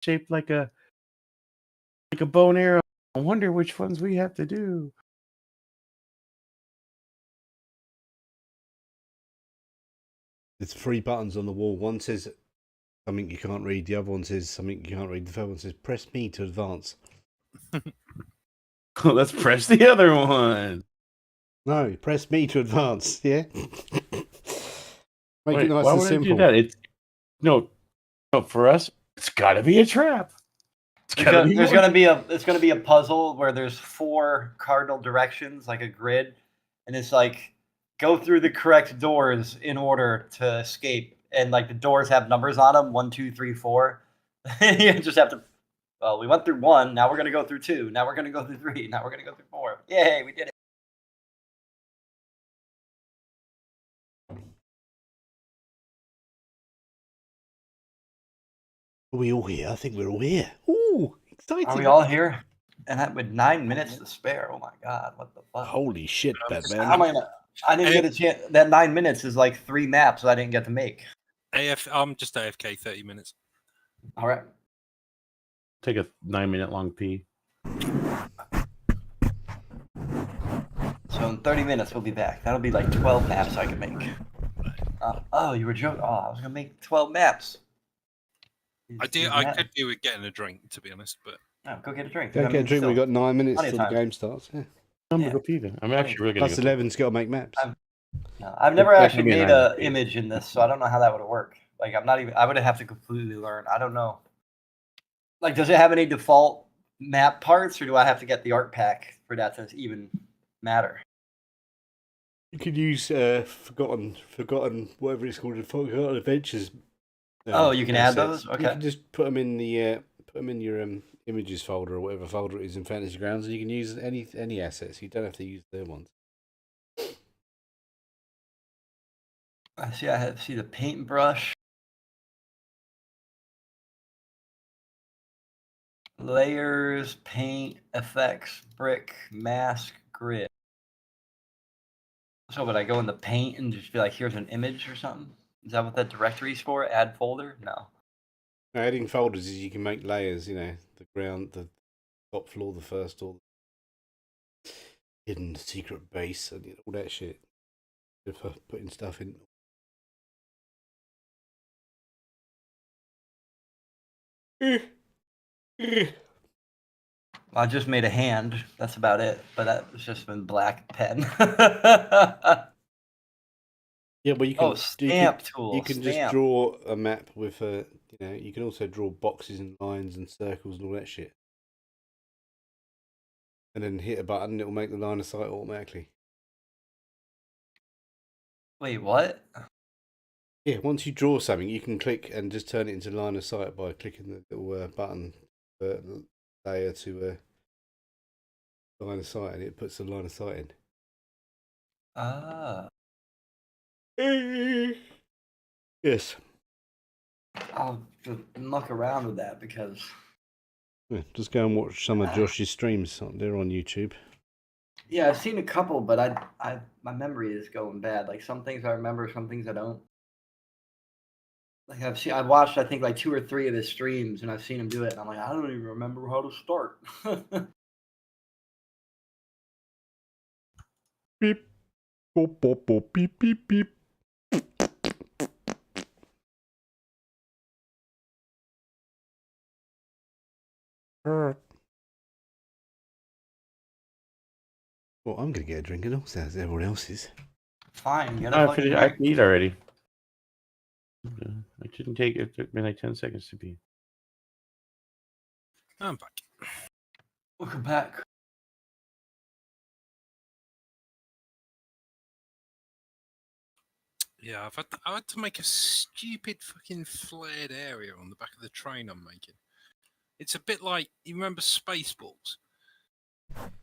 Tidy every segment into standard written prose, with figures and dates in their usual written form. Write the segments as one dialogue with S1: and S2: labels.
S1: shaped like a bow and arrow. I wonder which ones we have to do.
S2: There's 3 buttons on the wall. One says something you can't read. The other one says something you can't read. The third one says press me to advance.
S1: Let's press the other one.
S2: No, press me to advance. Yeah. Make it nice
S1: why
S2: and
S1: would
S2: simple.
S1: I do that? It's no, for us. It's got to be a trap.
S3: It's gonna be a puzzle where there's 4 cardinal directions, like a grid, and it's like go through the correct doors in order to escape, and like the doors have numbers on them, 1, 2, 3, 4. You just have to. Well, we went through 1. Now we're gonna go through 2. Now we're gonna go through 3. Now we're gonna go through 4. Yay, we did it!
S2: Are we all here? I think we're all here. Ooh, exciting.
S3: Are we all here? And that with 9 minutes to spare. Oh my god, what the fuck?
S2: Holy shit, Batman.
S3: How am I gonna? I didn't get a chance. That 9 minutes is like 3 maps I didn't get to make.
S4: I'm just AFK 30 minutes.
S3: All right.
S1: Take a 9-minute long pee.
S3: So in 30 minutes we'll be back. That'll be like 12 maps I can make. Oh, you were joking. Oh, I was gonna make 12 maps.
S4: I could do with getting a drink, to be honest, but
S3: go get a drink.
S2: Go get a drink. We've got 9 minutes till the game starts. Yeah.
S1: I'm gonna go pee then. I'm actually really gonna.
S2: Plus 11's got to make maps.
S3: I've never actually made an image in this, so I don't know how that would work. Like I'm not even. I would have to completely learn. I don't know. Like, does it have any default map parts, or do I have to get the art pack for that to even matter?
S2: You could use forgotten whatever it's called, Forgotten Adventures.
S3: You can add those. Okay.
S2: You can just put them in the your images folder or whatever folder it is in Fantasy Grounds, and you can use any assets. You don't have to use their ones.
S3: I see the paintbrush, layers, paint, effects, brick, mask, grid. So would I go in the paint and just be like, here's an image or something? Is that what that directory's for? Add folder? No.
S2: Adding folders is you can make layers, the ground, the top floor, the first floor, hidden secret base, and all that shit. For putting stuff in.
S3: I just made a hand. That's about it. But that was just in black pen.
S2: Yeah, but you can
S3: stamp tool.
S2: You can just draw a map with you can also draw boxes and lines and circles and all that shit. And then hit a button, and it'll make the line of sight automatically.
S3: Wait, what?
S2: Yeah, once you draw something, you can click and just turn it into line of sight by clicking the little button layer to line of sight, and it puts the line of sight in.
S3: Ah.
S2: Yes.
S3: I'll just muck around with that because.
S2: Yeah, just go and watch some of Josh's streams. They're on YouTube.
S3: Yeah, I've seen a couple, but my memory is going bad. Like some things I remember, some things I don't. Like I've watched I think like 2 or 3 of his streams, and I've seen him do it, and I'm like, I don't even remember how to start.
S2: Beep, boop, boop, boop, beep, beep, beep. Well, I'm going to get a drink and also as everyone else is.
S3: Fine.
S1: I eat already. It didn't take. It took me like 10 seconds to pee.
S4: I'm back.
S3: Welcome back.
S4: Yeah, I had to make a stupid fucking flared area on the back of the train I'm making. It's a bit like, you remember Spaceballs?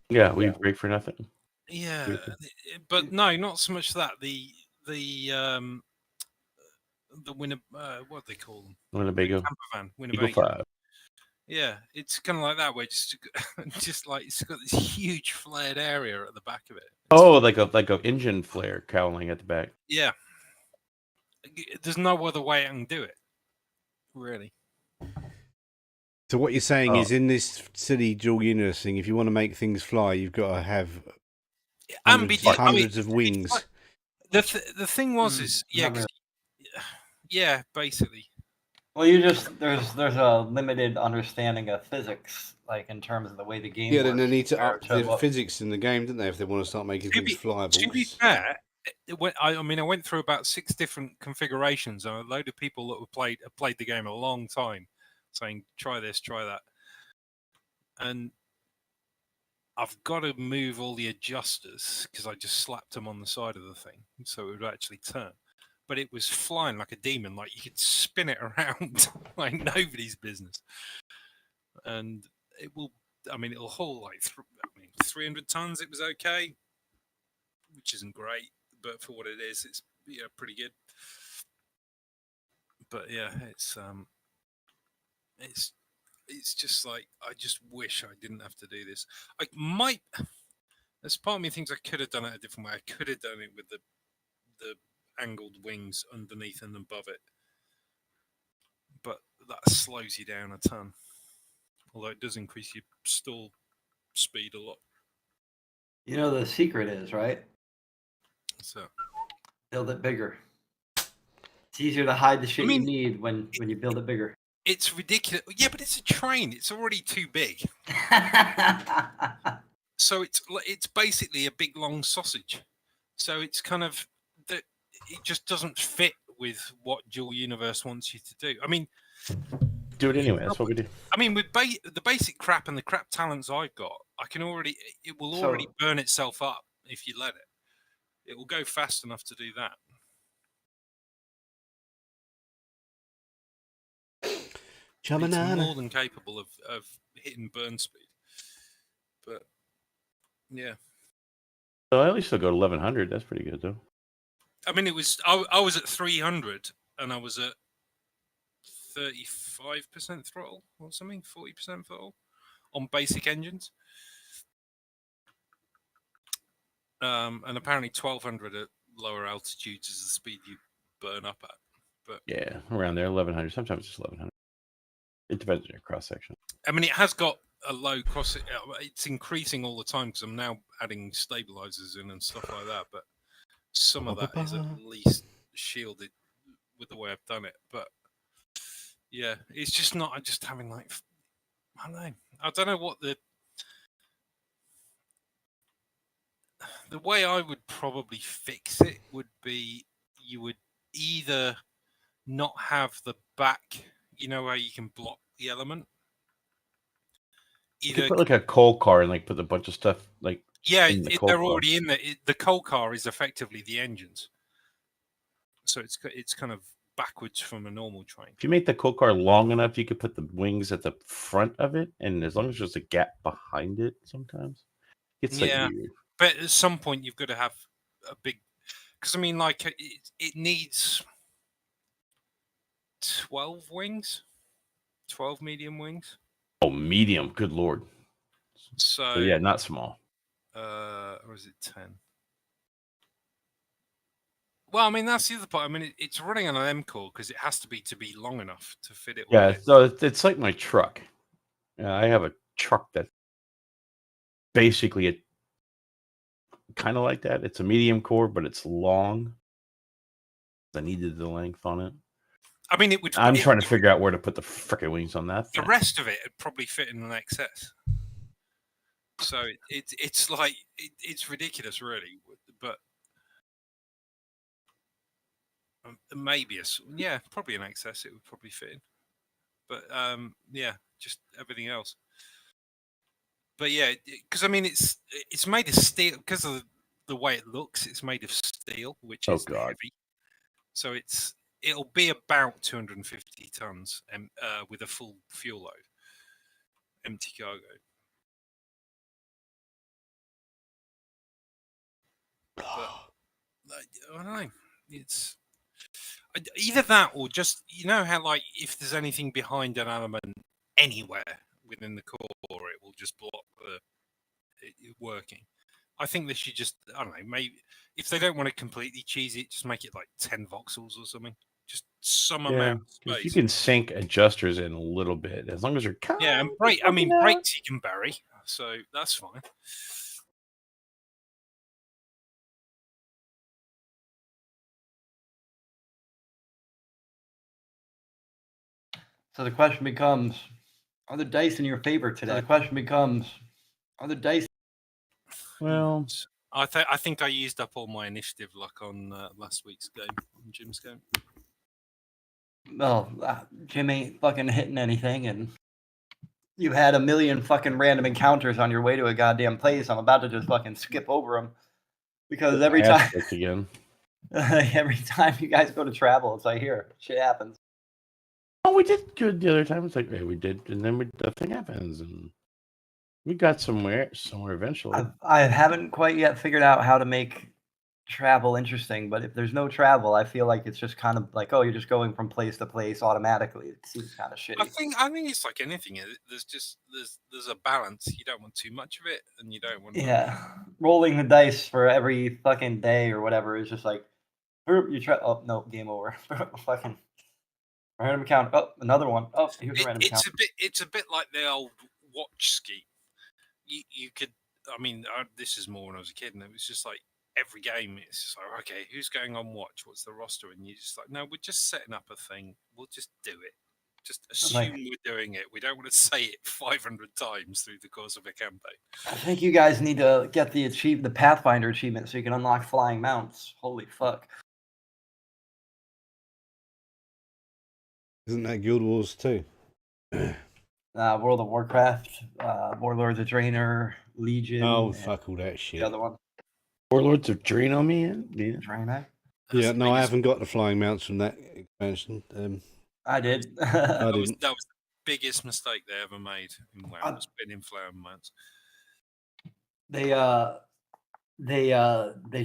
S1: Yeah, we break for nothing.
S4: Yeah, but no, not so much that. The what do they call them?
S1: Winnebago.
S4: Camper van. Winnebago.
S1: Eagle 5.
S4: Yeah, it's kind of like that, where just like it's got this huge flared area at the back of it.
S1: Oh, like a engine flare cowling at the back.
S4: Yeah. There's no other way I can do it, really.
S2: So what you're saying
S1: Oh.
S2: is, in this silly dual universe thing, if you want to make things fly, you've got to have hundreds of wings.
S4: The thing was is
S3: not really.
S4: yeah, basically.
S3: Well, you just there's a limited understanding of physics, like in terms of the way the game
S2: Yeah,
S3: works.
S2: then they need to up
S3: compared
S2: the
S3: what-
S2: physics in the game, don't they? If they want to start making things flyable.
S4: To be fair, I went through about 6 different configurations, and a load of people that have played the game a long time, saying try this, try that, and I've got to move all the adjusters because I just slapped them on the side of the thing, so it would actually turn. But it was flying like a demon, like you could spin it around like nobody's business, and it will. I mean, it'll haul like 300 tons. It was okay, which isn't great, but for what it is, it's pretty good. But yeah, it's just like I just wish I didn't have to do this. I might. There's part of me thinks I could have done it a different way. I could have done it with the angled wings underneath and above it, but that slows you down a ton. Although it does increase your stall speed a lot.
S3: You know the secret is, right?
S4: So
S3: Build it bigger. It's easier to hide the shit
S4: I mean,
S3: you need when you build it bigger.
S4: it's ridiculous. Yeah, but it's a train. It's already too big. So it's basically a big long sausage. So it's kind of that it just doesn't fit with what Dual Universe wants you to do. I mean,
S1: Do it anyway. That's what we do.
S4: I mean, with the basic crap and the crap talents I've got, it will already burn itself up if you let it. It will go fast enough to do that. It's more than capable of hitting burn speed. But yeah.
S1: So at least I'll go to 1100. That's pretty good, though.
S4: I mean, it was I was at 300 and I was at 35% throttle or something, 40% throttle on basic engines. And apparently 1200 at lower altitudes is the speed you burn up at. But
S1: yeah, around there, 1100. Sometimes it's 1100. It depends on your cross section.
S4: I mean, it has got a low cross. It's increasing all the time because I'm now adding stabilizers in and stuff like that. But some of that is at least shielded with the way I've done it. But yeah, it's just not. I'm just having like, I don't know what the way I would probably fix it would be you would either not have the back, where you can block the element.
S1: You could put like a coal car and like put a bunch of stuff like
S4: they're already in there. The coal car is effectively the engines, so it's kind of backwards from a normal train.
S1: If you make the coal car long enough, you could put the wings at the front of it, and as long as there's a gap behind it, sometimes it's like weird.
S4: But at some point you've got to have a big, because I mean, like it needs 12 wings, 12 medium wings.
S1: Oh, medium! Good lord. So yeah, not small.
S4: Or is it 10? Well, I mean that's the other part. I mean it's running on an M core because it has to be long enough to fit it.
S1: Yeah, so it's like my truck. I have a truck that basically kind of like that. It's a medium core, but it's long. I needed the length on it.
S4: I mean,
S1: I'm trying to figure out where to put the frickin' wings on that thing.
S4: The rest of it would probably fit in an XS. So it's like it's ridiculous, really. But maybe probably an XS it would probably fit in. But just everything else. But yeah, because I mean it's made of steel because of the way it looks. It's made of steel, which is heavy. So it'll be about 250 tons with a full fuel load, empty cargo. But I don't know. It's either that or just how like if there's anything behind an element anywhere within the core, it will just block it working. I think they should I don't know, maybe if they don't want to completely cheese it, just make it like 10 voxels or something. just some
S1: Yeah,
S4: amount of
S1: 'cause you
S4: space.
S1: can sink adjusters in a little bit as long as you're kind
S4: Yeah, and
S1: of
S4: break. I mean,
S1: looking out.
S4: brakes you can bury, so that's fine.
S3: So the question becomes, are the dice in your favor today? So the question becomes, are the dice?
S1: Well,
S4: I think I used up all my initiative luck on last week's game, on Jim's game.
S3: Well, Jim ain't fucking hitting anything, and you had a million fucking random encounters on your way to a goddamn place. I'm about to just fucking skip over them because every
S1: ass
S3: time,
S1: kicked again.
S3: every time you guys go to travel, it's like, here, shit happens.
S1: Oh, we did good the other time. It's like, hey, we did, and then the thing happens, and we got somewhere eventually.
S3: I haven't quite yet figured out how to make travel interesting, but if there's no travel, I feel like it's just kind of like, oh, you're just going from place to place automatically. It seems kind of shitty.
S4: I think it's like anything. There's a balance. You don't want too much of it, and you don't want.
S3: Yeah, rolling the dice for every fucking day or whatever is just like, you try. Oh no, game over. Fucking random account. Oh, another one. Oh, here's a random account.
S4: It's a bit like the old watch scheme. You could. I mean, this is more when I was a kid, and it was just like every game. It's just like, okay, who's going on watch? What's the roster? And you're just like, no, we're just setting up a thing. We'll just do it. Just assume we're doing it. We don't want to say it 500 times through the course of a campaign.
S3: I think you guys need to get the Pathfinder achievement so you can unlock flying mounts. Holy fuck!
S2: Isn't that Guild Wars 2?
S3: World of Warcraft, Warlords of Draenor, Legion.
S2: Oh, fuck all that shit.
S3: The other one.
S1: Warlords of Draenor, man.
S3: Draenor.
S2: Yeah, no, I haven't got the flying mounts from that expansion.
S3: I did.
S2: I
S4: That was
S2: didn't.
S4: the biggest mistake they ever made in WoW. Was spinning flying mounts.
S3: They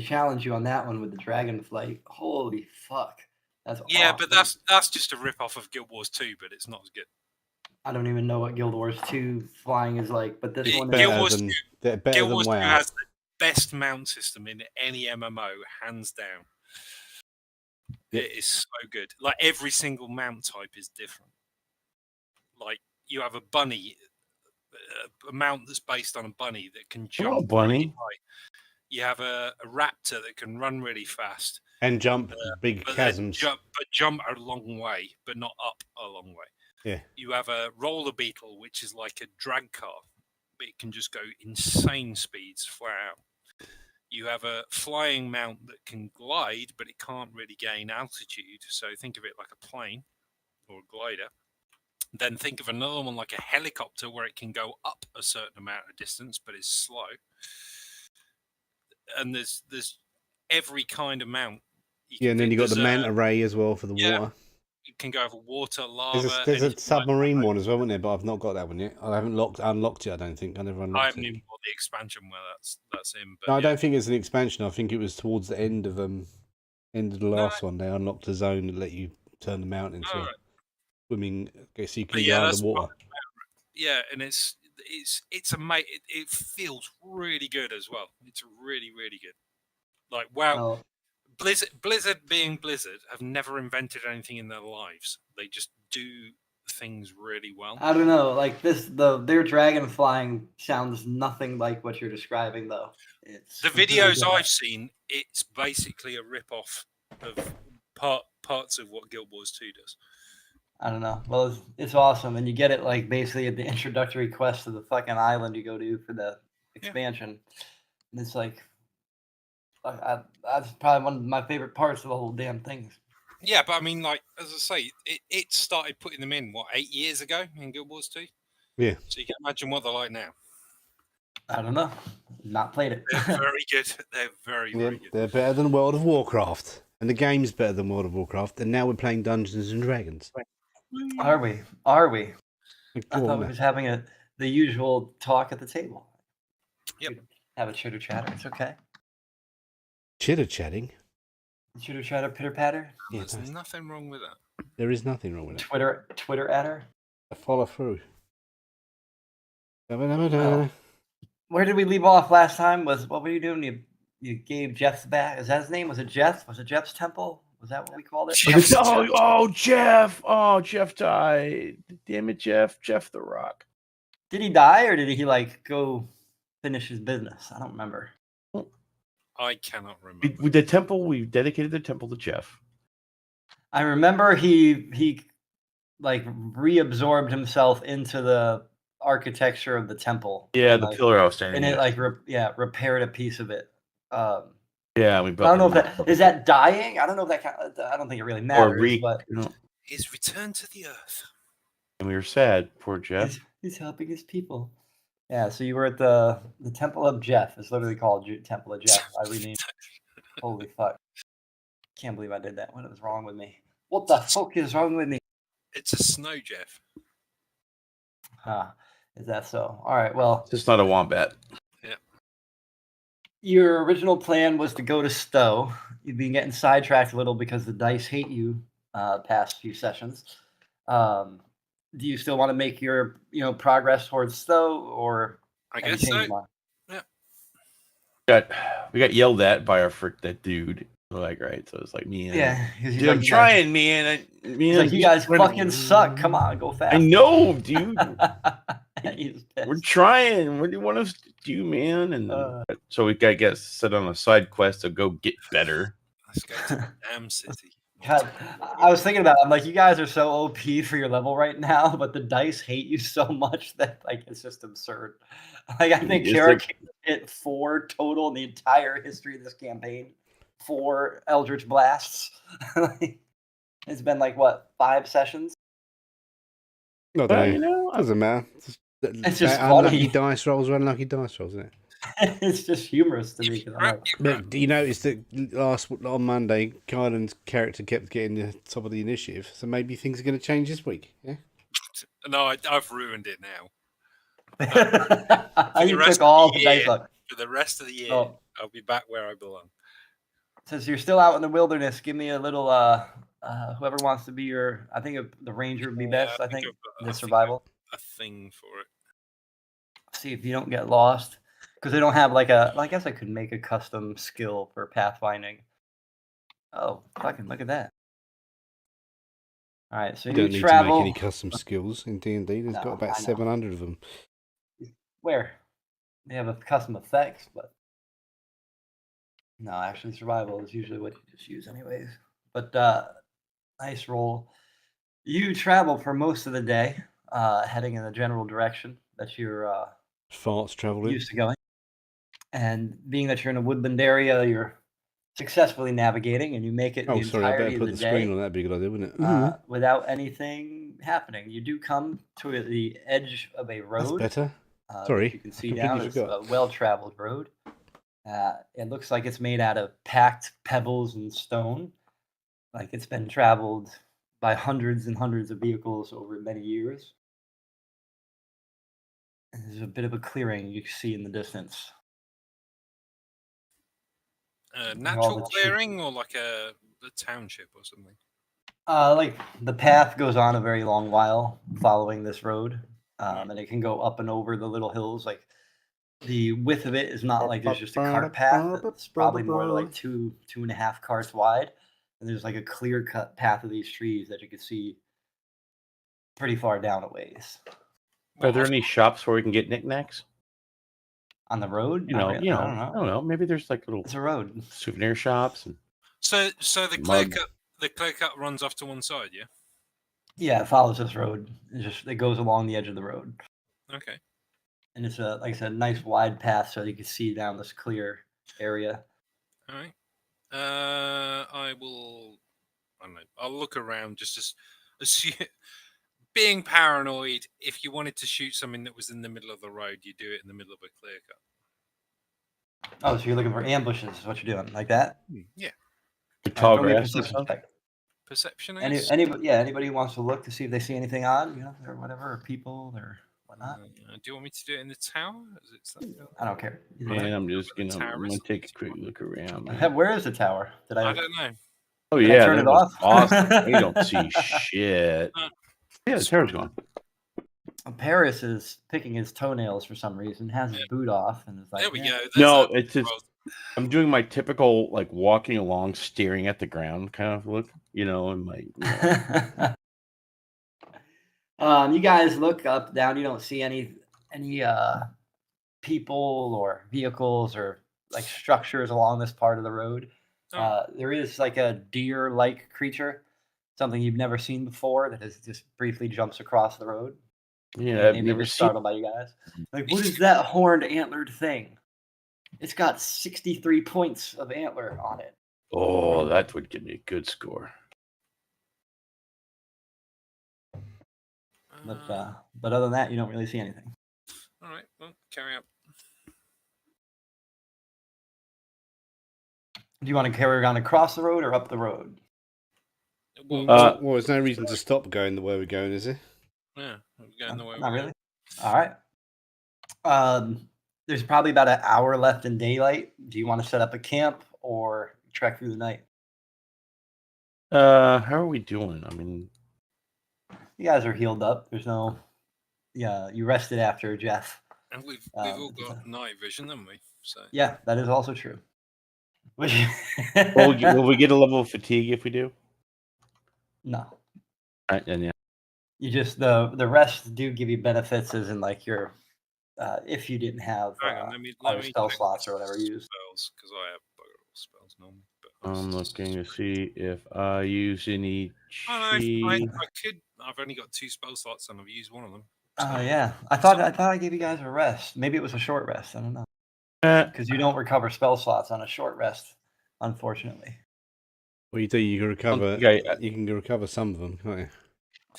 S3: challenge you on that one with the Dragonflight. Holy fuck. That's
S4: yeah,
S3: awesome.
S4: but that's just a rip off of Guild Wars 2, but it's not as good.
S3: I don't even know what Guild Wars 2 flying is like, but this one
S4: Guild Wars 2
S2: WoW.
S4: has the best mount system in any MMO, hands down. Yep. It is so good. Like every single mount type is different. Like you have a bunny, a mount that's based on a bunny that can jump really high. You have a raptor that can run really fast
S2: and jump big chasms.
S4: Jump a long way, but not up a long way.
S2: Yeah.
S4: You have a roller beetle, which is like a drag car, but it can just go insane speeds flat out. You have a flying mount that can glide, but it can't really gain altitude. So think of it like a plane or a glider. Then think of another one like a helicopter where it can go up a certain amount of distance, but is slow. And there's every kind of mount.
S2: And then you got the manta ray as well for the water.
S4: You can go over water, lava.
S2: There's a submarine one as well, isn't there? But I've not got that one yet. I haven't unlocked it. I don't think I never unlocked it.
S4: I haven't even got the expansion where that's in. But
S2: no, I don't think it's an expansion. I think it was towards the end of the last one. They unlocked a zone that let you turn the mountain into swimming, so you can go underwater.
S4: Yeah, and it's amazing. It feels really good as well. It's really, really good. Like wow. Blizzard being Blizzard have never invented anything in their lives. They just do things really well.
S3: I don't know, like their dragon flying sounds nothing like what you're describing though.
S4: The videos I've seen, it's basically a rip-off of parts of what Guild Wars 2 does.
S3: I don't know. Well, it's awesome, and you get it like basically at the introductory quest to the fucking island you go to for the expansion, and it's like. That's probably one of my favorite parts of the whole damn thing.
S4: Yeah, but I mean, like as I say, it started putting them in 8 years ago in Guild Wars 2.
S2: Yeah.
S4: So you can imagine what they're like now.
S3: I don't know. Not played it.
S4: They're very good. They're very good.
S2: They're better than World of Warcraft, and the game's better than World of Warcraft. And now we're playing Dungeons and Dragons.
S3: Are we? I thought we was having the usual talk at the table.
S4: Yep.
S3: Have a chitter chatter. It's okay.
S2: Chitter chatting.
S3: Chitter chatter, pitter patter.
S4: Yeah, there's nothing wrong with that.
S2: There is nothing wrong with it.
S3: Twitter adder.
S2: Follow through.
S3: Well, where did we leave off last time? What were you doing? You gave Jeff's back. Is that his name? Was it Jeff? Was it Jeff's temple? Was that what we called it?
S4: Jeff.
S1: Oh, Jeff! Oh, Jeff died. Damn it, Jeff! Jeff the Rock.
S3: Did he die or did he like go finish his business? I don't remember.
S4: I cannot remember.
S1: With the temple, we dedicated the temple to Jeff.
S3: I remember he like reabsorbed himself into the architecture of the temple.
S1: Yeah,
S3: and,
S1: the
S3: like,
S1: pillar I was standing.
S3: and it
S1: next
S3: like repaired a piece of it.
S1: Yeah, we.
S3: I don't know if that is that dying. I don't know if that I don't think it really matters. But
S4: His return to the earth.
S1: And we were sad. Poor Jeff.
S3: he's helping his people. Yeah, so you were at the Temple of Jeff. It's literally called Temple of Jeff. I renamed it. Holy fuck. Can't believe I did that. What is wrong with me? What the fuck is wrong with me?
S4: It's a snow Jeff.
S3: Is that so? All right, well.
S1: It's just not a wombat.
S4: Yeah.
S3: Your original plan was to go to Stowe. You've been getting sidetracked a little because the dice hate you past few sessions. Do you still want to make your progress towards Stowe, or
S4: I guess so.
S3: Yeah.
S1: We got yelled at by that dude. Like, right, so it's like me and
S3: He's
S1: dude, I'm trying, man.
S3: He's like, you guys fucking suck. Come on, go fast.
S1: I know, dude.
S3: He's pissed.
S1: We're trying. What do you want us to do, man? And so we got set on a side quest to go get better.
S4: Let's go to the damn city.
S3: God, I was thinking about it. I'm like, you guys are so OP for your level right now, but the dice hate you so much that like it's just absurd. Like I think Kara hit 4 total in the entire history of this campaign. 4 Eldritch Blasts. It's been like what, 5 sessions?
S2: No, doesn't matter.
S3: It's just
S2: unlucky
S3: funny.
S2: dice rolls are unlucky dice rolls, isn't it?
S3: It's just humorous to me.
S2: But do you notice that on Monday, Kylan's character kept getting the top of the initiative, so maybe things are going to change this week. Yeah.
S4: No, I've ruined it now.
S3: You took all the dice up.
S4: For the rest of the year, I'll be back where I belong.
S3: Since you're still out in the wilderness, give me a little. Whoever wants to be your, I think the ranger would be best. I think the survival.
S4: A thing for it.
S3: See if you don't get lost, because they don't have like a. I guess I could make a custom skill for pathfinding. Oh, fucking look at that! All right, so
S2: you don't need to make any custom skills in D&D. There's got about 700 of them.
S3: Where they have a custom effects, but. No, actually, survival is usually what you just use anyways. But nice roll. You travel for most of the day, heading in the general direction that you're
S2: farts traveling
S3: used to going. And being that you're in a woodland area, you're successfully navigating, and you make it.
S2: Oh,
S3: the
S2: sorry, I better
S3: entirety
S2: put
S3: of
S2: the
S3: day,
S2: screen on. That'd be a good idea, wouldn't it?
S3: Without anything happening. You do come to the edge of a road.
S2: That's better. Sorry,
S3: you can see down. It's a well-traveled road. It looks like it's made out of packed pebbles and stone. Like it's been traveled by hundreds and hundreds of vehicles over many years. And there's a bit of a clearing you can see in the distance.
S4: Natural clearing or like a township or something?
S3: Like the path goes on a very long while following this road. And it can go up and over the little hills. Like the width of it is not like there's just a cart path. It's probably more like 2.5 carts wide. And there's like a clear cut path of these trees that you can see pretty far down a ways.
S1: Are there any shops where we can get knickknacks?
S3: On the road?
S1: I don't know. Maybe there's like little
S3: it's a road.
S1: Souvenir shops. And
S4: so the clear cut runs off to one side, yeah?
S3: Yeah, it follows this road. It goes along the edge of the road.
S4: Okay.
S3: And it's a, like I said, nice wide path so you can see down this clear area.
S4: All right. I don't know. I'll look around just as being paranoid. If you wanted to shoot something that was in the middle of the road, you do it in the middle of a clear cut.
S3: Oh, so you're looking for ambushes? Is what you're doing, like that?
S4: Yeah.
S1: Tall grass.
S4: Perception.
S3: Anybody who wants to look to see if they see anything odd, or whatever, or people, or whatnot.
S4: Do you want me to do it in the tower?
S3: I don't care.
S1: Man, I'm just I'm gonna take a quick look around.
S3: Where is the tower?
S4: I don't know.
S1: Oh yeah,
S3: turn it off.
S1: Awesome. You don't see shit. Yeah, the tower's gone.
S3: Paris is picking his toenails for some reason. Has his boot off and is like,
S4: there we go.
S1: No, it's just I'm doing my typical like walking along, staring at the ground kind of look, and my.
S3: You guys look up, down. You don't see any people or vehicles or like structures along this part of the road.
S4: Oh.
S3: There is like a deer-like creature, something you've never seen before that just briefly jumps across the road.
S1: Yeah, I've
S3: Maybe
S1: never
S3: just
S1: seen.
S3: startled by you guys. Like, what is that horned antlered thing? It's got 63 points of antler on it.
S1: Oh, that would give me a good score.
S3: But other than that, you don't really see anything.
S4: All right, well, carry on.
S3: Do you want to carry on across the road or up the road?
S2: Well, there's no reason to stop going the way we're going, is there?
S4: Yeah, we're going the way
S3: Not
S4: we're
S3: really. All right. There's probably about an hour left in daylight. Do you want to set up a camp or trek through the night?
S1: How are we doing? I mean,
S3: you guys are healed up. There's no, you rested after Jeff.
S4: And we've all got night vision, haven't we? So
S3: yeah, that is also true.
S1: will we get a level of fatigue if we do?
S3: No.
S1: All right, then yeah.
S3: You just the rest do give you benefits, as in like your if you didn't have
S4: let me
S3: spell slots or whatever used.
S4: Spells, because I have spells normally.
S1: I'm looking to see if I use any.
S4: I could. I've only got 2 spell slots, and I've used one of them.
S3: Oh yeah, I thought I gave you guys a rest. Maybe it was a short rest. I don't know. Because you don't recover spell slots on a short rest, unfortunately.
S2: Well, you do. You can recover. You can recover some of them, can't you?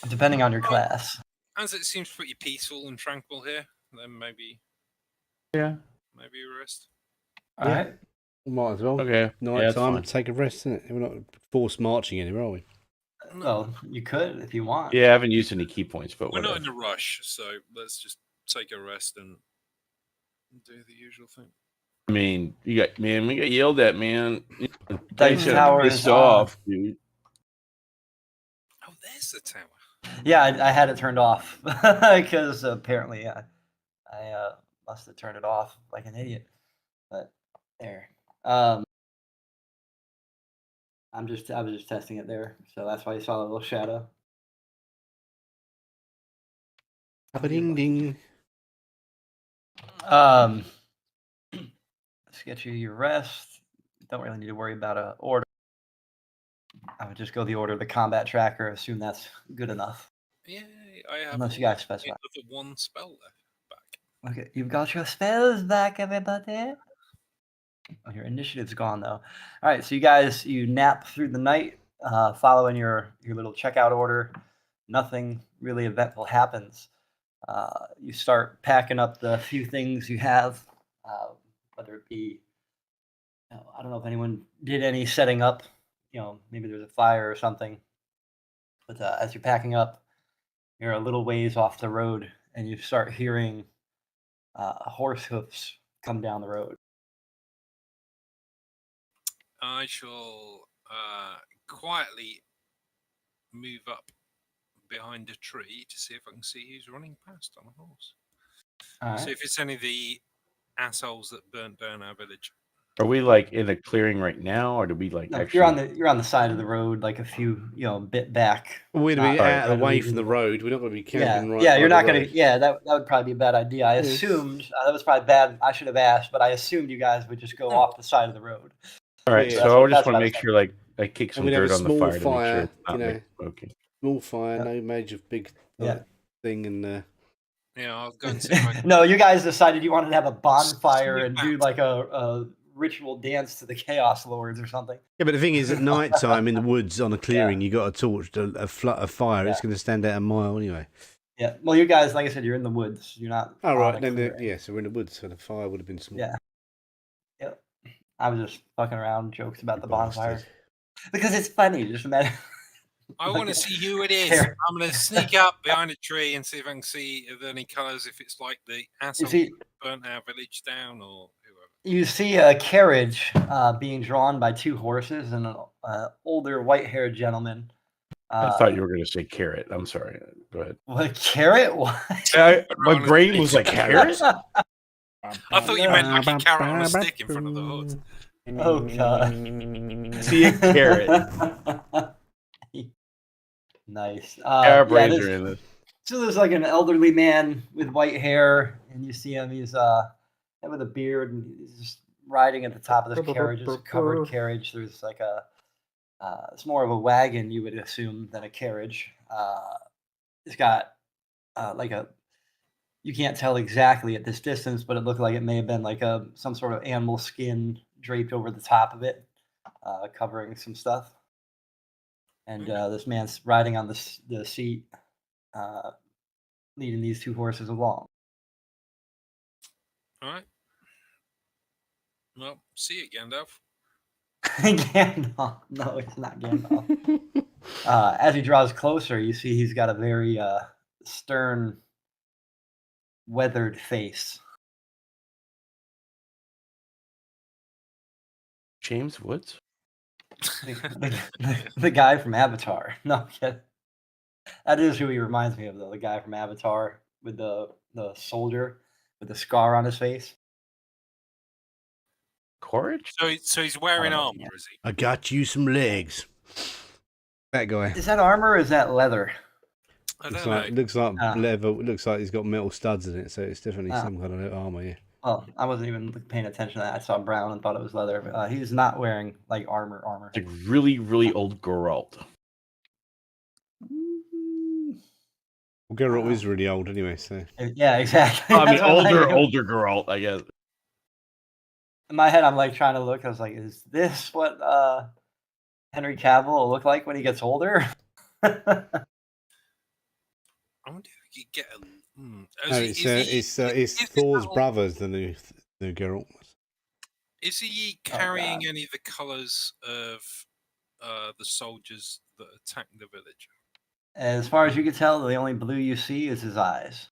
S3: Depending on your class.
S4: As it seems pretty peaceful and tranquil here, then maybe.
S1: Yeah.
S4: Maybe a rest.
S3: All right.
S2: We might as well.
S1: Okay.
S2: Night time. Take a rest, isn't it? We're not forced marching anywhere, are we?
S3: Well, you could if you want.
S1: Yeah, I haven't used any key points, but
S4: we're not in a rush, so let's just take a rest and do the usual thing.
S1: I mean, we got yelled at, man.
S3: Dice Tower is
S1: off, dude.
S4: Oh, there's the tower.
S3: Yeah, I had it turned off because apparently I must have turned it off like an idiot. But there. I was just testing it there, so that's why you saw the little shadow.
S2: Ding ding.
S3: Let's get you your rest. Don't really need to worry about an order. I would just go the order of the combat tracker. Assume that's good enough.
S4: Yeah, I have.
S3: Unless you guys specify.
S4: One spell left back.
S3: Okay, you've got your spells back, everybody. Oh, your initiative's gone though. All right, so you nap through the night, following your little checkout order. Nothing really eventful happens. You start packing up the few things you have, whether it be, I don't know if anyone did any setting up. Maybe there's a fire or something. But as you're packing up, you're a little ways off the road, and you start hearing horse hoofs come down the road.
S4: I shall quietly move up behind a tree to see if I can see who's running past on a horse.
S3: All right.
S4: See if it's any of the assholes that burnt down our village.
S1: Are we like in a clearing right now, or do we like?
S3: No,
S1: actually...
S3: you're on the side of the road, like a few bit back.
S2: We're going to be out of the way from the road. We're not going to be camping right.
S3: Yeah, you're not going to. Yeah, that would probably be a bad idea. I assumed that was probably bad. I should have asked, but I assumed you guys would just go off the side of the road.
S1: All right, so I just want to make sure, like, I kick some dirt on the fire
S2: to make sure
S1: it's not smoking.
S2: Small fire, no major big thing, and.
S4: Yeah, I'll go and see. If I can...
S3: No, you guys decided you wanted to have a bonfire and do like a ritual dance to the Chaos Lords or something.
S2: Yeah, but the thing is, at night time in the woods on a clearing, you got a torch, a fire. It's going to stand out a mile anyway.
S3: Yeah, well, you guys, like I said, you're in the woods. You're not.
S2: Oh right, then so we're in the woods, so the fire would have been small.
S3: Yeah. Yep. I was just fucking around, jokes about the bonfire because it's funny. Just imagine.
S4: I want to see who it is. I'm going to sneak up behind a tree and see if I can see if there are any colours, if it's like the asshole who burnt our village down or whoever.
S3: You see a carriage being drawn by 2 horses and an older white-haired gentleman.
S1: I thought you were going to say carrot. I'm sorry. Go ahead.
S3: What, carrot? What?
S1: My brain was like, carrot?
S4: I thought you meant like a carrot on a stick in front of the hut.
S3: Oh god.
S1: See a carrot.
S3: Nice.
S1: Carrot
S3: Yeah,
S1: brains are in this.
S3: so there's like an elderly man with white hair, and you see him. He's with a beard, and he's just riding at the top of this carriage. It's a covered carriage. There's like it's more of a wagon, you would assume, than a carriage. It's got you can't tell exactly at this distance, but it looked like it may have been like some sort of animal skin draped over the top of it, covering some stuff. And this man's riding on the seat, leading these two horses along.
S4: All right. Well, see you, Gandalf.
S3: Gandalf. No, it's not Gandalf. As he draws closer, you see he's got a very stern, weathered face.
S1: James Woods?
S3: The guy from Avatar. No, I'm kidding. That is who he reminds me of, though. The guy from Avatar with the soldier with the scar on his face.
S1: Courage?
S4: So he's wearing
S3: Oh,
S4: armor,
S3: yeah.
S4: is he?
S2: I got you some legs. That guy.
S3: Is that armor or is that leather?
S4: I
S2: Looks
S4: don't know.
S2: like, looks like
S3: Ah.
S2: leather. Looks like he's got metal studs in it, so it's definitely
S3: Ah.
S2: some kind of armor. Yeah.
S3: Well, I wasn't even paying attention to that. I saw brown and thought it was leather. But, he's not wearing like armor.
S1: Like really, really old Geralt.
S2: Well, Geralt is really old anyway, so.
S3: Yeah, exactly.
S1: I mean,
S3: That's what I'm like.
S1: older Geralt, I guess.
S3: In my head, I'm like trying to look. I was like, is this what Henry Cavill will look like when he gets older?
S4: I wonder if you could get a.
S2: No, it's Thor's brothers, the new Geralt.
S4: Is he
S3: Oh,
S4: carrying
S3: God.
S4: any of the colours of the soldiers that attacked the village?
S3: As far as you can tell, the only blue you see is his eyes.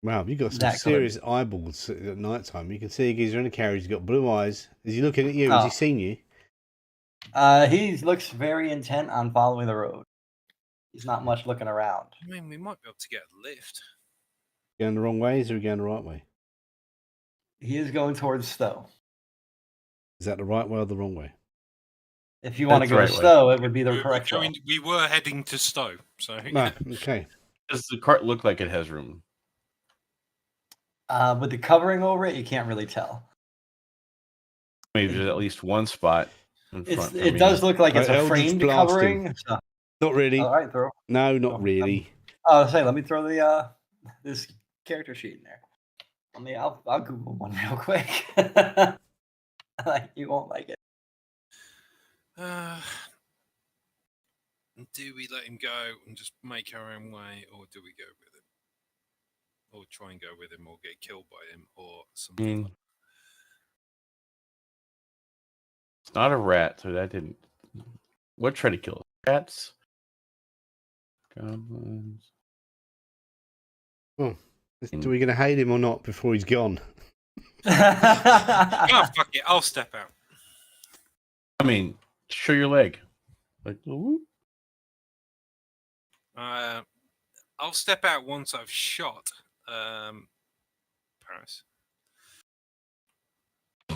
S2: Wow, you've got some
S3: That colour.
S2: serious eyeballs at night time. You can see he's in a carriage. He's got blue eyes. Is he looking at you? Has he
S3: Oh.
S2: seen you?
S3: He looks very intent on following the road. He's not much looking around.
S4: I mean, we might be able to get a lift.
S2: Going the wrong way? Is he going the right way?
S3: He is going towards Stowe.
S2: Is that the right way or the wrong way?
S3: If you want to
S1: That's
S3: go
S1: the
S3: to
S1: right way.
S3: Stowe, it would be the correct way.
S4: We were heading to Stowe, so
S2: No. Okay.
S1: Does the cart look like it has room?
S3: With the covering over it, you can't really tell.
S1: Maybe there's at least one spot in front.
S3: It does look like it's a
S2: Eldritch
S3: framed
S2: Blast him.
S3: covering. So,
S2: Not really.
S3: all right, throw.
S2: No, not
S3: Oh,
S2: really.
S3: Let me throw the this character sheet in there. I'll Google one real quick. Like you won't like it.
S4: Do we let him go and just make our own way, or do we go with him? Or try and go with him, or get killed by him, or something like
S1: It's not a rat, so that didn't. What tried to kill us? Rats? Goblins?
S2: Do we going to hate him or not before he's gone?
S4: Oh, fuck it, I'll step out.
S1: I mean, show your leg. Like, whoop.
S4: I'll step out once I've shot Paris.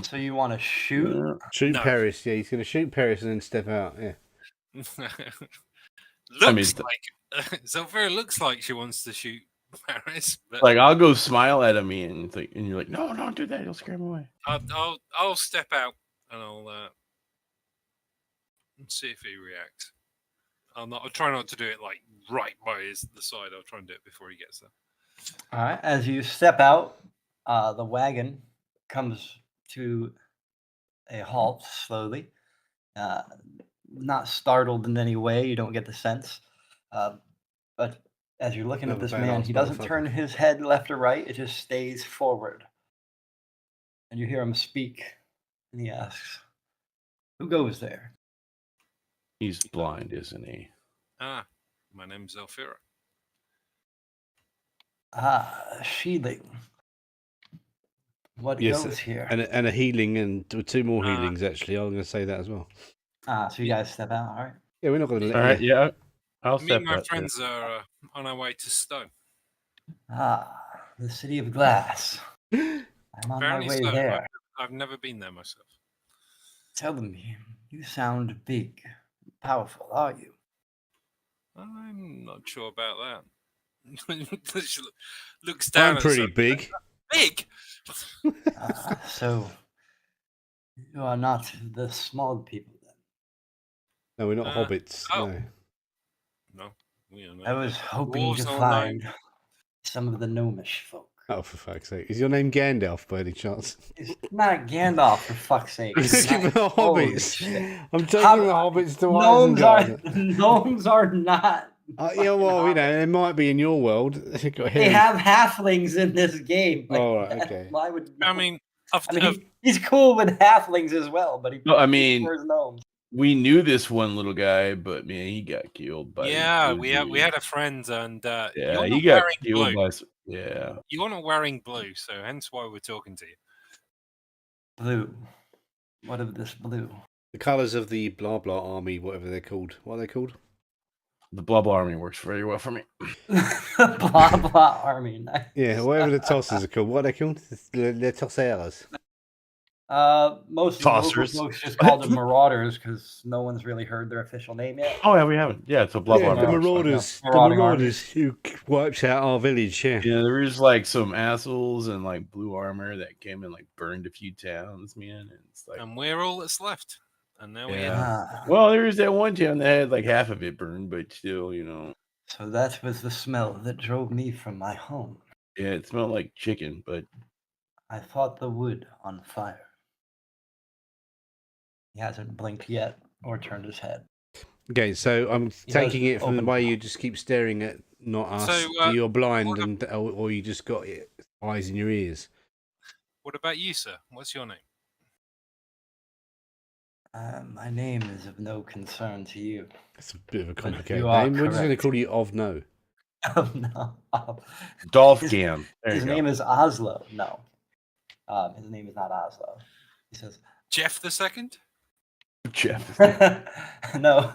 S3: So you want to shoot?
S2: Shoot
S4: No.
S2: Paris. Yeah, he's going to shoot Paris and then step out. Yeah.
S4: Looks like Zolfira looks like she wants to shoot Paris, but
S1: Like, I'll go smile at him, and you're like, no, don't do that. You'll scare him away.
S4: I'll step out and I'll see if he reacts. I'll try not to do it like right by the side. I'll try and do it before he gets there.
S3: All right. As you step out, the wagon comes to a halt slowly. Not startled in any way. You don't get the sense. But as you're looking at
S2: Never
S3: this
S2: bad
S3: man,
S2: ass
S3: he doesn't
S2: motherfucker.
S3: turn his head left or right. It just stays forward. And you hear him speak. And he asks, "Who goes there?"
S1: He's blind, isn't he?
S4: My name's Zolfira.
S3: Sheeling. What
S2: Yes,
S3: goes here?
S2: And a healing and two more healings, actually. I'm going to say that as well.
S3: So you guys step out. All right.
S2: Yeah, we're not going to let
S1: All right, yeah. I'll
S4: Me
S1: step
S4: and my
S1: out.
S4: friends are on our way to Stowe.
S3: The city of glass. I'm on
S4: Apparently
S3: my way
S4: so.
S3: there.
S4: I've never been there myself.
S3: Tell me, you sound big, powerful, are you?
S4: I'm not sure about that. Looks down
S2: I'm
S4: at
S2: pretty
S4: something.
S2: big.
S4: Big.
S3: So you are not the small people then.
S2: No, we're not
S4: Uh,
S2: hobbits.
S4: oh.
S2: No.
S4: No, we are not.
S3: I was hoping to
S4: Dwarves are
S3: find some of the gnomish folk.
S2: Oh, for fuck's sake. Is your name Gandalf by any chance?
S3: It's not Gandalf, for fuck's sake.
S2: I'm
S3: It's
S2: talking
S3: not-
S2: about
S3: Holy
S2: hobbits.
S3: shit.
S2: I'm taking the hobbits to Isengard.
S3: Gnomes are not.
S2: Yeah, well, you know,
S3: hobbits.
S2: it might be in your world. Got
S3: They
S2: hairy-
S3: have halflings in this game.
S2: Oh, right, okay.
S3: Why would?
S4: I mean,
S3: he's cool with halflings as well, but he
S1: No, I mean,
S3: prefers gnomes.
S1: we knew this one little guy, but man, he got killed by.
S4: yeah,
S1: these
S4: we had
S1: dudes.
S4: a friend, and
S1: Yeah,
S4: you're
S1: he
S4: not
S1: got
S4: wearing
S1: killed
S4: blue.
S1: by. Yeah,
S4: You're not wearing blue, so hence why we're talking to you.
S3: Blue. What of this blue?
S2: The colours of the blah blah army, whatever they're called. What are they called?
S1: the blah blah army works very well for me.
S3: Blah blah army. Nice.
S2: Yeah, whatever the tossers are called. What are they called? The tossers.
S3: Most of the local
S1: Tossers.
S3: folks just called them Marauders because no one's really heard their official name yet.
S1: Oh yeah, we haven't. Yeah, it's a blah
S2: Yeah,
S1: blah.
S2: the
S1: army.
S2: marauders.
S3: Yeah,
S2: The
S3: marauding
S2: marauders who wiped out our village, yeah.
S1: Yeah, there was like some assholes in like blue armor that came and like burned a few towns, man. And it's like,
S4: And we're all that's left. And now we
S1: Yeah.
S4: have.
S3: Ah,
S1: well, there was that one town that had like half of it burned, but still, you know,
S3: so that was the smell that drove me from my home.
S1: yeah, it smelled like chicken, but
S3: I thought the wood on fire. He hasn't blinked yet or turned his head.
S2: Okay, so I'm
S3: He
S2: taking
S3: does
S2: it from the
S3: open
S2: way
S3: mouth.
S2: you just keep staring at not us.
S4: So,
S2: You're blind,
S4: what
S2: and or you just got eyes in your ears.
S4: What about you, sir? What's your name?
S3: My name is of no concern to you.
S2: That's a bit of a
S3: you
S2: complicated
S3: are
S2: name. We're just going to
S3: correct.
S2: call you Of No.
S3: Oh no.
S1: Dolph
S3: His-
S1: Gam. There
S3: His
S1: you go.
S3: name is Oslo. No. His name is not Oslo. He says,
S4: Jeff the Second?
S1: Jeff.
S3: no.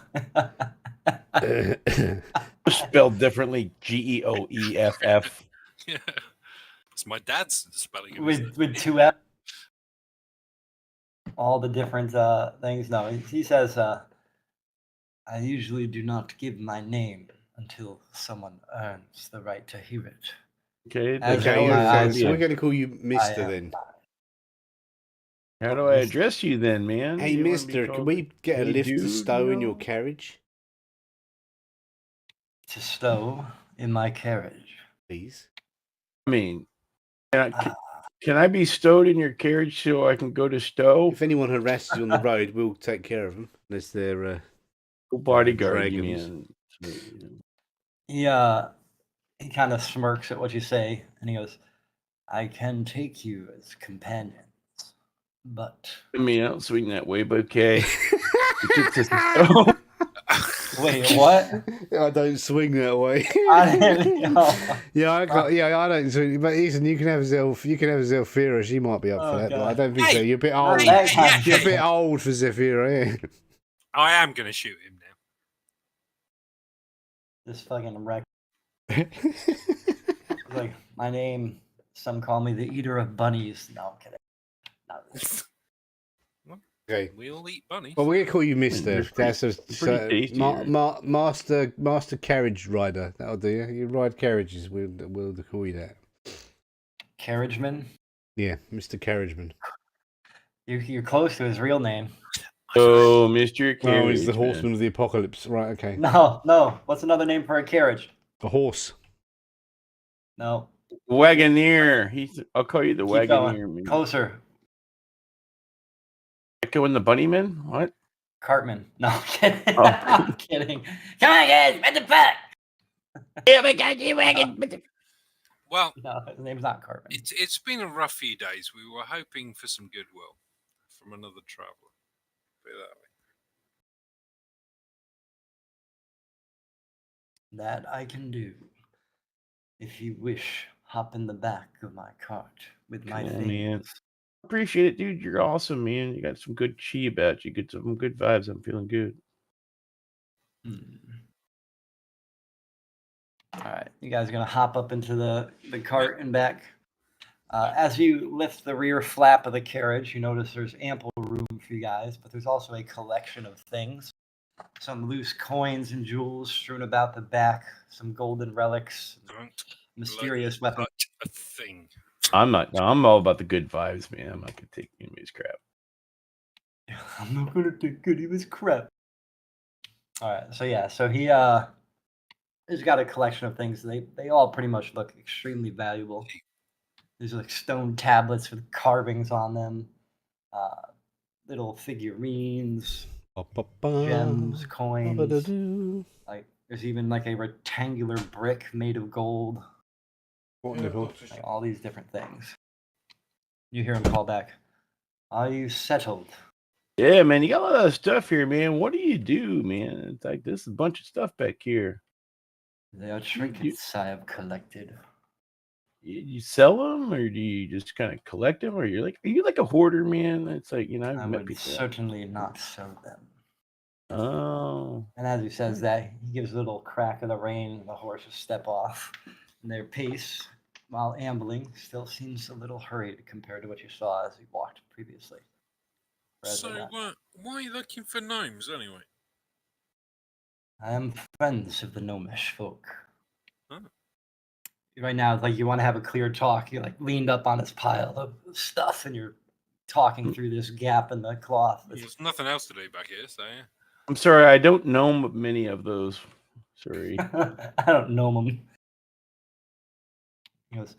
S1: Spelled differently. Geoeff.
S4: Yeah. It's my dad's spelling of his name.
S3: with two F. All the different things. No, he says, I usually do not give my name until someone earns the right to hear it.
S1: Okay.
S3: As
S1: then
S2: Okay,
S3: I
S1: how,
S3: know,
S1: do
S3: I-
S1: I,
S2: so we're going to call you
S3: I
S2: Mister
S3: am
S2: then.
S1: how do I address you then, man?
S2: Hey,
S1: You wanna be
S2: Mister, can
S1: called-
S2: we get a
S1: Hey,
S2: lift to
S1: dude,
S2: Stowe in your
S1: no?
S2: carriage,
S3: to stow in my carriage.
S2: please?
S1: I mean, can I be stowed in your carriage so I can go to Stowe?
S2: If anyone harasses you on the road, we'll take care of them. Unless they're
S1: Bodyguard, you
S2: dragons.
S1: mean?
S3: He kind of smirks at what you say, and he goes, I can take you as companions, but
S1: I mean, I don't swing that way, but okay. Get to Stowe.
S3: wait, what?
S2: I don't swing that way.
S3: I didn't know.
S2: Yeah, I don't swing. But listen, you can have Zephyra. She might be up
S3: Oh,
S2: for that, but I
S3: God.
S2: don't think so.
S4: Hey,
S2: You're a bit
S3: Not
S2: old.
S3: that kind of
S2: You're a
S3: shit.
S2: bit old for Zephyra. Yeah.
S4: I am going to shoot him now.
S3: This fucking wreck. Like, my name, some call me the eater of bunnies. No, I'm kidding. No.
S2: Okay.
S4: We all eat bunnies.
S2: Well, we're gonna call you Mister.
S1: They're
S2: That's a
S1: pretty tasty,
S2: master carriage rider. That'll do. You ride carriages. We'll call you that.
S3: Carriageman?
S2: Yeah, Mr. Carriageman.
S3: You're close to his real name.
S1: Oh, Mr.
S2: Oh,
S1: Carriage.
S2: he's the
S1: man.
S2: horseman of the apocalypse. Right. Okay.
S3: No. What's another name for a carriage?
S2: A horse.
S3: No.
S1: Wagoneer. I'll call you the
S3: Keep
S1: Wagoneer.
S3: going.
S1: Man.
S3: Closer.
S1: Echo and the Bunnyman? What?
S3: Cartman. No, I'm kidding.
S1: Oh.
S3: I'm kidding. Come on, guys. What the fuck?
S1: Yeah, we got you, wagon.
S4: Well,
S3: No, his name's not Cartman.
S4: it's been a rough few days. We were hoping for some goodwill from another traveller. Put it that way.
S3: That I can do. If you wish, hop in the back of my cart with my
S1: Cool,
S3: things.
S1: man. Appreciate it, dude. You're awesome, man. You got some good chi about you. Get some good vibes. I'm feeling good.
S3: All right, you guys gonna hop up into the cart and back? As you lift the rear flap of the carriage, you notice there's ample room for you guys, but there's also a collection of things. Some loose coins and jewels strewn about the back, some golden relics,
S4: Don't
S3: mysterious
S4: bloody
S3: weapons.
S4: touch a thing.
S1: I'm not. No, I'm all about the good vibes, man. I'm not gonna take anybody's crap.
S3: I'm not gonna take any of his crap. All right, so he's got a collection of things. They all pretty much look extremely valuable. These are like stone tablets with carvings on them, little figurines, gems, coins. Like there's even like a rectangular brick made of gold.
S2: Wonderful.
S3: Like all these different things. You hear him call back. Are you settled?
S1: Yeah, man, you got a lot of stuff here, man. What do you do, man? It's like this is a bunch of stuff back here.
S3: They are trinkets I have collected.
S1: You sell them, or do you just kind of collect them, or are you like a hoarder, man? It's like I've
S3: I
S1: met
S3: would
S1: people.
S3: certainly not sell them.
S1: Oh,
S3: And as he says that, he gives a little crack of the rein, and the horses step off. And their pace, while ambling, still seems a little hurried compared to what you saw as he walked previously.
S4: So, why are you looking for gnomes anyway?
S3: I am friends of the gnomish folk.
S4: Huh.
S3: Right now, it's like you want to have a clear talk. You're like leaned up on this pile of stuff, and you're talking through this gap in the cloth.
S4: There's nothing else to do back here, so yeah.
S1: I'm sorry, I don't know many of those. Sorry.
S3: I don't know them. He goes,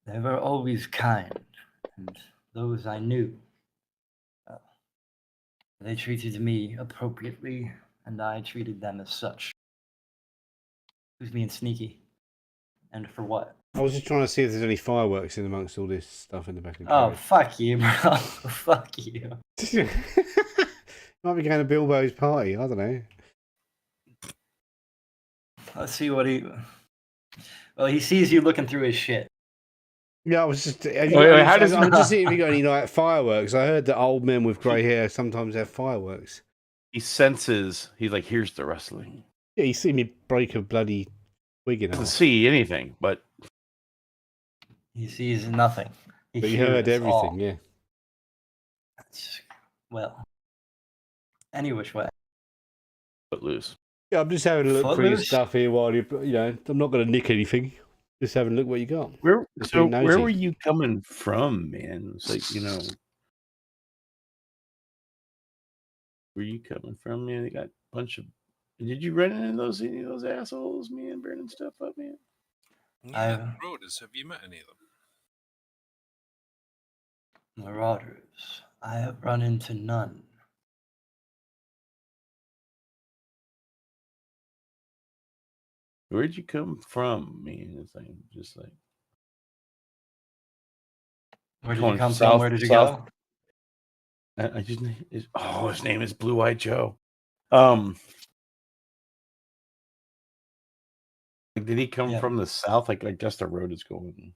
S3: they were always kind, and those I knew. They treated me appropriately, and I treated them as such. Who's being sneaky? And for what?
S2: I was just trying to see if there's any fireworks in amongst all this stuff in the back of the
S3: Oh,
S2: carriage.
S3: fuck you, bro. Fuck you.
S2: Might be going to Bilbo's party. I don't know.
S3: Let's see what he... Well, he sees you looking through his shit.
S2: Yeah, I was just.
S1: Wait, how does-
S2: I'm just seeing if you got any like fireworks. I heard that old men with grey hair sometimes have fireworks.
S1: He senses. He's like, "Here's the wrestling."
S2: Yeah, you see me break a bloody wig in
S1: Doesn't
S2: half.
S1: see anything, but
S3: He sees nothing. He
S2: But you
S3: hears
S2: heard everything,
S3: all.
S2: yeah.
S3: Well, any which way.
S1: loose.
S2: Yeah, I'm just having a look through your
S3: Footloose?
S2: stuff here while I'm not going to nick anything. Just having a look what you got.
S1: Where
S2: Just
S1: so
S2: being
S1: where
S2: nosy.
S1: were you coming from, man? It's like where you coming from, man? They got a bunch of. Did you run into any of those assholes, man, burning stuff up, man?
S4: Yeah, Marauders, have you met any of them?
S3: Marauders. I have run into none.
S1: Where'd you come from, man? It's like just like.
S3: Where did
S1: Going
S3: you come
S1: south-
S3: from? Where did you
S1: south-
S3: go?
S1: I just his name is Blue Eyed Joe. Did he come
S3: Yeah.
S1: from the south? Like I guess the road is going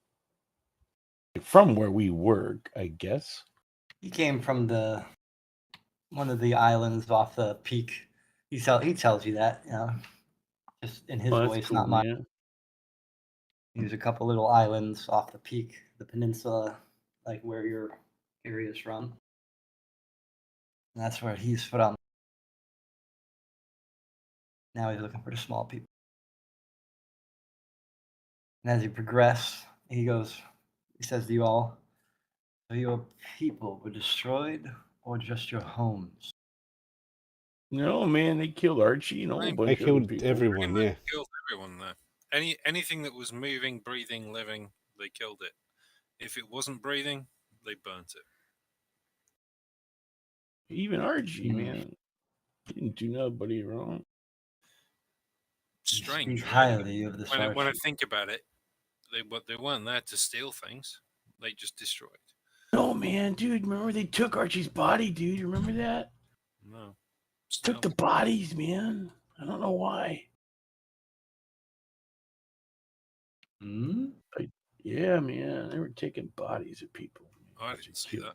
S1: from where we were, I guess.
S3: He came from one of the islands off the peak. He tells you that, just in his
S1: Oh, that's
S3: voice,
S1: cool,
S3: not mine.
S1: man.
S3: There's a couple little islands off the peak, the peninsula, like where your area is from. And that's where he's from. Now he's looking for the small people. And as you progress, he says to you all, so your people were destroyed or just your homes?
S1: No, man, they killed Archie and a whole
S4: They
S1: bunch of
S2: killed
S1: other people.
S2: everyone.
S4: Pretty
S2: Yeah.
S4: much killed everyone there. Anything that was moving, breathing, living, they killed it. If it wasn't breathing, they burnt it.
S1: Even Archie,
S3: Hmm.
S1: man, he didn't do nobody wrong.
S3: You
S4: Strange,
S3: speak
S4: right?
S3: highly of this
S4: When I
S3: Archie.
S4: think about it, they weren't there to steal things. They just destroyed.
S1: No, man, dude, remember they took Archie's body, dude. You remember that?
S4: No.
S1: Took the bodies, man. I don't know why.
S3: Hmm?
S1: Yeah, man, they were taking bodies of people.
S4: I didn't see that.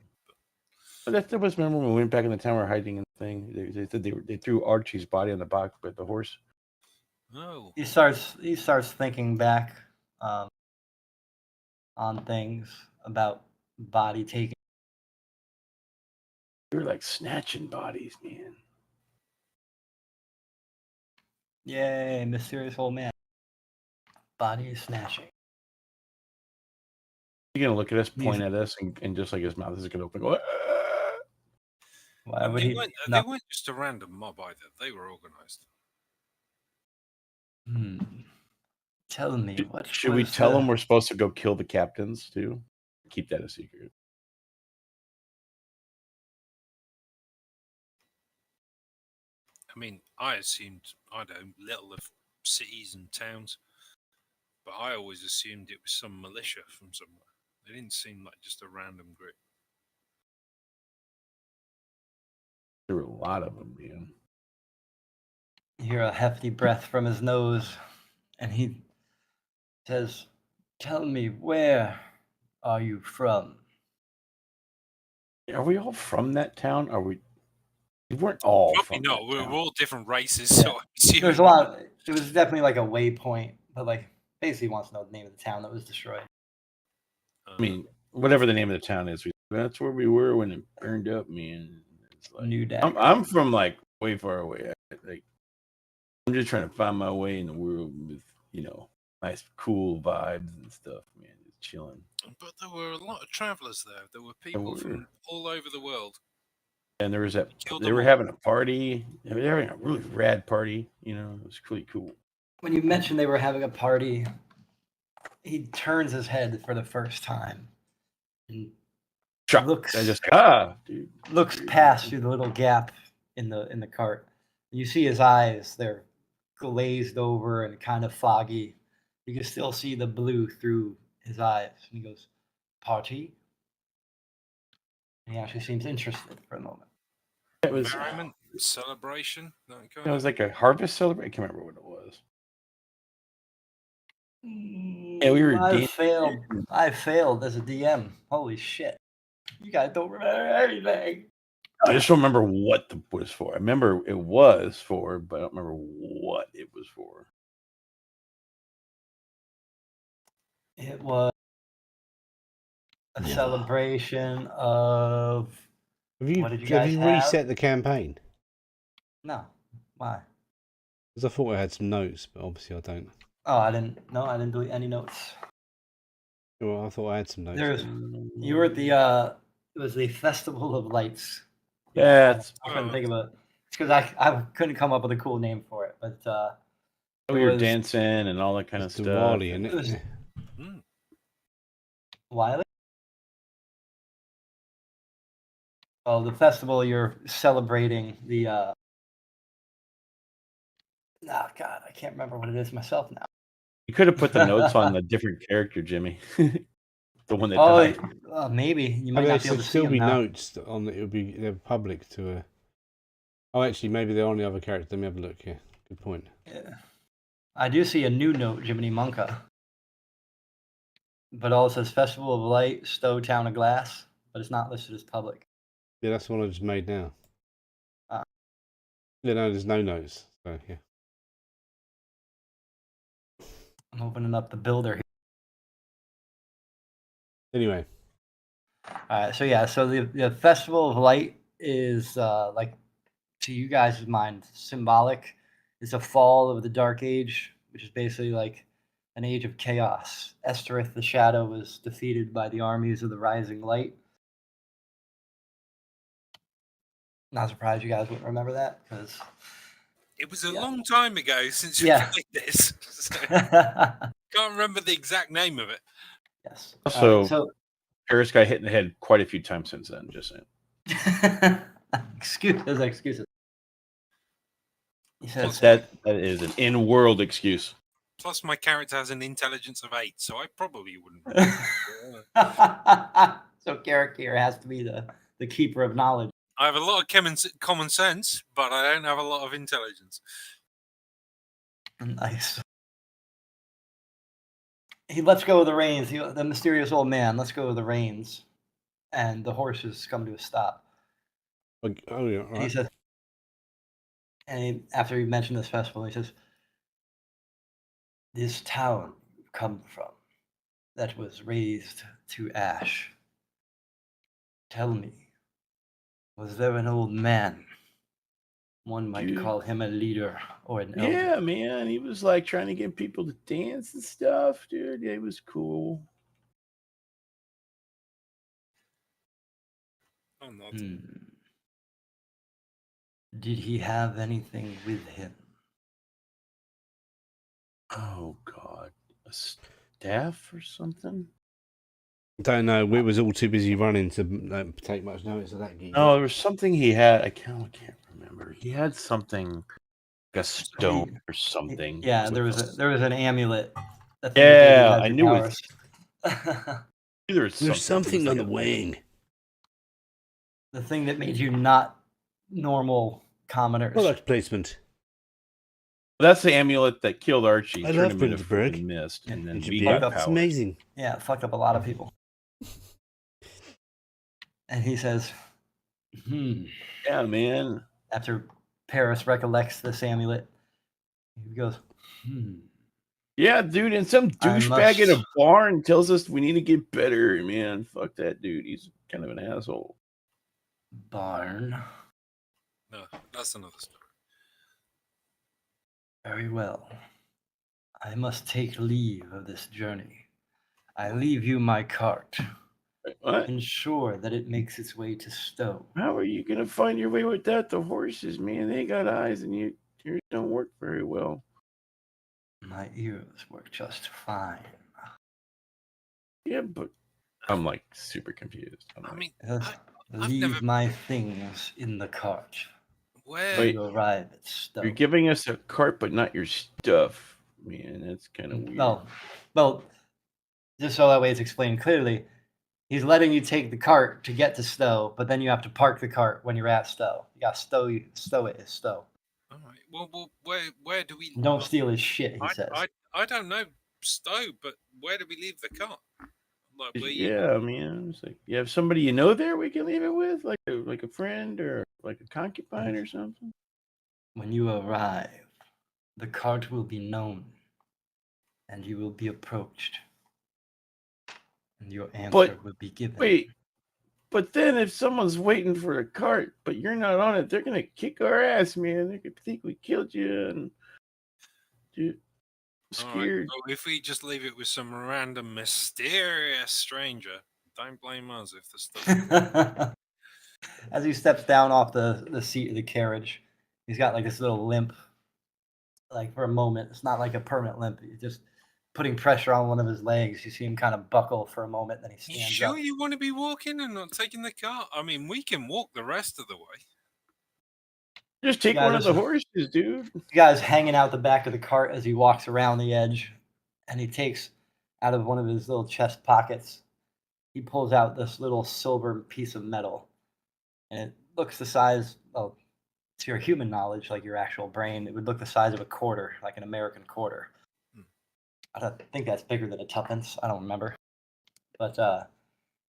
S1: But that was remember when we went back in the town, we were hiding in the thing. They said they threw Archie's body on the box with the horse.
S4: No.
S3: He starts thinking back on things. about body taking.
S1: You're like snatching bodies, man.
S3: Yay, mysterious old man. Body snatching.
S1: You're gonna look at us, point at us, and just like his mouth is gonna open. Go, "Ah!"
S3: Why would
S4: They
S3: he?
S4: weren't,
S3: No.
S4: they weren't just a random mob either. They were organised.
S3: Tell me what.
S1: Should we tell them we're supposed to go kill the captains too? Keep that a secret.
S4: I mean, I assumed, I know, little of cities and towns, but I always assumed it was some militia from somewhere. They didn't seem like just a random group.
S1: There were a lot of them, man.
S3: You hear a hefty breath from his nose, and he says, "Tell me, where are you from?"
S1: Are we all from that town? Are we? We weren't all
S4: Probably
S1: from
S4: not.
S1: that
S4: We're
S1: town.
S4: all different races, so I'm assuming.
S3: There's a lot. It was definitely like a waypoint, but like basically wants to know the name of the town that was destroyed.
S1: I mean, whatever the name of the town is, that's where we were when it burned up, man. It's like,
S3: New Day.
S1: I'm from like way far away. Like, I'm just trying to find my way in the world with, nice, cool vibes and stuff, man. Just chilling.
S4: But there were a lot of travellers there. There were people from all over the world.
S1: And there was that
S4: Killed
S1: they
S4: them
S1: were
S4: all.
S1: having a party. They were having a really rad party. It was really cool.
S3: When you mentioned they were having a party, he turns his head for the first time and
S1: Shock.
S3: looks
S1: I just dude.
S3: looks past through the little gap in the cart. You see his eyes; they're glazed over and kind of foggy. You can still see the blue through his eyes. And he goes, "Party?" And he actually seems interested for a moment.
S1: It was
S4: Merriment, celebration. That kind
S1: it was like a harvest celebration. I can't remember what it was. Yeah, we were
S3: I failed as a DM. Holy shit! You guys don't remember anything.
S1: I just don't remember what it was for. I remember it was for, but I don't remember what it was for.
S3: It was a celebration of.
S2: Have you,
S3: What did you
S2: have
S3: guys
S2: you
S3: have?
S2: reset the campaign?
S3: No, why?
S2: Because I thought I had some notes, but obviously I don't.
S3: Oh, I didn't. No, I didn't delete any notes.
S2: Well, I thought I had some notes.
S3: You were at the. It was the Festival of Lights.
S1: Yeah,
S3: I couldn't think of it. It's because I couldn't come up with a cool name for it, but
S1: we were dancing and all that kind of stuff.
S2: Diwali, isn't
S3: it was
S2: it?
S3: Wiley. Well, the festival you're celebrating the. Oh God, I can't remember what it is myself now.
S1: You could have put the notes on the different character, Jimmy. The one that died.
S3: Maybe you might
S2: There
S3: not be able
S2: should
S3: to see
S2: still
S3: him
S2: be
S3: now.
S2: notes on it. They're public to. Oh, actually, maybe they're on the other character. Let me have a look here. Good point.
S3: Yeah. I do see a new note, Jiminy Monka. But all it says Festival of Light, Stowe Town of Glass, but it's not listed as public.
S2: Yeah, that's the one I just made now. Yeah, no, there's no notes. So yeah.
S3: I'm opening up the builder here.
S2: Anyway.
S3: So the Festival of Light is like, to you guys' mind, symbolic. It's a fall of the Dark Age, which is basically like an age of chaos. Esterith the Shadow was defeated by the armies of the Rising Light. Not surprised you guys wouldn't remember that, because
S4: it was a long time ago since we played this. So can't remember the exact name of it.
S3: Yes.
S1: Also, Paris got hit in the head quite a few times since then. Just saying.
S3: Excuses. He says
S1: that is an in-world excuse.
S4: Plus, my character has an intelligence of 8, so I probably wouldn't.
S3: So Garrick here has to be the keeper of knowledge.
S4: I have a lot of common sense, but I don't have a lot of intelligence.
S3: Nice. He lets go of the reins. The mysterious old man lets go of the reins, and the horses come to a stop.
S2: Oh yeah. Right.
S3: He says, after he mentioned this festival, he says, "This town you come from, that was raised to ash. Tell me, was there an old man? One might
S1: Dude.
S3: call him a leader or an elder.
S1: Yeah, man. He was like trying to get people to dance and stuff, dude. It was cool.
S4: Oh, not.
S3: Did he have anything with him?
S1: Oh God, a staff or something?
S2: Don't know. We was all too busy running to take much notice of that.
S1: No, there was something he had. I can't remember. He had something like a stone or something.
S3: Yeah, there was an amulet. That
S1: Yeah, I knew it.
S3: powers.
S2: There's something on the wing.
S3: The thing that made you not normal commoners.
S2: Product placement.
S1: That's the amulet that killed Archie.
S2: I
S1: turned
S2: love
S1: him into
S2: Brindsburg.
S1: freaking mist, and then
S2: It should
S1: we
S2: be
S1: got
S2: up. It's
S1: powers.
S2: amazing.
S3: Yeah, it fucked up a lot of people. And he says,
S1: Yeah, man.
S3: after Paris recollects this amulet, he goes,
S1: Yeah, dude, and some douchebag in a barn tells us we need to get better, man. Fuck that dude. He's kind of an asshole.
S3: Barn?
S4: No, that's another story.
S3: Very well. I must take leave of this journey. I leave you my cart.
S1: What?
S3: Ensure that it makes its way to Stowe.
S1: How are you gonna find your way without the horses, man? They got eyes, and yours don't work very well.
S3: My ears work just fine.
S1: Yeah, but I'm like super confused.
S4: I mean,
S3: leave my things in the cart.
S4: Where
S3: you arrive at Stowe.
S1: You're giving us a cart, but not your stuff, man. That's kind of weird.
S3: Well, just so that way it's explained clearly, he's letting you take the cart to get to Stowe, but then you have to park the cart when you're at Stowe. You got stow it at Stowe.
S4: All right. Well, where do we?
S3: Don't steal his shit. He says.
S4: I don't know Stowe, but where do we leave the cart? Like,
S1: Yeah, man. It's like you have somebody you know there we can leave it with, like a friend or like a concubine or something.
S3: When you arrive, the cart will be known, and you will be approached, and your answer will be given.
S1: Wait, but then if someone's waiting for a cart, but you're not on it, they're gonna kick our ass, man. They could think we killed you, and dude, scared.
S4: Right, so if we just leave it with some random mysterious stranger, don't blame us if the stuff.
S3: As he steps down off the seat of the carriage, he's got like this little limp, like for a moment. It's not like a permanent limp. He's just putting pressure on one of his legs. You see him kind of buckle for a moment, then he stands
S4: sure
S3: up.
S4: You want to be walking and not taking the cart? I mean, we can walk the rest of the way.
S1: Just take one of the horses, dude.
S3: The guy's hanging out the back of the cart as he walks around the edge, and he takes out of one of his little chest pockets, he pulls out this little silver piece of metal. And it looks the size, well, to your human knowledge, like your actual brain, it would look the size of a quarter, like an American quarter. I think that's bigger than a tuppence. I don't remember. But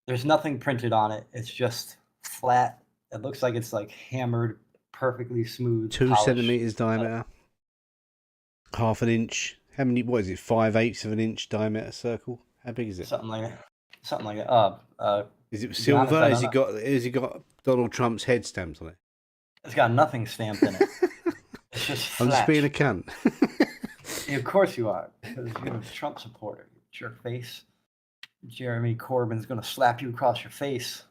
S3: there's nothing printed on it. It's just flat. It looks like it's like hammered, perfectly smooth.
S2: 2 centimeters diameter. Half an inch. How many? What is it? 5/8 of an inch diameter circle. How big is it?
S3: Something like that.
S2: Is it silver? Has he got Donald Trump's head stamped on it?
S3: It's got nothing stamped in it. It's just flat.
S2: I'm just being a cunt.
S3: Yeah, of course you are, because you're a Trump supporter. You jerk face. Jeremy Corbyn's going to slap you across your face.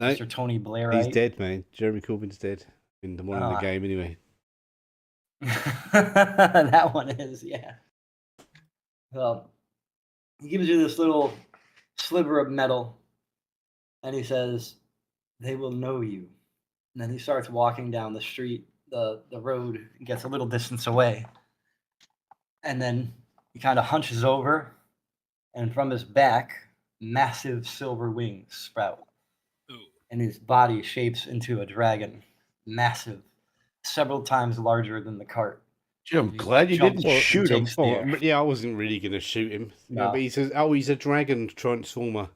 S3: No, Mr. Tony Blair.
S2: He's dead, man. Jeremy Corbyn's dead. In the one in the game, anyway.
S3: That one is, yeah. Well, he gives you this little sliver of metal, and he says, "They will know you." And then he starts walking down the street, the road, and gets a little distance away. And then he kind of hunches over, and from his back, massive silver wings sprout. Ooh. And his body shapes into a dragon, massive, several times larger than the cart.
S1: I'm glad you didn't shoot him.
S2: Yeah, I wasn't really going to shoot him. No. But he says, he's a dragon transformer.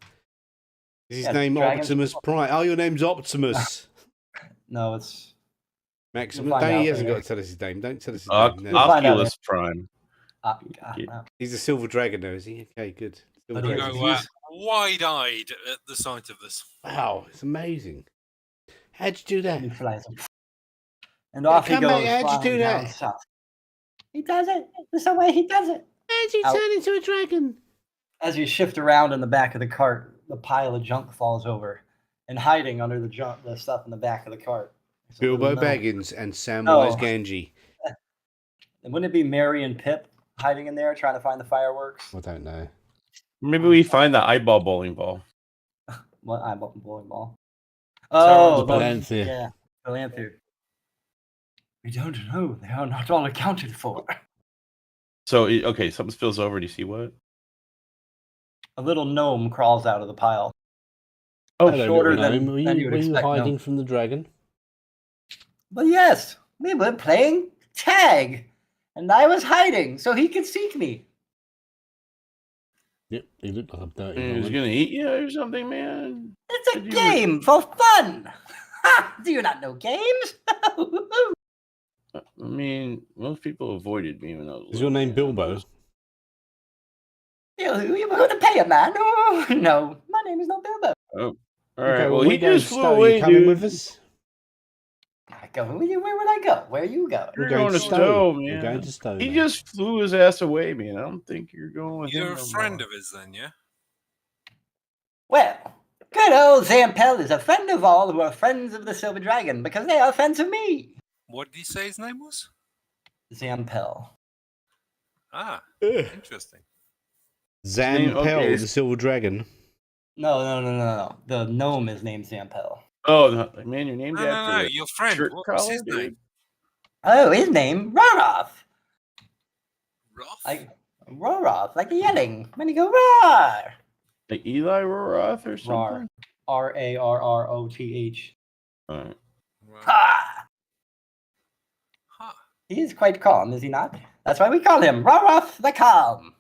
S2: Is his name Optimus Prime? Oh, your name's Optimus.
S3: No, it's...
S2: Maximus. He hasn't got to tell us his name. Don't tell us his name.
S1: No. Optimus Prime.
S2: He's a silver dragon now, is he? Okay, good. Silver
S3: But
S2: dragon.
S3: he's-
S4: wide-eyed at the sight of this.
S2: Wow, it's amazing. How'd you do that?
S3: He flies. And off he
S2: come
S3: goes
S2: back, how'd you
S3: flying
S2: do
S3: down
S2: that?
S3: south. He does it. There's no way he does it.
S2: How'd you
S3: Out.
S2: turn into a dragon?
S3: As you shift around in the back of the cart, the pile of junk falls over, and hiding under the stuff in the back of the cart. is a
S2: Bilbo
S3: little gnome.
S2: Baggins and Samwise
S3: Oh.
S2: Gamgee.
S3: And wouldn't it be Merry and Pip hiding in there trying to find the fireworks?
S2: I don't know.
S1: Maybe we find the eyeball bowling ball.
S3: What eyeball bowling ball?
S1: Sauron's
S3: Oh,
S2: Palantir.
S3: yeah, Palantir. We don't know. They are not all accounted for.
S1: So okay, something spills over. Do you see what?
S3: A little gnome crawls out of the pile.
S1: Oh,
S2: Hello,
S3: shorter
S2: little
S3: than-
S2: gnome.
S3: than
S2: Were
S3: you
S2: you,
S3: would
S2: were you
S3: expect,
S2: hiding
S3: no.
S2: from the dragon?
S3: But yes, we were playing tag, and I was hiding so he could seek me.
S2: Yep, he looked like a dirty
S1: He's
S2: woman.
S1: gonna eat you or something, man.
S3: It's a
S1: Did you-
S3: game for fun. Ha! Do you not know games?
S1: I mean, most people avoided me when I was.
S2: Is your name Bilbo?
S3: You were going to pay a man? Oh, no, my name is not Bilbo.
S1: Oh, all right.
S2: Okay,
S1: well,
S2: we're
S1: he
S2: going
S1: just
S2: to
S1: flew
S2: Stowe.
S1: away,
S2: You coming
S1: dude.
S2: with us?
S3: I go with you. Where would I go? Where you go?
S1: You're
S2: We're
S1: going to
S2: Stowe.
S1: Stowe,
S2: We're
S1: man.
S2: going to Stowe.
S1: He
S2: now.
S1: just flew his ass away, man. I don't think you're going with
S4: You're
S1: him.
S4: a
S1: no
S4: friend
S1: more.
S4: of his, then, yeah?
S3: Well, good old Zampel is a friend of all who are friends of the Silver Dragon because they are friends of me.
S4: What did he say his name was?
S3: Zampel.
S4: Ah,
S2: Ugh.
S4: interesting.
S2: Zampel,
S1: okay.
S2: the silver dragon.
S3: No. The gnome is named Zampel.
S1: Oh no, man, you're named
S4: No,
S1: after a
S4: your friend.
S1: shirt
S4: What was
S1: collar,
S4: his
S1: dude.
S4: name?
S3: Oh, his name Roroth.
S4: Roth?
S3: Roroth, like yelling when you go roar.
S1: Like Eli Roth or
S3: Rar.
S1: something.
S3: Rarroth.
S1: All right.
S4: Wow.
S3: Ha!
S4: Huh.
S3: He is quite calm, is he not? That's why we call him Roroth the Calm.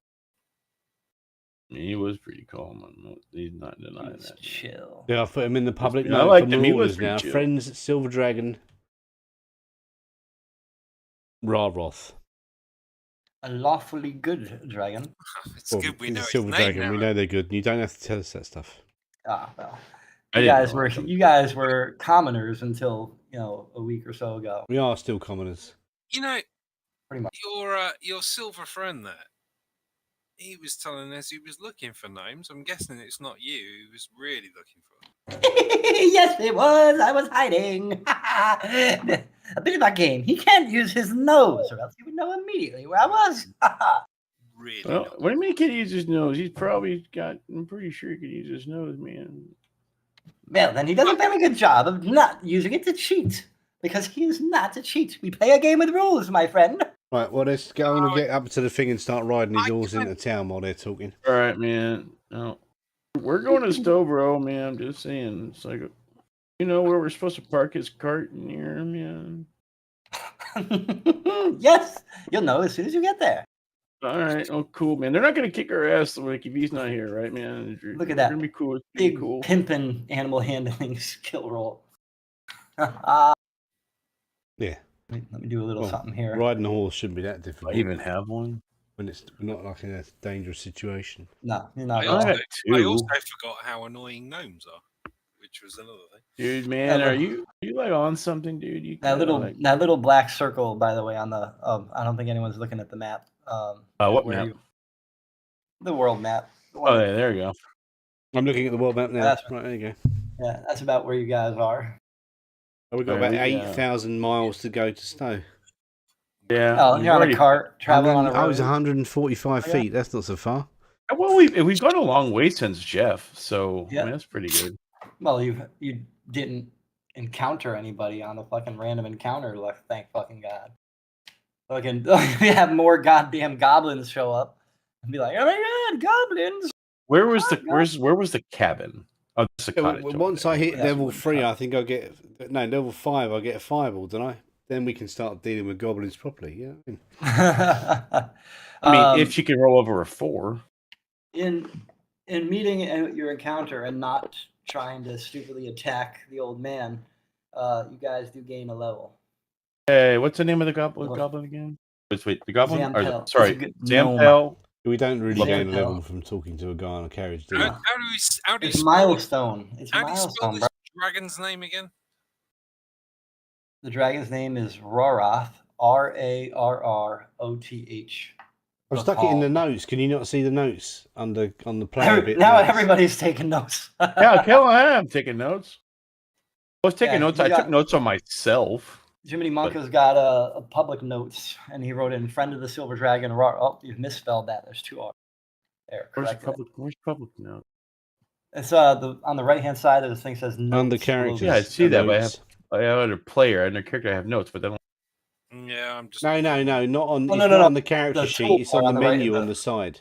S1: He was pretty calm. He's not denying
S3: He's
S1: that.
S3: chill.
S2: Yeah, I've put him in the public
S1: I
S2: note
S1: liked
S2: for
S1: him. He was
S2: Marauders now.
S1: pretty chill.
S2: Friends, Silver Dragon. Raroth.
S3: A lawfully good dragon.
S4: It's
S2: Well,
S4: good we
S2: he's
S4: know
S2: a
S4: his
S2: Silver
S4: name
S2: Dragon.
S4: now.
S2: We know they're good. You don't have to tell us that stuff.
S3: Ah, well.
S1: I
S3: You
S1: didn't
S3: guys
S1: know
S3: were
S1: that.
S3: you guys were commoners until a week or so ago.
S2: We are still commoners.
S4: You know,
S3: Pretty much.
S4: your silver friend there, he was telling us he was looking for names. I'm guessing it's not you he was really looking for.
S3: Yes, it was. I was hiding. A bit of a game. He can't use his nose, or else he would know immediately where I was.
S4: Really
S1: Well,
S4: not.
S1: what do you mean he can use his nose? He's probably got. I'm pretty sure he could use his nose, man.
S3: Well, then he does a very good job of not using it to cheat, because he is not a cheat. We play a game with rules, my friend.
S2: Right, well, let's go on and
S4: Oh,
S2: get up to the thing and start riding his
S4: I
S2: horse
S4: can't-
S2: into town while they're talking.
S1: All right, man. No, we're going to Stowe, bro, man. I'm just saying. It's like, you know where we're supposed to park his cart in here, man.
S3: Yes, you'll know as soon as you get there.
S1: All right. Oh, cool, man. They're not gonna kick our ass like if he's not here, right, man?
S3: Look at that.
S1: It's gonna be cool. It's gonna be
S3: Big
S1: cool.
S3: pimpin' animal handling skill roll.
S2: Yeah,
S3: Let me do a little
S2: Well,
S3: something here.
S2: riding a horse shouldn't be that
S1: Do
S2: difficult
S1: I even have one?
S2: when it's not like in a dangerous situation.
S3: No, you're not
S4: I
S3: at all.
S1: got
S4: also, I
S1: two.
S4: also forgot how annoying gnomes are, which was another thing.
S1: Dude, man,
S3: Yeah,
S1: are you like on something, dude? You
S3: That
S1: kinda,
S3: little little black circle, by the way, on the I don't think anyone's looking at the map.
S1: what
S3: where
S1: map?
S3: the world map. The one
S1: Oh,
S3: that-
S1: yeah, there you go.
S2: I'm looking at the world map now.
S3: That's-
S2: Right, there you go.
S3: yeah, that's about where you guys are.
S2: Oh, we've got
S1: Right,
S2: about
S1: we,
S2: 8,000 miles to go to Stowe.
S1: Yeah.
S3: Oh,
S1: we've
S3: you're on
S1: already-
S3: a cart traveling on a
S2: Oh,
S3: road.
S2: it's 145
S3: Oh, yeah.
S2: feet. That's not so far.
S1: Well, we've gone a long way since Jeff, so
S3: Yeah.
S1: I mean, that's pretty good.
S3: Well, you didn't encounter anybody on a fucking random encounter. Like, thank fucking God. Fucking, we have more goddamn goblins show up and be like, "Oh my God, goblins!"
S1: Where was the
S3: Oh,
S1: where was the cabin? Oh, it's a
S2: Yeah,
S1: cottage. over
S2: once
S1: there.
S2: I hit
S3: That's
S2: level
S3: what
S2: 3,
S3: it's
S2: I think I'll get... No, level 5, I'll get a fireball, don't I? Then we can start dealing with goblins properly, yeah?
S1: I mean, if she can roll over a 4.
S3: in meeting your encounter and not trying to stupidly attack the old man, you guys do gain a level.
S1: Hey, what's the name of the goblin?
S3: Well,
S1: Goblin again? Wait, the goblin?
S3: Zampel.
S1: Sorry,
S3: It's a good gnome.
S1: Zampel.
S2: We don't really gain a
S3: Xantel.
S2: level from talking to a guy on a carriage, do we?
S4: How do you
S3: It's
S4: spell
S3: milestone. It's
S4: How do you spell
S3: milestone,
S4: this
S3: bro.
S4: dragon's name again?
S3: The dragon's name is Roroth. Rarroth.
S2: I've stuck it in the notes. Can you not see the notes on the player bit?
S3: Now
S2: notes?
S3: everybody's taking notes.
S1: Yeah, okay, well, I'm taking notes. I was taking
S3: Yeah,
S1: notes.
S3: you
S1: I
S3: got-
S1: took notes on myself.
S3: Jiminy Monk has got a public notes, and he wrote in "Friend of the Silver Dragon." Oh, you've misspelled that. There's 2 R's there.
S1: Where's public notes?
S3: It's on the right hand side of the thing says notes.
S2: Under characters.
S1: Yeah, I see that, but
S2: notes.
S1: I have a player and a character. I have notes, but then
S4: Yeah, I'm just.
S2: No, not on.
S3: Oh,
S2: it's
S3: no,
S2: not
S3: no.
S2: on the character
S3: The
S2: sheet. It's
S3: toolbar
S2: on the
S3: on the right,
S2: menu
S3: the-
S2: on the side.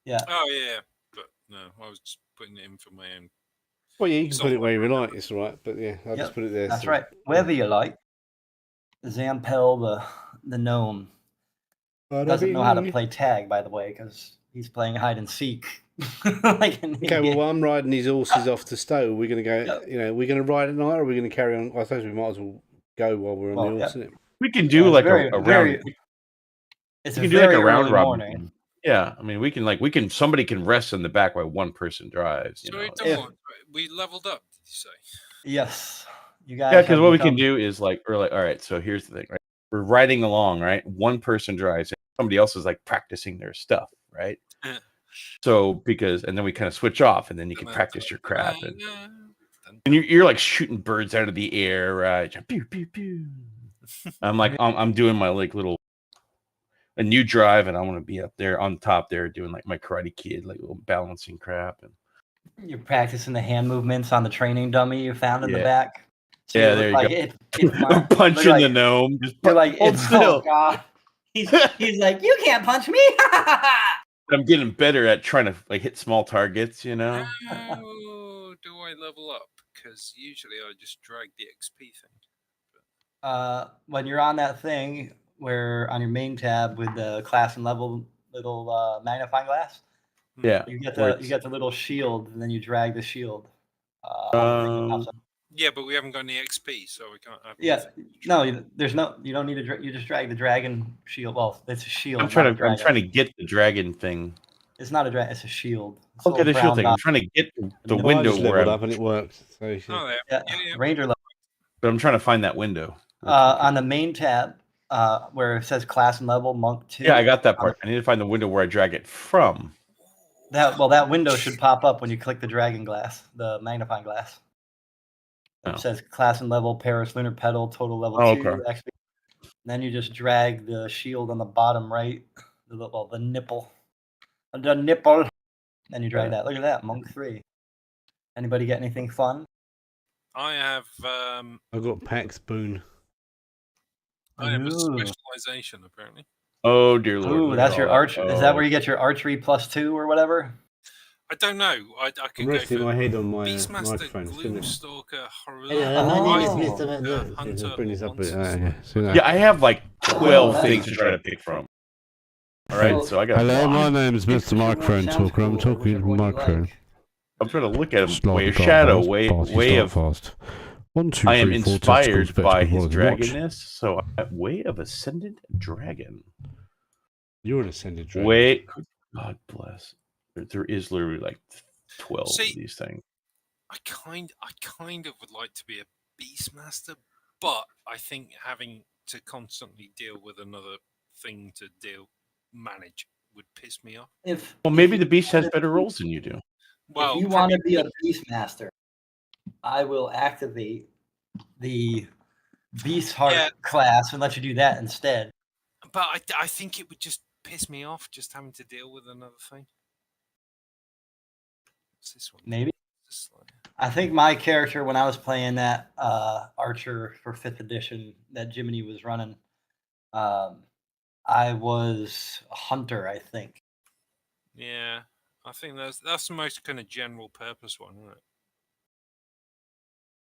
S3: Yeah.
S4: Oh yeah, but no, I was just putting it in for my own.
S2: Well, yeah, you can
S4: It's
S2: put it
S4: all
S2: where you
S4: right.
S2: like. It's all right, but yeah, I'll just
S3: Yep,
S2: put it there.
S3: That's
S2: so-
S3: right. Wherever you like. Zampel, the gnome, doesn't know how to play tag, by the way, because he's playing hide and seek. Like an
S2: Okay,
S3: idiot.
S2: well, while I'm riding these horses off to Stowe, we're going to go.
S3: Yep.
S2: We're going to ride at night, or are we going to carry on? I suppose we might as well go while we're on
S3: Well,
S2: the horse,
S3: yeah.
S2: isn't it?
S1: we can do
S3: it's
S1: like
S3: very-
S1: a round.
S3: very-
S1: We
S3: It's
S1: can
S3: a
S1: do like
S3: very
S1: a round
S3: early
S1: robin.
S3: morning.
S1: thing. Yeah, I mean, we can. Somebody can rest in the back while one person drives. You
S4: So
S1: know?
S4: we've done what? We leveled up. Did you say?
S3: Yes, you guys.
S1: Yeah, because
S3: have
S1: what we can
S3: become-
S1: do is like, we're like, all right, so here's the thing, right? We're riding along, right? One person drives, and somebody else is like practicing their stuff, right?
S4: Yeah.
S1: So and then we kind of switch off, and then you can practice your crap, and you're like shooting birds out of the air, right? Pew pew pew. I'm like, I'm doing my like a new drive, and I want to be up there on top there doing like my Karate Kid, like little balancing crap, and
S3: You're practicing the hand movements on the training dummy you found in the
S1: Yeah.
S3: back. So
S1: Yeah,
S3: you
S1: there
S3: look
S1: you
S3: like
S1: go. I'm punching
S3: like,
S1: the gnome. Just
S3: You're like,
S1: hold
S3: it's
S1: still.
S3: oh god. He's like, you can't punch me.
S1: I'm getting better at trying to like hit small targets, you know.
S4: How do I level up? Because usually I just drag the XP thing.
S3: When you're on that thing where on your main tab with the class and level little magnifying glass,
S1: Yeah.
S3: you get
S1: where
S3: the little shield, and then you drag the shield. on the thing that pops up.
S4: Yeah, but we haven't got any XP, so we can't have.
S3: Yeah,
S4: anything.
S3: no, you don't need to. You just drag the dragon shield. Well, it's a shield.
S1: I'm trying
S3: not a
S1: to. I'm
S3: dragon.
S1: trying to get the dragon thing.
S3: It's not a dragon. It's a shield. It's a
S1: Look at the
S3: little
S1: shield
S3: brown
S1: thing. I'm
S3: dot.
S1: trying to get the
S2: Well, I
S1: window
S2: just
S1: where
S2: leveled
S1: I'm,
S2: up and it worked. So
S4: Oh, there.
S3: Yeah,
S4: Yeah.
S3: Ranger level.
S1: but I'm trying to find that window.
S3: On the main tab, where it says class and level, monk 2.
S1: Yeah, I got that part. I need to find the window where I drag it from.
S3: That window should pop up when you click the dragon glass, the magnifying glass. It
S1: Oh.
S3: says class and level, Paris lunar pedal, total level
S1: Oh,
S3: 2.
S1: okay.
S3: XP. Then you just drag the shield on the bottom right, the nipple, the nipple. Then you drag that. Look at that, monk 3. Anybody get anything fun?
S4: I have.
S2: I've got Pax Boon.
S4: I have a
S3: Ooh.
S4: specialization apparently.
S1: Oh dear lord!
S3: Ooh,
S1: look
S3: that's
S1: at
S3: your
S1: all
S3: arch.
S1: that.
S3: Is that
S1: Oh.
S3: where you get your archery +2 or whatever?
S4: I don't know. I
S2: I'm
S4: could go
S2: resting
S4: for
S2: my head on my
S4: Beastmaster,
S2: microphone. It's gonna-
S4: Gloomstalker,
S5: Hello, my name is
S3: Oh.
S5: Mr.
S4: Hunter.
S2: Bring this up.
S4: Monsters.
S2: Yeah, see that?
S1: Yeah, I have like 12
S3: nice.
S1: things to try to pick from. All right,
S3: Well,
S1: so I got.
S2: Hello, my
S1: I'm
S2: name's Mr. Microphone
S3: Sounds
S2: Talker. I'm
S3: cool,
S2: talking to
S3: whichever one you
S2: microphone.
S3: like.
S1: trying to look at him.
S2: Start
S1: Way of
S2: fast,
S1: shadow.
S2: fast,
S1: Way
S2: start
S1: of.
S2: fast. 1, 2,
S1: I am
S2: 3, 4
S1: inspired
S2: testicles,
S1: by
S2: better
S1: his
S2: than watch.
S1: dragonness. So way of ascendant dragon.
S2: You're an ascended dragon.
S1: Wait, God bless. There is literally like 12
S4: See-
S1: of these things.
S4: I kind of would like to be a Beastmaster, but I think having to constantly deal with another thing to manage would piss me off.
S1: Well, maybe the beast has better rolls than you do.
S4: Well,
S3: if you want to be a Beastmaster, I will activate the Beast Heart
S4: Yeah.
S3: class and let you do that instead.
S4: but I think it would just piss me off just having to deal with another thing. What's this one?
S3: Maybe.
S4: This one.
S3: I think my character, when I was playing that Archer for 5th edition that Jiminy was running, I was a hunter, I think.
S4: Yeah, I think that's the most kind of general purpose one, isn't it?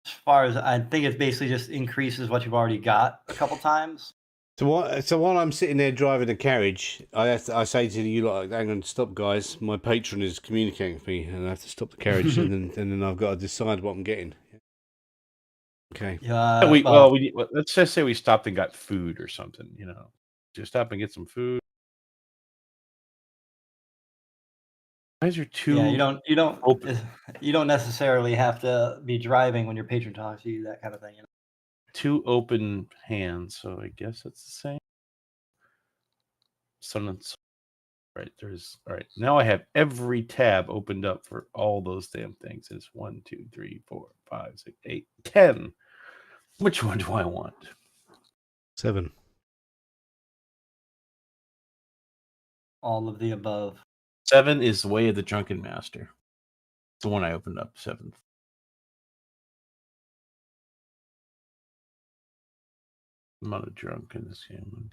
S3: As far as I think, it basically just increases what you've already got a couple times.
S2: So while I'm sitting there driving the carriage, I say to you, like, hang on, stop, guys. My patron is communicating with me, and I have to stop the carriage, and then I've got to decide what I'm getting. Okay.
S1: Let's just say we stopped and got food or something. You know, just stop and get some food. Guys are two.
S3: Yeah,
S1: open.
S3: you don't necessarily have to be driving when your patron talks to you, that kind of thing. You know?
S1: Two open hands, so I guess it's the same. Sun and sun. Right, there's all right. Now I have every tab opened up for all those damn things. It's 1, 2, 3, 4, 5, 6, 8, 10. Which one do I want?
S2: 7.
S3: All of the above.
S1: 7 is the Way of the Drunken Master. It's the one I opened up 7th. I'm not a drunk in this game.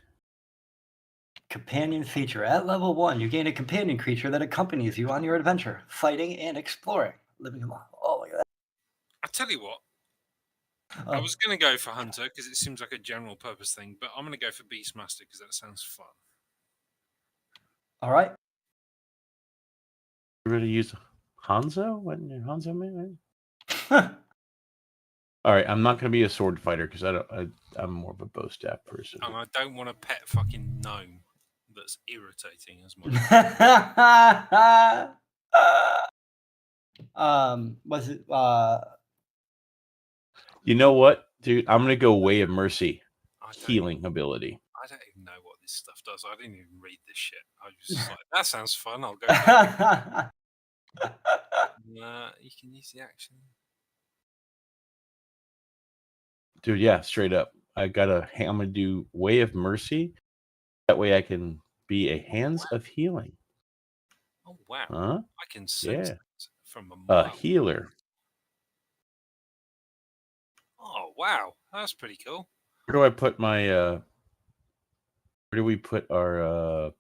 S3: Companion feature. At level 1, you gain a companion creature that accompanies you on your adventure, fighting and exploring. Living along. Oh, look at that.
S4: I tell you what, I was going to go for Hunter because it seems like a general purpose thing, but I'm going to go for Beastmaster because that sounds fun.
S3: All right.
S1: You ready to use Hanzo? Wasn't you Hanzo man? All right, I'm not going to be a sword fighter because I'm more of a bow staff person.
S4: And I don't want a pet fucking gnome that's irritating as much.
S3: Was it
S1: You know what, dude? I'm going to go Way of Mercy healing ability.
S4: I don't even know what this stuff does. I didn't even read this shit. I was just like, that sounds fun. I'll go. You can use the action.
S1: Dude, yeah, straight up. I'm going to do Way of Mercy. That way I can be a Hands of Healing.
S4: Oh, wow.
S1: Huh?
S4: I can sense it from a
S1: mile. Healer.
S4: Oh, wow. That's pretty cool.
S1: Where do I put my... where do we put our...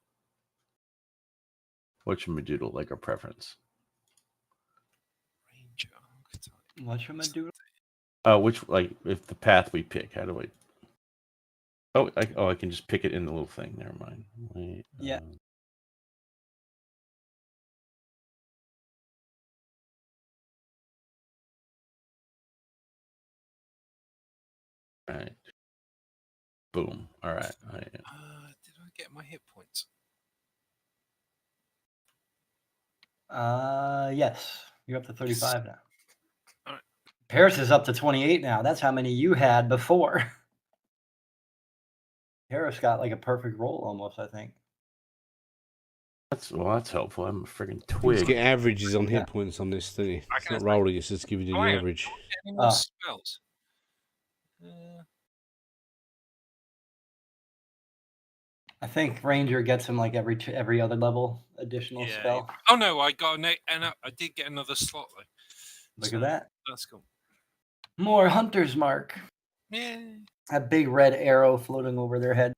S1: whatchamadoodle, like our preference?
S3: Ranger. Whatchamadoodle?
S1: Which, like, if the path we pick, how do I... I can just pick it in the little thing. Never mind. Wait,
S3: yeah.
S1: All right. Boom. All right.
S4: Did I get my hit points?
S3: Yes. You're up to 35 now.
S4: All right.
S3: Paris is up to 28 now. That's how many you had before. Paris got like a perfect roll almost, I think.
S1: That's helpful. I'm a friggin' twig.
S2: You get averages on hit points on this, don't you? It's not rolling, it's just giving you the average.
S4: Any more spells?
S3: I think Ranger gets him like every other level additional spell.
S4: Oh no, I got I did get another slot though.
S3: Look at that.
S4: That's cool.
S3: More Hunter's Mark.
S4: Yeah.
S3: A big red arrow floating over their head.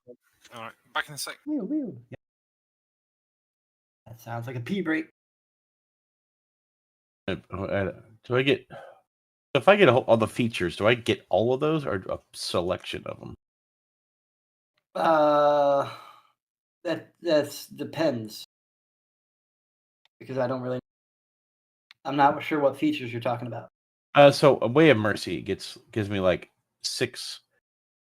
S4: All right, back in a sec.
S3: Yeah. That sounds like a pee break.
S1: Do I get... If I get all the features, do I get all of those or a selection of them?
S3: That's depends. Because I'm not sure what features you're talking about.
S1: So a Way of Mercy gives me like 6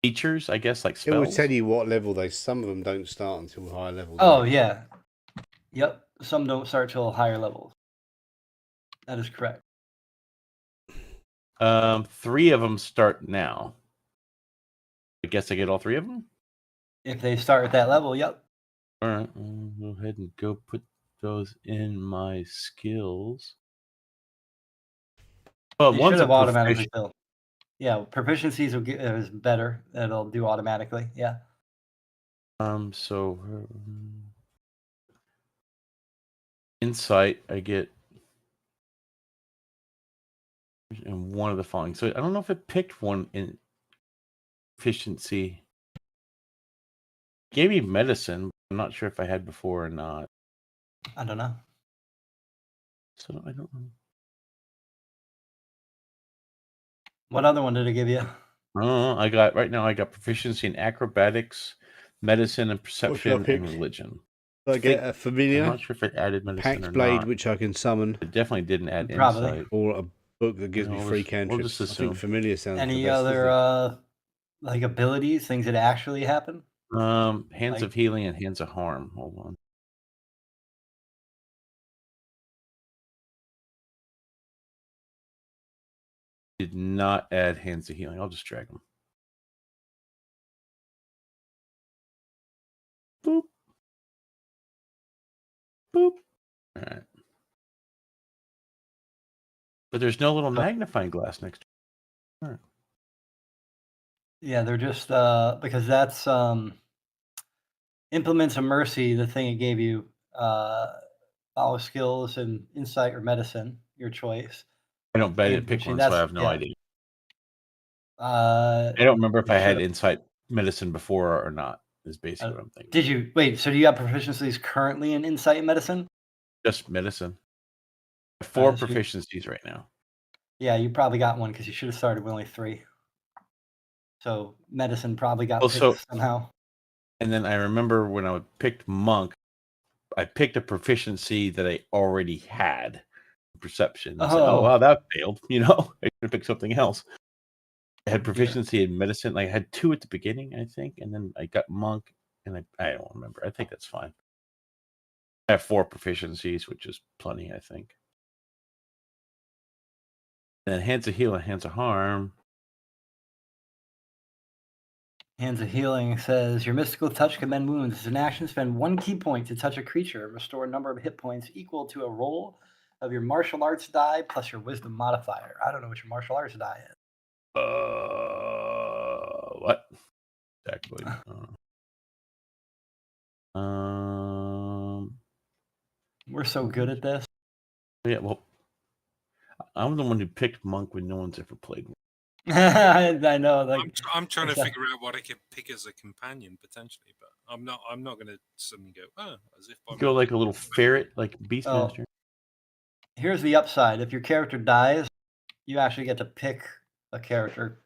S1: features, I guess, like spells.
S2: It will tell you what level some of them don't start until higher levels.
S3: Oh yeah. Yep. Some don't start till higher levels. That is correct.
S1: 3 of them start now. I guess I get all 3 of them?
S3: If they start at that level, yep.
S1: All right, I'll go ahead and go put those in my skills. Well, one's
S3: automatically filled. Yeah, proficiencies is better. It'll do automatically. Yeah.
S1: So insight, I get in one of the following. So I don't know if it picked one in efficiency. It gave me medicine. I'm not sure if I had before or not.
S3: I don't know.
S1: So I don't know.
S3: What other one did it give you?
S1: I got proficiency in acrobatics, medicine, and perception, and religion.
S2: Did I get a familiar?
S1: I'm not sure if it added medicine
S2: Pact
S1: or
S2: Blade,
S1: not.
S2: which I can summon.
S1: It definitely didn't add
S3: Probably.
S1: insight.
S2: Or a book that gives me free cantrips.
S1: We'll just
S2: I
S1: assume.
S2: think familiar sounds
S3: Any
S2: the best,
S3: other like abilities, things that actually happen?
S1: Hands of Healing and Hands of Harm. Hold on. Did not add hands of healing. I'll just drag them. Boop. Boop. All right. But there's no little magnifying glass next to it. All right.
S3: Yeah, they're just because that's implements of mercy. The thing it gave you, follow skills and insight or medicine, your choice.
S1: I don't bet
S3: Gave
S1: it pick
S3: you-
S1: one,
S3: that's-
S1: so I have no
S3: yeah.
S1: idea.
S3: I
S1: I don't remember if I had
S3: should've-
S1: insight medicine before or not. Is basically what I'm thinking.
S3: Did you wait? So do you have proficiencies currently in insight and medicine?
S1: Just medicine. I have 4
S3: so you-
S1: proficiencies right now.
S3: Yeah, you probably got one because you should have started with only 3. So medicine probably got
S1: Well,
S3: picked
S1: so-
S3: somehow.
S1: And then I remember when I picked monk, I picked a proficiency that I already had. Perception. I said,
S3: Oh.
S1: wow, that failed. I should have picked something else. I had
S3: dear.
S1: proficiency in medicine. I had 2 at the beginning, I think, and then I got monk, and I don't remember. I think that's fine. I have 4 proficiencies, which is plenty, I think. And then hands of heal and hands of harm.
S3: Hands of Healing says your mystical touch can mend wounds. As an action, spend 1 key point to touch a creature. Restore a number of hit points equal to a roll of your martial arts die plus your wisdom modifier. I don't know what your martial arts die is.
S1: What? Exactly.
S3: We're so good at this.
S1: Yeah, well, I'm the one who picked monk when no one's ever played one.
S3: I know. Like
S4: I'm trying to
S3: exactly.
S4: figure out what I could pick as a companion potentially, but I'm not going to suddenly go as if by
S1: Go like a little ferret, like
S3: Oh.
S1: Beastmaster.
S3: Here's the upside. If your character dies, you actually get to pick a character.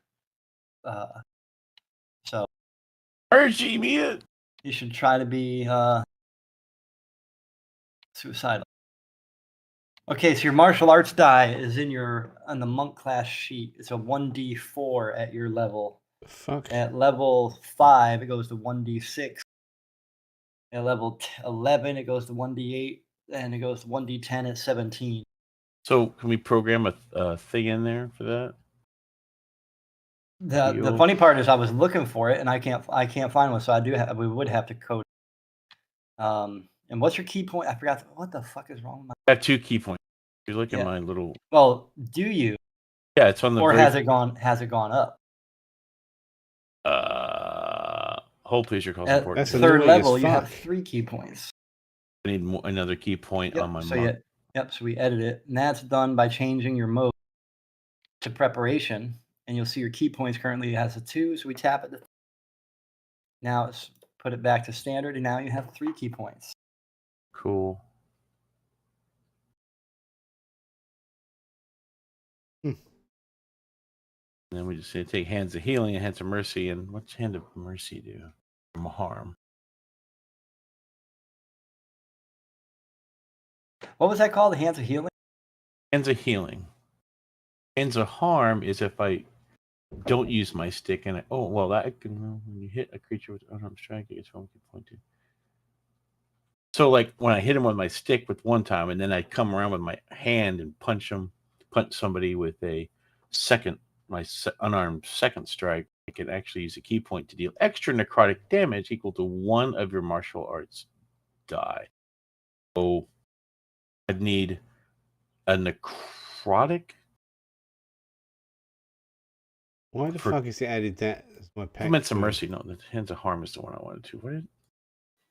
S3: So
S1: Archie, me.
S3: you should try to be suicidal. Okay, so your martial arts die is on the monk class sheet. It's a 1d4 at your level.
S2: Fuck.
S3: At level 5, it goes to 1d6. At level 11, it goes to 1d8, and it goes to 1d10 at 17.
S1: So can we program a thing in there for that?
S3: The funny part is I was looking for it and I can't find one, so we would have to code. And what's your key point? I forgot. What the fuck is wrong with my?
S1: I have 2 key points. If you look
S3: Yeah.
S1: at my little.
S3: Well, do you?
S1: Yeah, it's on the.
S3: Or has it gone up?
S1: Hold please your calls
S3: At
S1: important.
S2: That's
S3: third
S2: annoying
S3: level,
S2: as
S3: you have
S2: fuck.
S3: 3 key points.
S1: I need another key point on my
S3: So
S1: monk.
S3: so we edit it, and that's done by changing your mode to preparation, and you'll see your key points currently has a 2, so we tap it. Now it's put it back to standard, and now you have 3 key points.
S1: Cool. And then we just say take hands of healing and hands of mercy. And what's hand of mercy do? From harm.
S3: What was that called? The Hands of Healing?
S1: Hands of healing. Hands of harm is if I don't use my stick and that can when you hit a creature with unarmed strike, it gets 1 key point too. So like when I hit him with my stick with one time, and then I come around with my hand and punch somebody with a unarmed second strike, I can actually use a key point to deal extra necrotic damage equal to 1 of your martial arts die. So I'd need a necrotic.
S2: Why the fuck is it added that as my pack?
S1: Implements of mercy. No, the hands of harm is the one I wanted to. What did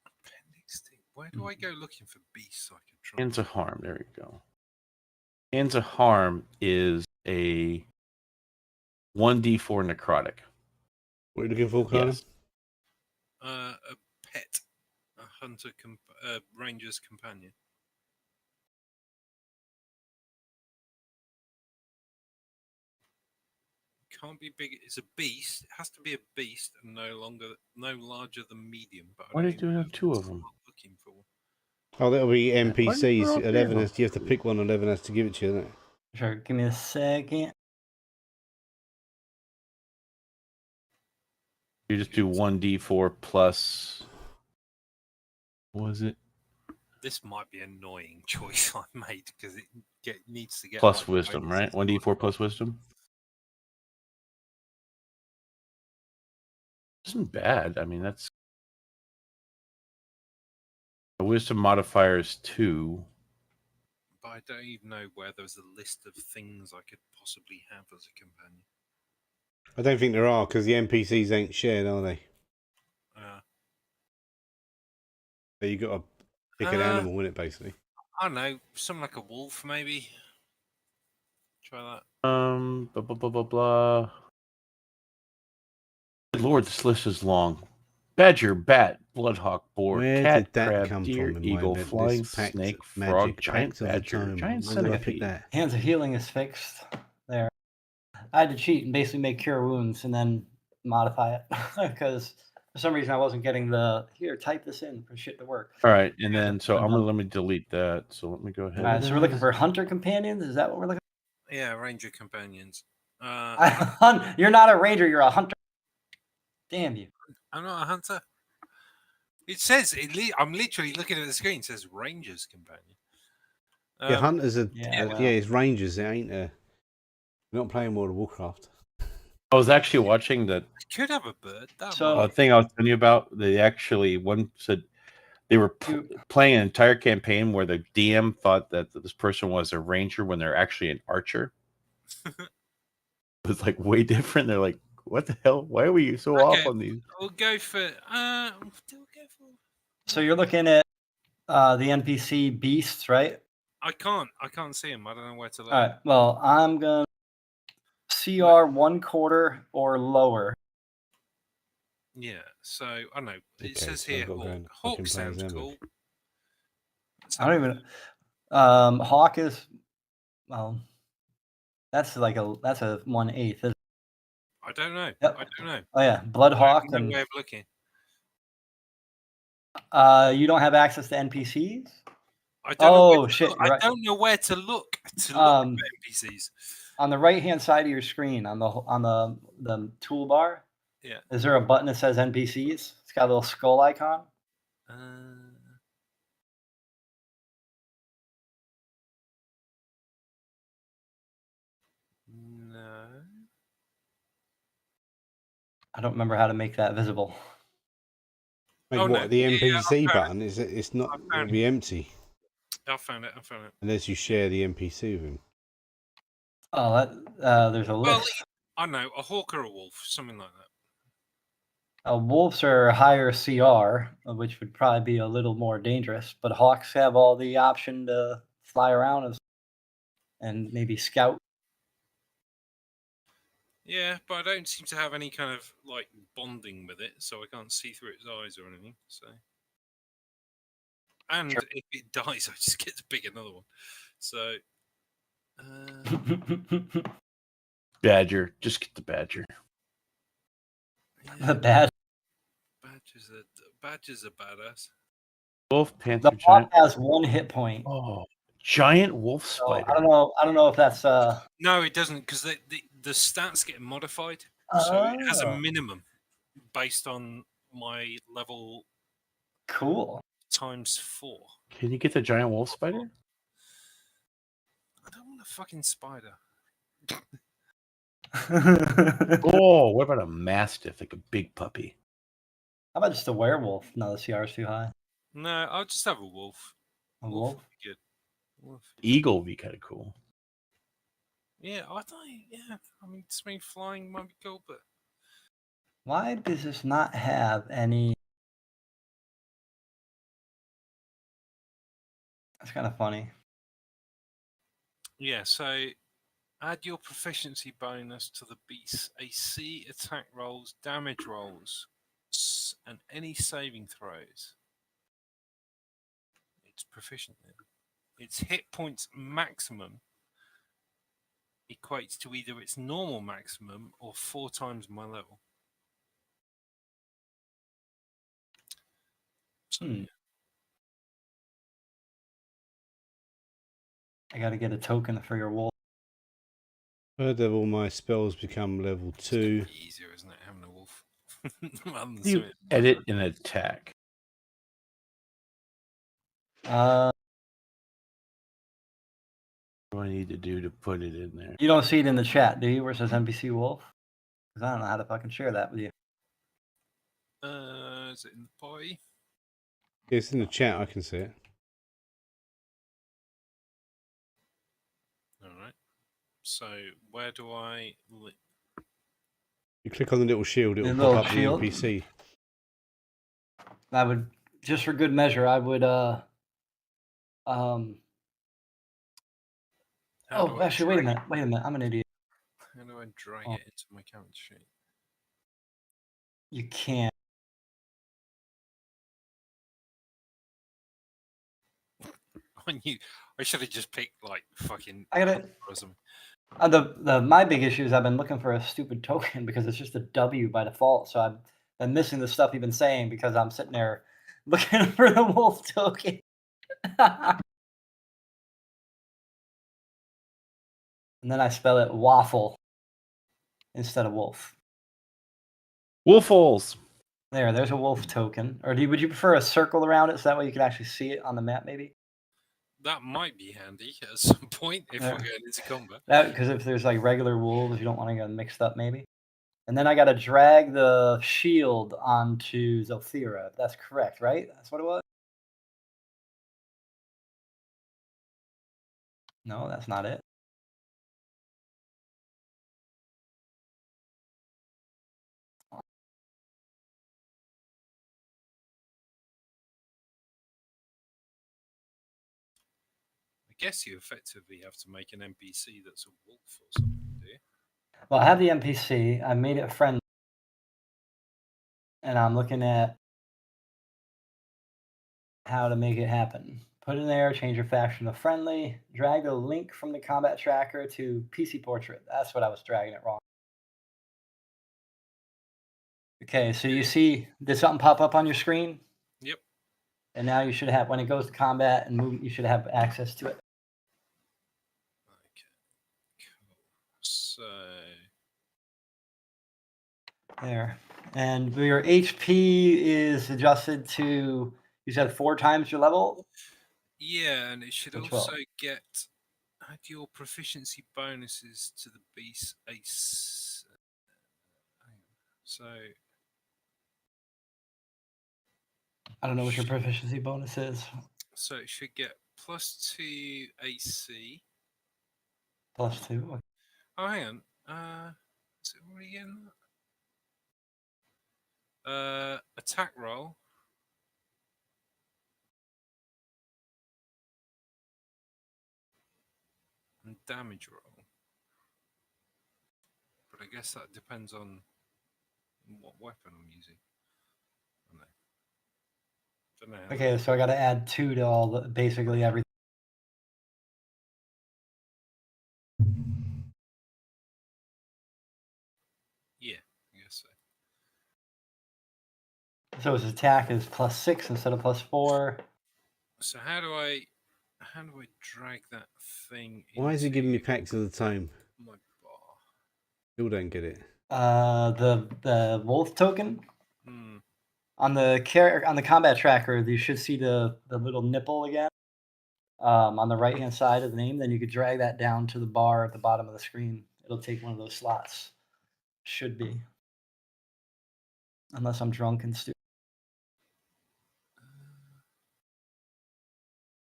S4: Appendix D. Where do I go looking for beasts so I can try?
S1: hands of harm? There you go. Hands of harm is a 1d4 necrotic.
S2: What are you looking for, Colin?
S1: Yes.
S4: A pet, a hunter, ranger's companion. Can't be big. It's a beast. It has to be a beast and no larger than medium. But
S1: Why did you have 2 of them?
S4: Looking for.
S2: Oh, that'll be NPCs.
S1: Why-
S2: 11 has, you have to pick one. 11 has to give it to you, isn't it?
S3: Sure, give me a second.
S1: You just do 1d4 plus. What was it?
S4: This might be an annoying choice I made because it needs to get
S1: Plus
S4: my
S1: wisdom,
S4: bonuses.
S1: right? 1d4 plus wisdom. isn't bad. I mean, that's wisdom modifier is 2.
S4: But I don't even know where there's a list of things I could possibly have as a companion.
S2: I don't think there are because the NPCs ain't shared, are they? So you got to pick an animal, isn't it? Basically.
S4: I don't know, something like a wolf, maybe. Try that.
S1: Blah blah blah blah blah. Good Lord, this list is long. Badger, bat, bloodhawk, boar,
S2: Where
S1: cat,
S2: did that
S1: crab,
S2: come
S1: deer,
S2: from in
S1: eagle,
S2: my event?
S1: flying
S2: This pact
S1: snake,
S2: of
S1: frog,
S2: magic,
S1: giant
S2: pact of the
S1: badger,
S2: tome.
S1: giant
S2: When did I pick
S1: centipede.
S2: that?
S3: Hands of Healing is fixed there. I had to cheat and basically make Cure Wounds and then modify it because for some reason I wasn't getting the here. Type this in for shit to work.
S1: All right, and then so let me delete that. So let me go ahead.
S3: All right, so we're looking for hunter companions. Is that what we're looking
S4: Yeah, ranger companions.
S3: for? You're not a ranger. You're a hunter. Damn you.
S4: I'm not a hunter. It says, I'm literally looking at the screen. It says Rangers companion.
S2: Yeah, hunters are.
S3: yeah, well.
S2: It's rangers. It ain't a. We're not playing World of Warcraft.
S1: I was actually watching the
S4: I could have a bird. That
S3: So-
S1: thing I was telling you about. They actually one said they were playing an entire campaign where the DM thought that this person was a ranger when they're actually an archer. It was like way different. They're like, "What the hell? Why are we so off on these?"
S4: We'll go for.
S3: So you're looking at the NPC beasts, right?
S4: I can't see them. I don't know where to look.
S3: All right. Well, I'm gonna CR 1/4 or lower.
S4: Yeah. So I don't know. It
S2: Okay,
S4: says
S2: so I've
S4: here
S2: got to go
S4: Hawk.
S2: and
S4: Hawk
S2: fucking play as
S4: sounds
S2: them.
S4: cool.
S3: I don't even. Hawk is. Well, that's a 1/8.
S4: I don't know.
S3: Yep.
S4: I don't know.
S3: Oh yeah, Bloodhawk.
S4: No way of looking.
S3: You don't have access to NPCs.
S4: I don't know where to
S3: shit!
S4: look.
S3: You're
S4: I
S3: right.
S4: don't know where to look at NPCs.
S3: On the right hand side of your screen, on the toolbar,
S4: Yeah.
S3: is there a button that says NPCs? It's got a little skull icon.
S4: No.
S3: I don't remember how to make that visible.
S2: Like what? The NPC button is it's not. It'll be empty.
S4: I found it.
S2: Unless you share the NPC with him.
S3: Oh, there's a list.
S4: Well, I know a hawk or a wolf, something like that.
S3: Wolves are higher CR, which would probably be a little more dangerous. But hawks have all the option to fly around and maybe scout.
S4: Yeah, but I don't seem to have any kind of like bonding with it, so I can't see through its eyes or anything. So, and if it dies, I just get to pick another one. So,
S1: Badger, just get the badger.
S3: Yeah. The badger.
S4: Badger's a badass.
S1: Wolf, panther,
S3: the hawk has 1 hit point.
S1: Oh, giant wolf spider.
S3: So I don't know if that's.
S4: No, it doesn't, because the stats get modified, so it has a minimum based on my level.
S3: Cool.
S4: ×4.
S1: Can you get the giant wolf spider?
S4: I don't want a fucking spider.
S1: Oh, what about a mastiff, like a big puppy?
S3: How about just a werewolf? No, the CR is too high.
S4: No, I'll just have a wolf.
S3: A wolf?
S4: Would be good. Wolf.
S1: Eagle would be kind of cool.
S4: Yeah, I thought. Yeah, I mean, something flying might be cool, but
S3: why does this not have any? That's kind of funny.
S4: Yeah, so add your proficiency bonus to the beast's AC attack rolls, damage rolls, and any saving throws. It's proficient in. Its hit points maximum equates to either its normal maximum or 4 times my level. So, yeah.
S3: I got to get a token for your wolf.
S2: Heard that all my spells become level 2.
S4: It's easier, isn't it, having a wolf?
S1: You edit and attack.
S3: What
S1: do I need to do to put it in there?
S3: You don't see it in the chat, do you? Where it says NPC wolf? Because I don't know how to fucking share that with you.
S4: Is it in the party?
S2: Yeah, it's in the chat. I can see it.
S4: All right. So where do I?
S2: You click on the little shield. It
S3: The
S2: will
S3: little
S2: pop up
S3: shield?
S2: the NPC.
S3: I would, just for good measure, I would
S4: How
S3: Oh,
S4: do I
S3: actually, wait a
S4: drag
S3: minute. Wait a minute. I'm an idiot.
S4: How do I drag
S3: Oh.
S4: it into my character sheet?
S3: You can't.
S4: I knew I should have just picked like fucking.
S3: I gotta.
S4: Or something.
S3: My big issue is I've been looking for a stupid token because it's just a W by default. So I've been missing the stuff you've been saying because I'm sitting there looking for the wolf token. And then I spell it waffle instead of wolf.
S1: Wolfholes.
S3: There's a wolf token. Or would you prefer a circle around it so that way you can actually see it on the map, maybe?
S4: That might be handy at some point if
S3: Yeah.
S4: we're going into combat.
S3: Because if there's like regular wolves, you don't want to get mixed up, maybe. And then I got to drag the shield onto Zolthira. That's correct, right? That's what it was? No, that's not it.
S4: I guess you effectively have to make an NPC that's a wolf or something, do you?
S3: Well, I have the NPC. I made it friendly. And I'm looking at how to make it happen. Put in there, change your faction to friendly, drag the link from the combat tracker to PC portrait. That's what I was dragging it wrong. Okay, so you see, did something pop up on your screen?
S4: Yep.
S3: And now you should have, when it goes to combat and move, you should have access to it.
S4: Okay. Cool. So
S3: There. And your HP is adjusted to, you said 4 times your level?
S4: yeah, and it should
S3: Or
S4: also
S3: 12.
S4: add your proficiency bonuses to the beast ace. So
S3: I don't know what your proficiency bonus is.
S4: so it should get +2 AC.
S3: +2.
S4: Oh, hang on. Is it already in that? Attack roll. And damage roll. But I guess that depends on what weapon I'm using. Don't know how
S3: Okay, so I got to add 2 to all the, basically everything.
S4: Yeah, I guess so.
S3: So his attack is +6 instead of +4.
S4: So how do I drag that thing?
S2: Why is he giving me
S4: into
S2: packs of the time?
S4: my bar?
S2: Still don't get it.
S3: The wolf token
S4: Hmm.
S3: on the combat tracker, you should see the little nipple again. On the right hand side of the name, then you could drag that down to the bar at the bottom of the screen. It'll take one of those slots. Should be. Unless I'm drunk and stupid.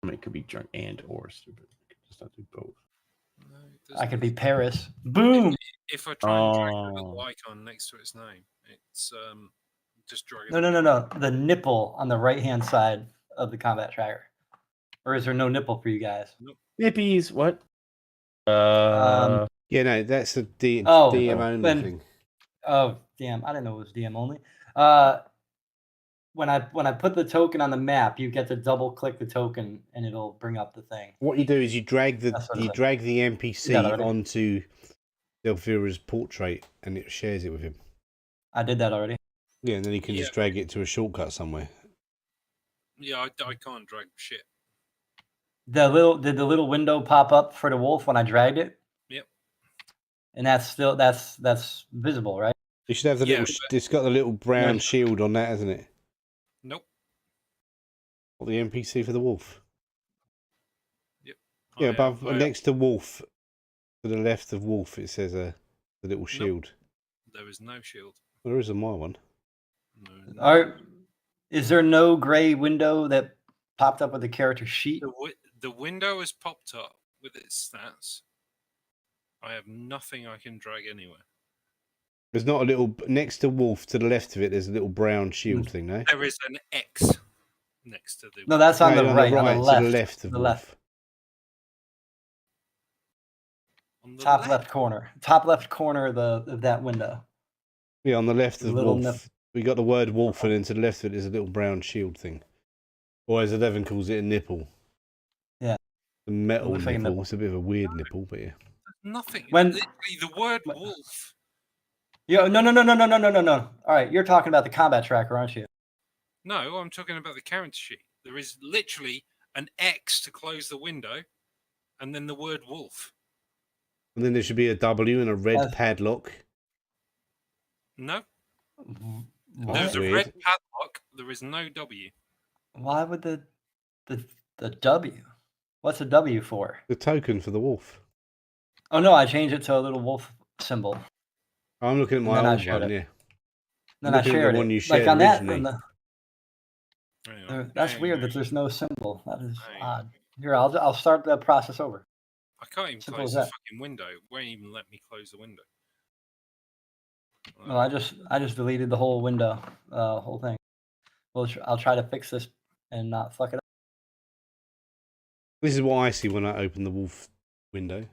S1: I mean, it could be drunk and or stupid. It could just not do both.
S4: No, it
S3: I could
S4: doesn't.
S3: be Paris. Boom!
S4: If I try and drag the little
S1: Oh.
S4: icon next to its name, it's just drag it.
S3: No. The nipple on the right hand side of the combat tracker. Or is there no nipple for you guys?
S1: Nippies, what?
S2: Yeah, no, that's a DM
S3: Oh,
S2: only
S3: then-
S2: thing.
S3: Oh, damn. I didn't know it was DM only. When I put the token on the map, you get to double click the token and it'll bring up the thing.
S2: What you do is you drag the
S3: That's what it is.
S2: NPC
S3: Yeah, already.
S2: onto Delphira's portrait and it shares it with him.
S3: I did that already.
S2: Yeah, and then he can just drag it to a shortcut somewhere.
S4: Yeah, I can't drag shit.
S3: Did the little window pop up for the wolf when I dragged it?
S4: Yep.
S3: And that's visible, right?
S2: You should have the
S4: Yeah,
S2: little. It's got the little brown
S3: No.
S2: shield on that, hasn't it?
S4: Nope.
S2: What, the NPC for the wolf?
S4: Yep.
S2: Yeah, above next to wolf, to the left of wolf, it says the little shield.
S4: There is no shield.
S2: Well, there is on my one.
S3: Is there no gray window that popped up with the character sheet?
S4: The window has popped up with its stats. I have nothing I can drag anywhere.
S2: There's not a little next to Wolf to the left of it. There's a little brown shield thing, no?
S4: There is an X next to the.
S3: No, that's on the right. On the
S2: to
S3: left.
S2: the left of
S3: the
S2: Wolf.
S3: left.
S4: On the
S3: Top left corner. Top left corner of that window.
S2: Yeah, on the left of
S3: little
S2: Wolf. We got the word Wolf, and then to the left of it is a little brown shield thing. Or as Eleven calls it, a nipple.
S3: Yeah.
S2: The metal
S3: looks like a
S2: nipple.
S3: nipple.
S2: It's a bit of a weird nipple, but yeah.
S4: Nothing.
S3: When-
S4: Literally, the word wolf.
S3: Yeah, no. All right, you're talking about the combat tracker, aren't you?
S4: No, I'm talking about the character sheet. There is literally an X to close the window, and then the word wolf.
S2: And then there should be a W and a red padlock.
S4: No,
S3: What?
S4: there's a
S2: weird.
S4: red padlock. There is no W.
S3: Why would the W? What's a W for?
S2: The token for the wolf.
S3: Oh no, I changed it to a little wolf symbol.
S2: I'm looking at my
S3: And then I
S2: old
S3: shared
S2: one,
S3: it.
S2: yeah.
S3: Then I
S2: looking at the
S3: shared
S2: one
S3: it.
S2: you shared
S3: like on that,
S2: originally.
S4: Hang on,
S3: that's
S4: hang
S3: weird
S4: on.
S3: that there's no symbol. That is
S4: Hang on.
S3: odd. Here, I'll start the process over.
S4: I can't even
S3: Simple
S4: close
S3: as
S4: the
S3: that.
S4: fucking window. It won't even let me close the window.
S3: No, I just deleted the whole window, whole thing. Well, I'll try to fix this and not fuck it up.
S2: This is what I see when I open the wolf window.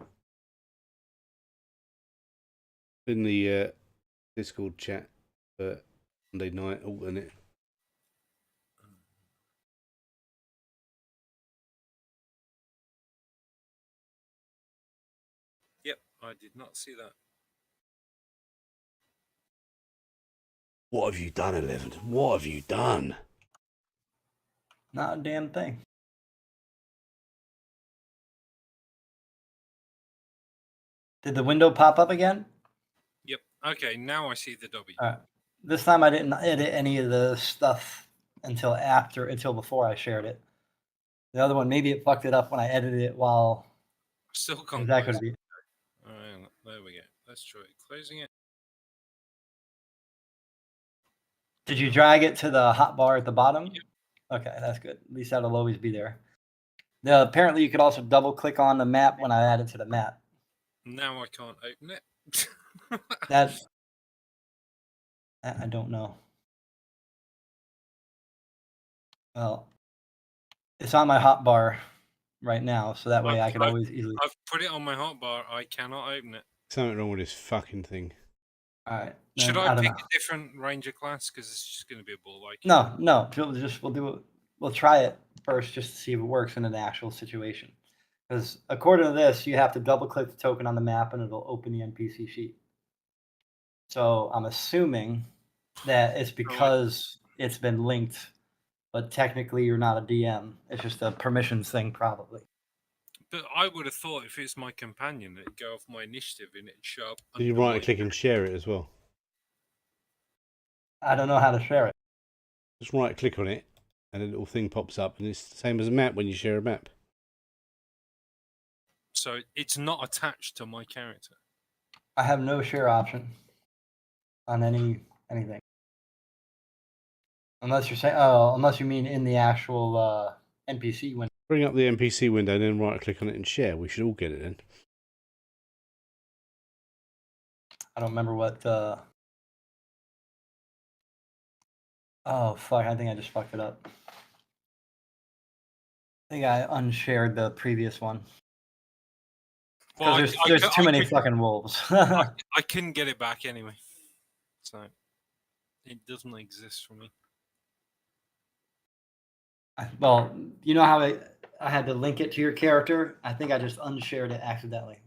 S2: In the Discord chat for Monday night alternate.
S4: Yep, I did not see that.
S2: What have you done, 11? What have you done?
S3: Not a damn thing. Did the window pop up again?
S4: Yep. Okay, now I see the W.
S3: All right. This time I didn't edit any of the stuff until before I shared it. The other one, maybe it fucked it up when I edited it while.
S4: Still can't
S3: That
S4: close
S3: could be.
S4: it. All right, there we go. Let's try closing it.
S3: Did you drag it to the hotbar at the bottom? Yep. Okay, that's good. At least that'll always be there. Apparently, you could also double click on the map when I add it to the map.
S4: Now I can't open it.
S3: That I don't know. Well, it's on my hotbar right now, so that way I can always easily.
S4: I've put it on my hotbar. I cannot open it.
S2: Something wrong with this fucking thing.
S3: All right.
S4: Should I pick a different ranger class? Because it's just going to be a ball like.
S3: No. We'll do it. We'll try it first just to see if it works in an actual situation. Because according to this, you have to double click the token on the map and it'll open the NPC sheet. So I'm assuming that it's because it's been linked, but technically you're not a DM. It's just a permissions thing, probably.
S4: But I would have thought if it's my companion, it'd go off my initiative and it'd show up.
S2: Did you right click and share it as well?
S3: I don't know how to share it.
S2: Just right click on it and a little thing pops up, and it's the same as a map when you share a map.
S4: So it's not attached to my character.
S3: I have no share option on anything. Unless you're saying, unless you mean in the actual NPC window.
S2: Bring up the NPC window and then right click on it and share. We should all get it then.
S3: I don't remember what. Oh fuck! I think I just fucked it up. I think I unshared the previous one. Well, there's too many fucking wolves.
S4: I couldn't get it back anyway, so it doesn't exist for me.
S3: Well, you know how I had to link it to your character? I think I just unshared it accidentally.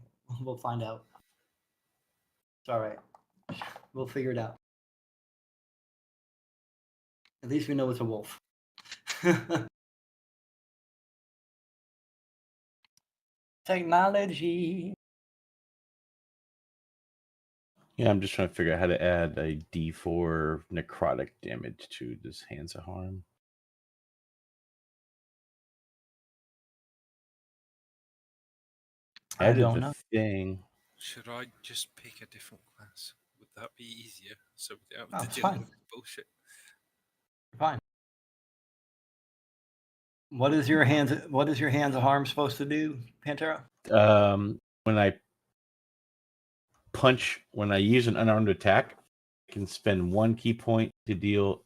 S3: We'll find out. It's all right. We'll figure it out. At least we know it's a wolf. Technology.
S1: Yeah, I'm just trying to figure out how to add a D4 necrotic damage to this Hands of Harm.
S3: I don't know.
S1: Thing.
S4: Should I just pick a different class? Would That'd be easier. So we don't
S3: Oh,
S4: have
S3: it's
S4: to deal
S3: fine.
S4: with bullshit.
S3: Fine. What is your hands of harm supposed to do, Pantera?
S1: When I use an unarmed attack, I can spend 1 key point to deal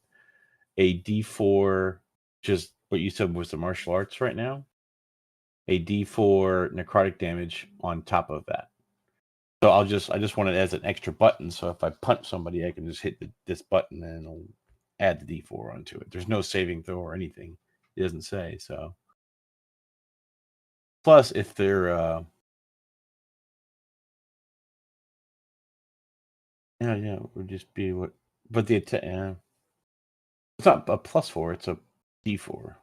S1: a D4, just what you said was the martial arts right now, a D4 necrotic damage on top of that. So I just want it as an extra button. So if I punch somebody, I can just hit this button and it'll add the D4 onto it. There's no saving throw or anything. It doesn't say so. Plus, if they're yeah, it would just be what. But the attack, it's not a +4. It's a D4.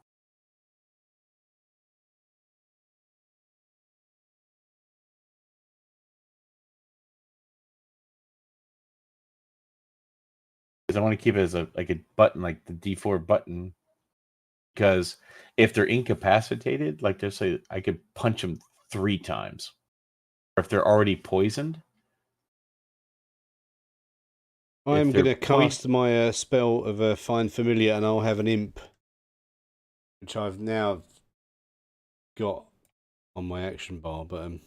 S1: Because I want to keep it as a button, like the D4 button. Because if they're incapacitated, like they say, I could punch them 3 times. Or if they're already poisoned.
S2: I'm going to cast my spell of Find Familiar, and I'll have an imp, which I've now got on my action bar, but I'm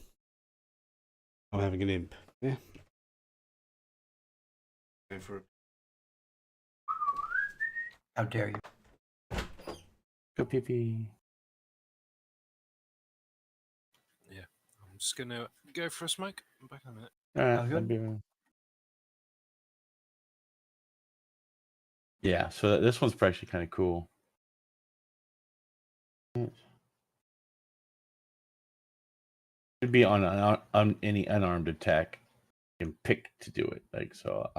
S2: having an imp. Yeah. Go for it.
S3: How dare you?
S1: Go pee.
S4: Yeah, I'm just gonna go for a smoke. I'm back in a minute.
S1: That'd be right. Yeah, so this one's actually kind of cool. Should be on any unarmed attack. You can pick to do it. Like so.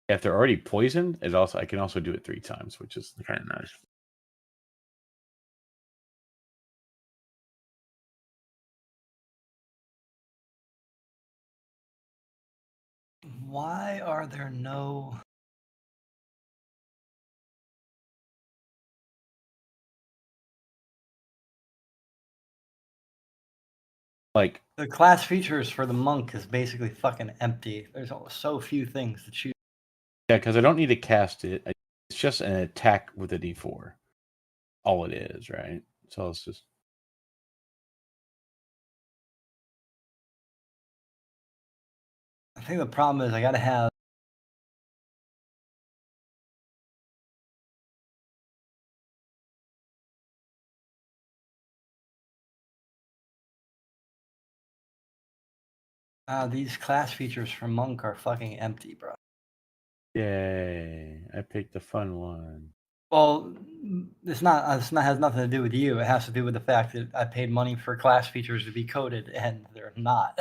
S1: If they're already poisoned, I can also do it 3 times, which is kind of nice.
S3: Why are there no...
S1: Like
S3: the class features for the monk is basically fucking empty. There's so few things to choose.
S1: Yeah, because I don't need to cast it. It's just an attack with a D4. All it is, right? So it's just.
S3: I think the problem is I gotta have... these class features for monk are fucking empty, bro.
S1: Yay! I picked the fun one.
S3: Well, it's not has nothing to do with you. It has to do with the fact that I paid money for class features to be coded, and they're not.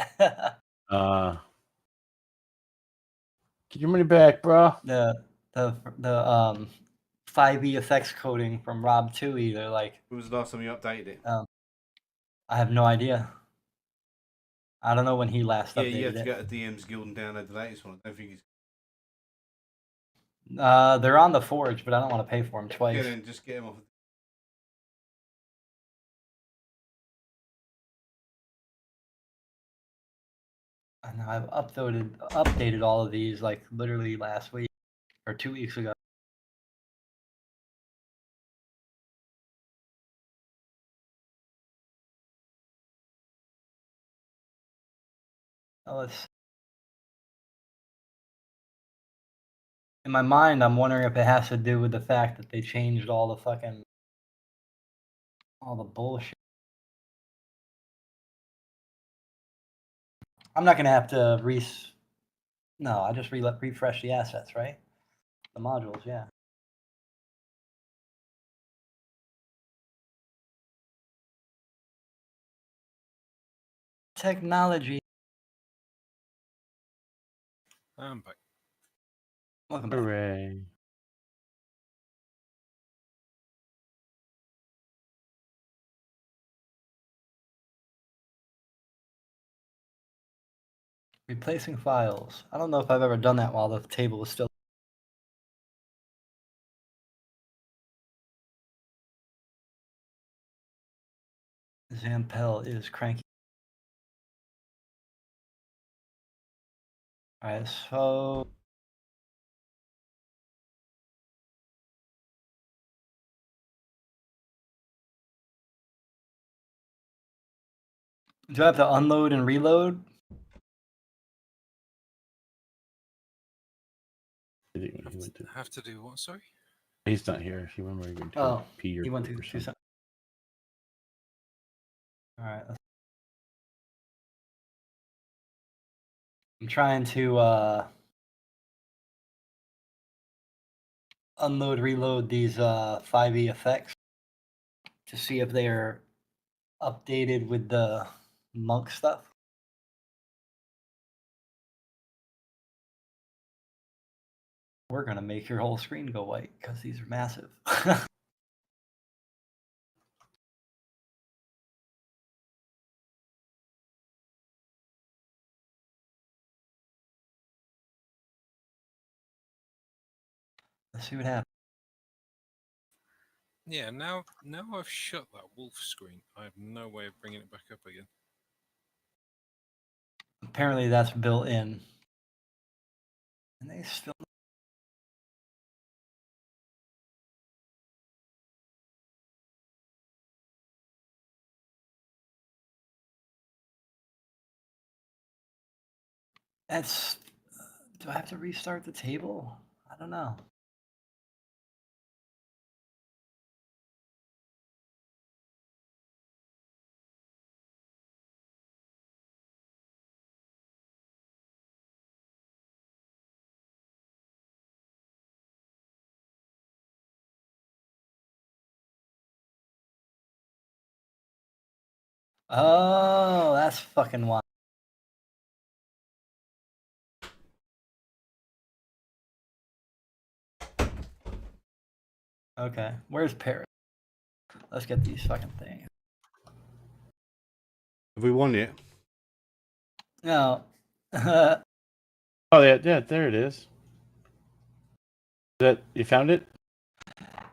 S1: Get your money back, bro.
S3: The 5e effects coding from Rob Toohey, they're like...
S2: When was the last time you updated it?
S3: I have no idea. I don't know when he last updated it.
S2: Yeah, you have to go to DM's Guild and download the latest one. I don't think it's...
S3: They're on the Forge, but I don't want to pay for them twice.
S2: Yeah, then just get them off.
S3: I know I've updated all of these like literally last week or 2 weeks ago. In my mind, I'm wondering if it has to do with the fact that they changed all the bullshit. I'm not gonna have to No, I just refresh the assets, right? The modules, yeah. Technology.
S4: I'm back.
S3: Welcome back.
S1: Hooray!
S3: Replacing files. I don't know if I've ever done that while the table was still... Zampel is cranky. All right, so do I have to unload and reload?
S1: He went to,
S4: Have to do what? Sorry.
S1: he's not here. He went to
S3: Oh,
S1: pee or
S3: he went to
S1: poop or
S3: do
S1: something.
S3: something. All right. I'm trying to unload, reload these 5e effects to see if they're updated with the monk stuff. We're gonna make your whole screen go white because these are massive. Let's see what happens.
S4: Yeah, now I've shut that wolf screen. I have no way of bringing it back up again.
S3: Apparently that's built in. And they still... That's... do I have to restart the table? I don't know. Oh, that's fucking wild. Okay, where's Paris? Let's get these fucking things.
S2: Have we won yet?
S3: No.
S1: Oh yeah, there it is. That you found it?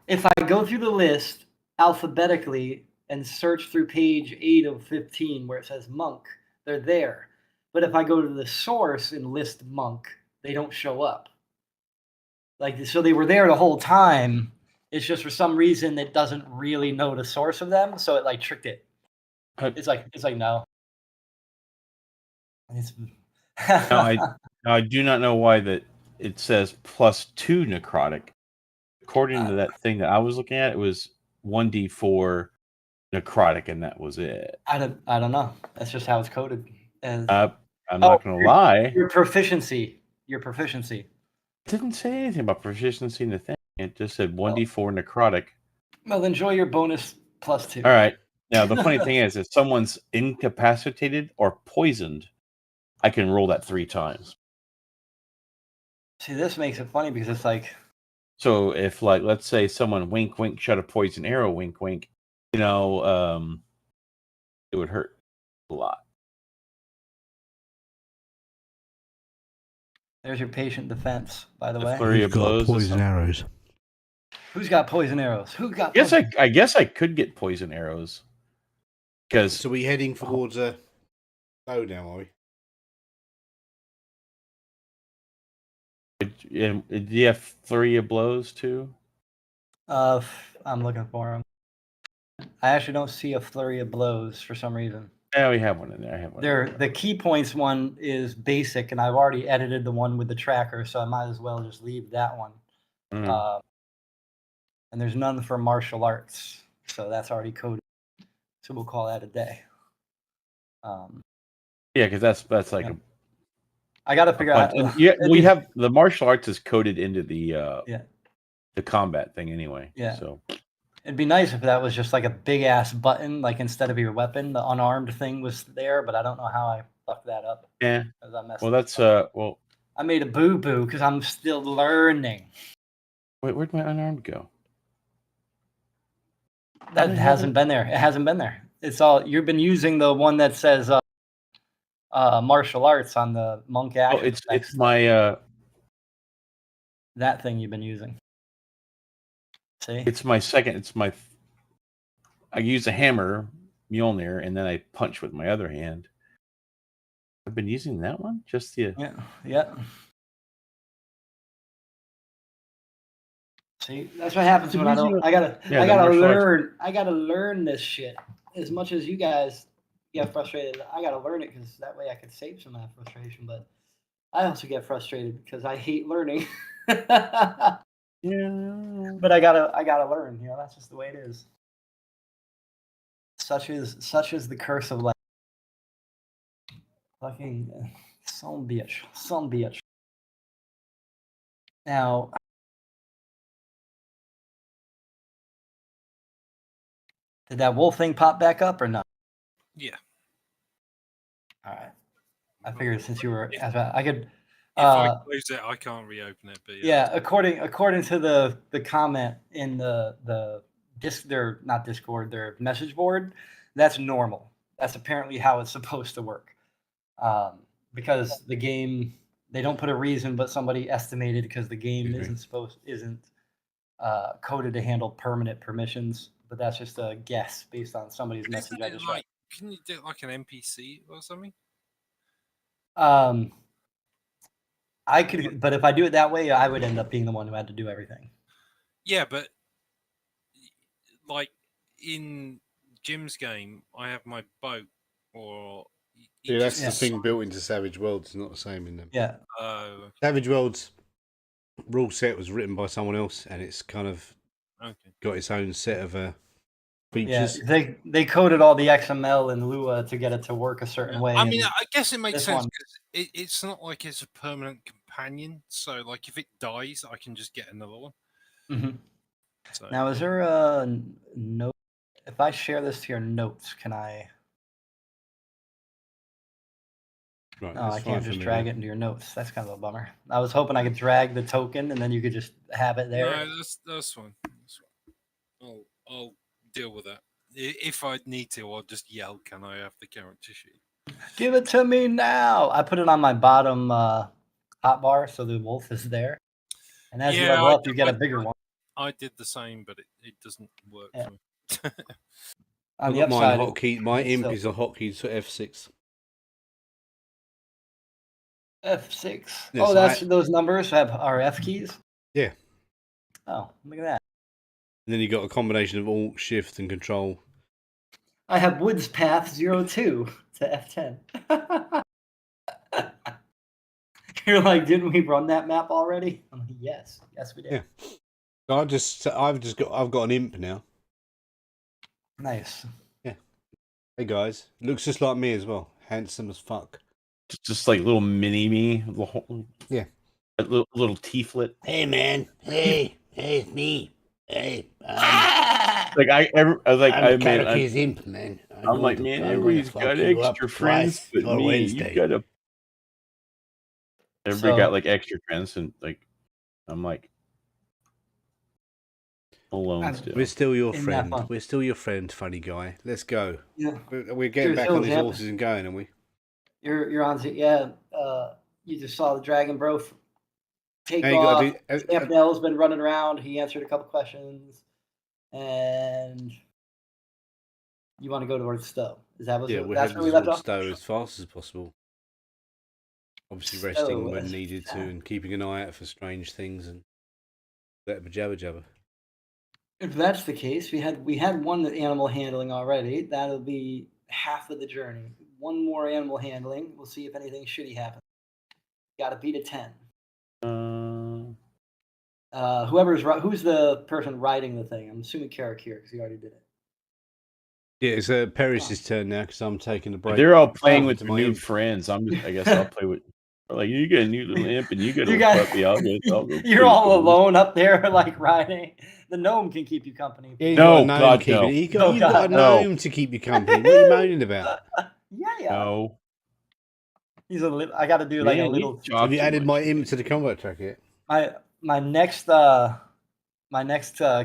S3: If I go through the list alphabetically and search through page 8 of 15 where it says monk, they're there. But if I go to the source and list monk, they don't show up. Like, so they were there the whole time. It's just for some reason it doesn't really know the source of them, so it like tricked it. It's like no. It's...
S1: Now I do not know why that it says +2 necrotic. According to that thing that I was looking at, it was 1d4 necrotic, and that was it.
S3: I don't know. That's just how it's coded. And
S1: I'm not gonna lie.
S3: Your proficiency. It
S1: didn't say anything about proficiency in the thing. It just said 1d4 necrotic.
S3: Well, enjoy your bonus +2.
S1: All right. Now the funny thing is, if someone's incapacitated or poisoned, I can roll that 3 times.
S3: See, this makes it funny because it's like...
S1: So if, like, let's say someone wink, wink, shot a poison arrow, wink, wink, it would hurt a lot.
S3: There's your patient defense, by the way.
S1: Flurry of blows.
S2: Poison arrows.
S3: Who's got poison arrows?
S1: I guess I could get poison arrows. Because
S2: So we heading towards a bow now, are we?
S1: do you have flurry of blows too?
S3: I'm looking for them. I actually don't see a flurry of blows for some reason.
S1: Yeah, we have one in there. I have one.
S3: The key points one is basic, and I've already edited the one with the tracker, so I might as well just leave that one.
S1: Mm-hmm.
S3: And there's none for martial arts, so that's already coded. So we'll call that a day.
S1: Yeah, because that's like
S3: I got to figure out.
S1: We have the martial arts is coded into the the combat thing anyway.
S3: Yeah.
S1: So
S3: it'd be nice if that was just like a big ass button, like instead of your weapon, the unarmed thing was there, but I don't know how I fucked that up.
S1: Yeah.
S3: Well,
S1: that's
S3: well. I made a boo boo because I'm still learning.
S1: Wait, where'd my unarmed go?
S3: That hasn't been there. It hasn't been there. It's all you've been using the one that says martial arts on the monk action.
S1: Oh, it's my
S3: that thing you've been using. See?
S1: It's my second. I use a hammer Mjolnir, and then I punch with my other hand. I've been using that one. Just the
S3: Yeah. See, that's what happens when I don't. I gotta learn this shit. As much as you guys get frustrated, I gotta learn it because that way I can save some of that frustration. But I also get frustrated because I hate learning.
S1: yeah.
S3: But I gotta learn. You know, that's just the way it is. Such is the curse of life. Fucking some bitch. Now, did that wolf thing pop back up or not?
S4: Yeah.
S3: All right. I figured since you were, I could.
S4: If I close it, I can't reopen it. But
S3: yeah, according to the comment in the their not Discord, their message board, that's normal. That's apparently how it's supposed to work. Because the game, they don't put a reason, but somebody estimated because the game isn't coded to handle permanent permissions. But that's just a guess based on somebody's message I just read.
S4: Can you do it like an NPC or something?
S3: I could, but if I do it that way, I would end up being the one who had to do everything.
S4: Yeah, but like in Jim's game, I have my boat, or
S2: yeah, that's the thing built into Savage Worlds. It's not the same in them.
S3: Yeah.
S2: Savage Worlds rule set was written by someone else, and it's kind of got its own set of features.
S3: Yeah, they coded all the XML in Lua to get it to work a certain way.
S4: I mean, I guess it makes sense because it's not like it's a permanent companion. So, like, if it dies, I can just get another one.
S3: Mm-hmm. So. Now, is there a note? If I share this to your notes, can I?
S2: Right,
S3: no, I can't just drag it into your notes. That's kind of a bummer. I was hoping I could drag the token and then you could just have it there.
S4: No, that's fine. I'll deal with that. If I need to, I'll just yell, "Can I have the character sheet?
S3: Give it to me now!" I put it on my bottom hotbar so the wolf is there. And as you level up, you get a bigger one.
S4: I did the same, but it doesn't work for me.
S3: On the upside,
S2: my imp is a hotkey to F6.
S3: F6. Yes, those numbers are F keys?
S2: Yeah.
S3: Oh, look at that.
S2: And then you got a combination of Alt, Shift, and Control.
S3: I have Woods Path 02 to F10. You're like, didn't we run that map already? I'm like, yes, we did.
S2: Yeah. I've got an imp now.
S3: Nice.
S2: Yeah. Hey guys, looks just like me as well. Handsome as fuck.
S1: Just like little mini me.
S2: Yeah.
S1: A little tieflet.
S2: Hey man. Hey, it's me. Hey.
S1: Like I made
S2: his imp, man.
S1: I'm like, man, everybody's got extra friends, but me, you gotta. Everybody got like extra friends, and like, I'm like alone still.
S2: We're still your friend. We're still your friend, funny guy. Let's go.
S3: Yeah.
S2: We're getting back on these horses and going, aren't we?
S3: You're on. Yeah. You just saw the dragon, bro. Take off. Snapnell's been running around. He answered a couple questions, and you want to go towards Stowe. Is that what?
S2: Yeah,
S3: that's where we left off.
S2: Stowe as fast as possible. Obviously, resting when needed to, and keeping an eye out for strange things and that jabba jabba.
S3: If that's the case, we had one animal handling already. That'll be half of the journey. One more animal handling. We'll see if anything shitty happens. Got to beat a 10. Who's the person riding the thing? I'm assuming Carrick here because he already did it.
S2: Yeah, it's Paris's turn now because I'm taking a break.
S1: They're all playing with new friends. I guess I'll play with. Like, you get a new little imp and you get a puppy. I'll go.
S3: You're all alone up there, like riding. The gnome can keep you company.
S2: Yeah, no, God, no. You got a gnome to keep you company. What are you moaning about?
S3: Yeah.
S1: No.
S3: He's I got to do like a little.
S2: Have you added my imp to the combat track yet?
S3: My next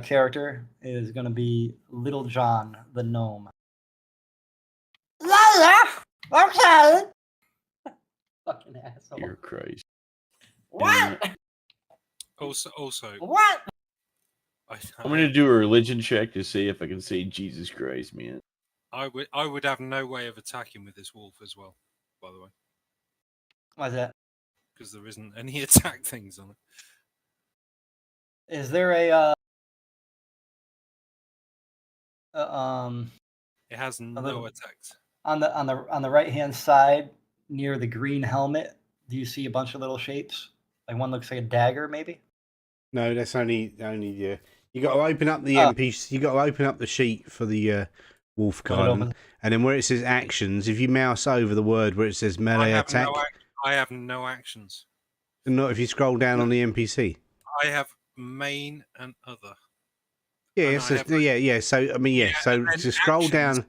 S3: character is going to be Little John the gnome. Okay. Fucking asshole.
S1: You're crazy.
S3: What?
S4: Also.
S3: What?
S1: I'm gonna do a religion check to see if I can say Jesus Christ, man.
S4: I would have no way of attacking with this wolf as well, by the way,
S3: Why is that?
S4: because there isn't any attack things on it.
S3: Is there a
S4: It has no
S3: little-
S4: attacks.
S3: on the right hand side near the green helmet? Do you see a bunch of little shapes? Like one looks like a dagger, maybe.
S2: No, that's only yeah. You got to open up the
S3: Oh.
S2: NPC. You got to open up the sheet for the wolf
S3: When it
S2: garden,
S3: opens-
S2: and then where it says actions, if you mouse over the word where it says melee attack,
S4: I have no actions.
S2: and not if you scroll down on the NPC.
S4: I have main and other.
S2: Yeah,
S4: And
S2: so,
S4: I have,
S2: yeah. So I mean, yeah.
S4: Yeah,
S2: So
S4: and then
S2: just scroll
S4: actions.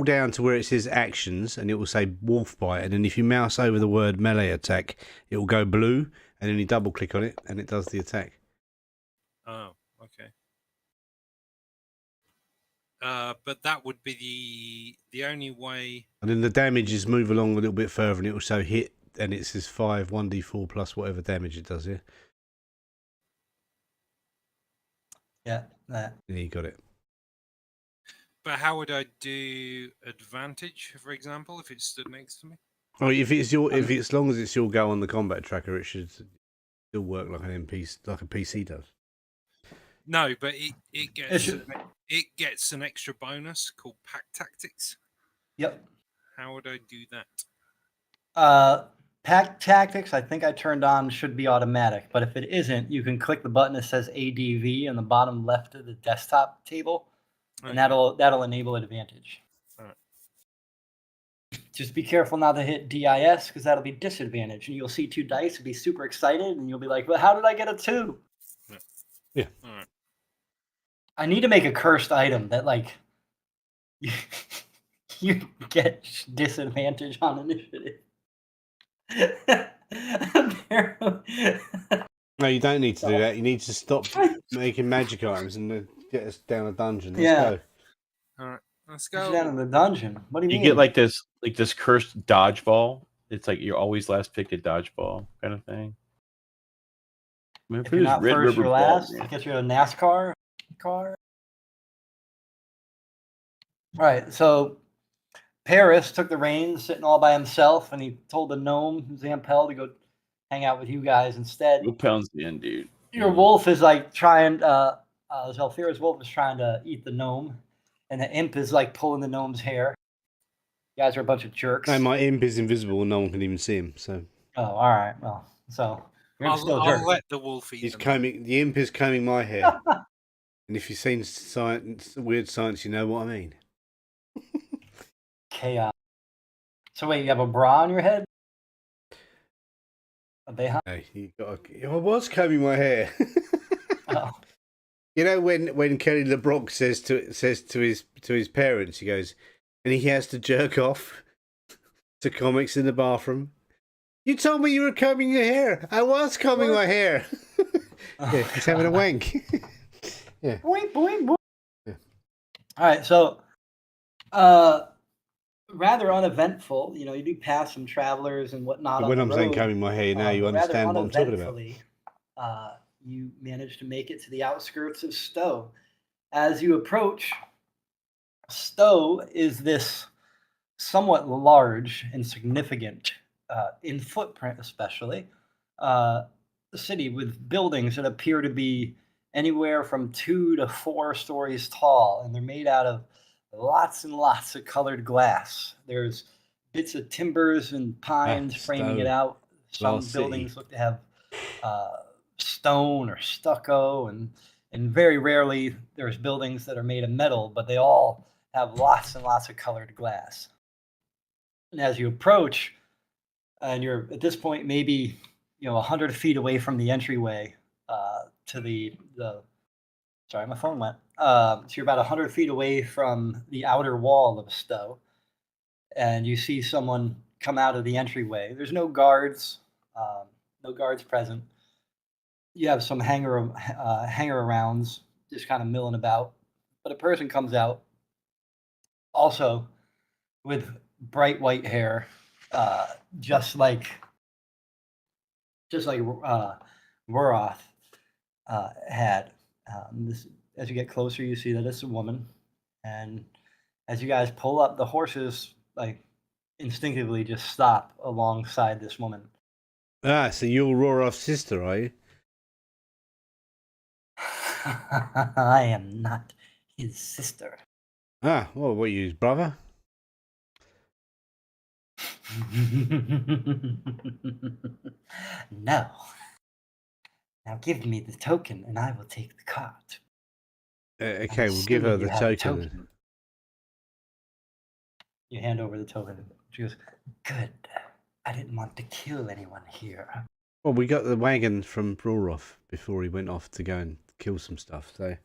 S2: down to where it says actions, and it will say wolf bite, and then if you mouse over the word melee attack, it will go blue, and then you double click on it, and it does the attack.
S4: Oh, okay. But that would be the only way.
S2: And then the damages move along a little bit further, and it will say hit, and it says 5 1d4 plus whatever damage it does. Yeah.
S3: Yeah, that.
S2: Yeah, you got it.
S4: But how would I do advantage, for example, if it stood next to me?
S2: Oh, if it's as long as it's your go on the combat tracker, it should still work like an NPC, like a PC does.
S4: No, but it gets
S3: should-
S4: it gets an extra bonus called Pack Tactics.
S3: Yep.
S4: How would I do that?
S3: Pack tactics, I think I turned on, should be automatic, but if it isn't, you can click the button that says ADV on the bottom left of the desktop table, and that'll enable advantage.
S4: Alright.
S3: Just be careful not to hit DIS, because that'll be disadvantage, and you'll see 2 dice and be super excited, and you'll be like, "Well, how did I get a 2?"
S2: Yeah.
S4: All right.
S3: I need to make a cursed item that like you get disadvantage on initiative.
S2: No, you don't need to do that. You need to stop making magic items and get us down a dungeon. Let's
S3: Yeah.
S2: go.
S4: All right. Let's
S3: Get
S4: go.
S3: down in the dungeon. What do you
S1: You
S3: mean?
S1: get like this cursed dodgeball. It's like you're always last pick at dodgeball kind of thing. I mean,
S3: if you're not first, you're last. Get you a NASCAR car. All right, so Paris took the reins, sitting all by himself, and he told the gnome Zampel to go hang out with you guys instead.
S1: Go pounds the end, dude.
S3: Your wolf is like trying. Zelfira's wolf is trying to eat the gnome, and the imp is like pulling the gnome's hair. You guys are a bunch of jerks.
S2: No, my imp is invisible and no one can even see him. So
S3: Oh, all right. Well, so you're still a jerk.
S4: I'll let the wolf eat
S2: he's
S4: them.
S2: combing. The imp is combing my hair. And if you've seen weird science, you know what I mean.
S3: Chaos. So wait, you have a bra on your head? A beha?
S2: Hey, I was combing my hair.
S3: Oh.
S2: You know when Kelly LeBrock says to his parents, he goes, and he has to jerk off to comics in the bathroom. You told me you were combing your hair. I was combing my hair. Yeah, he's having a wank. Yeah.
S3: Boing, boing, boing.
S2: Yeah.
S3: All right, so rather uneventful. You know, you do pass some travelers and whatnot.
S2: But
S3: on
S2: when
S3: the
S2: I'm saying
S3: road.
S2: combing my hair, now you
S3: Rather
S2: understand what I'm talking about.
S3: uneventfully, you manage to make it to the outskirts of Stowe. As you approach, Stowe is this somewhat large and significant, in footprint especially, city with buildings that appear to be anywhere from 2 to 4 stories tall, and they're made out of lots and lots of colored glass. There's bits of timbers and pines framing it
S2: Stowe.
S3: out. Some
S2: Glass
S3: buildings
S2: City.
S3: look to have stone or stucco, and very rarely there's buildings that are made of metal, but they all have lots and lots of colored glass. And as you approach, and you're at this point maybe 100 feet away from the entryway to the sorry, my phone went. So you're about 100 feet away from the outer wall of Stowe, and you see someone come out of the entryway. There's no guards, no guards present. You have some hanger-arounds just kind of milling about, but a person comes out, also with bright white hair, just like Wurath had. As you get closer, you see that it's a woman, and As you guys pull up, the horses like instinctively just stop alongside this woman.
S2: Ah, so you're Roroth's sister, are you?
S3: I am not his sister.
S2: Ah, well, what, you his brother?
S3: No. Now give me the token and I will take the cart.
S2: Okay, we'll give her the token.
S3: You hand over the token. She goes, good. I didn't want to kill anyone here.
S2: Well, we got the wagon from Roroth before he went off to go and kill some stuff, so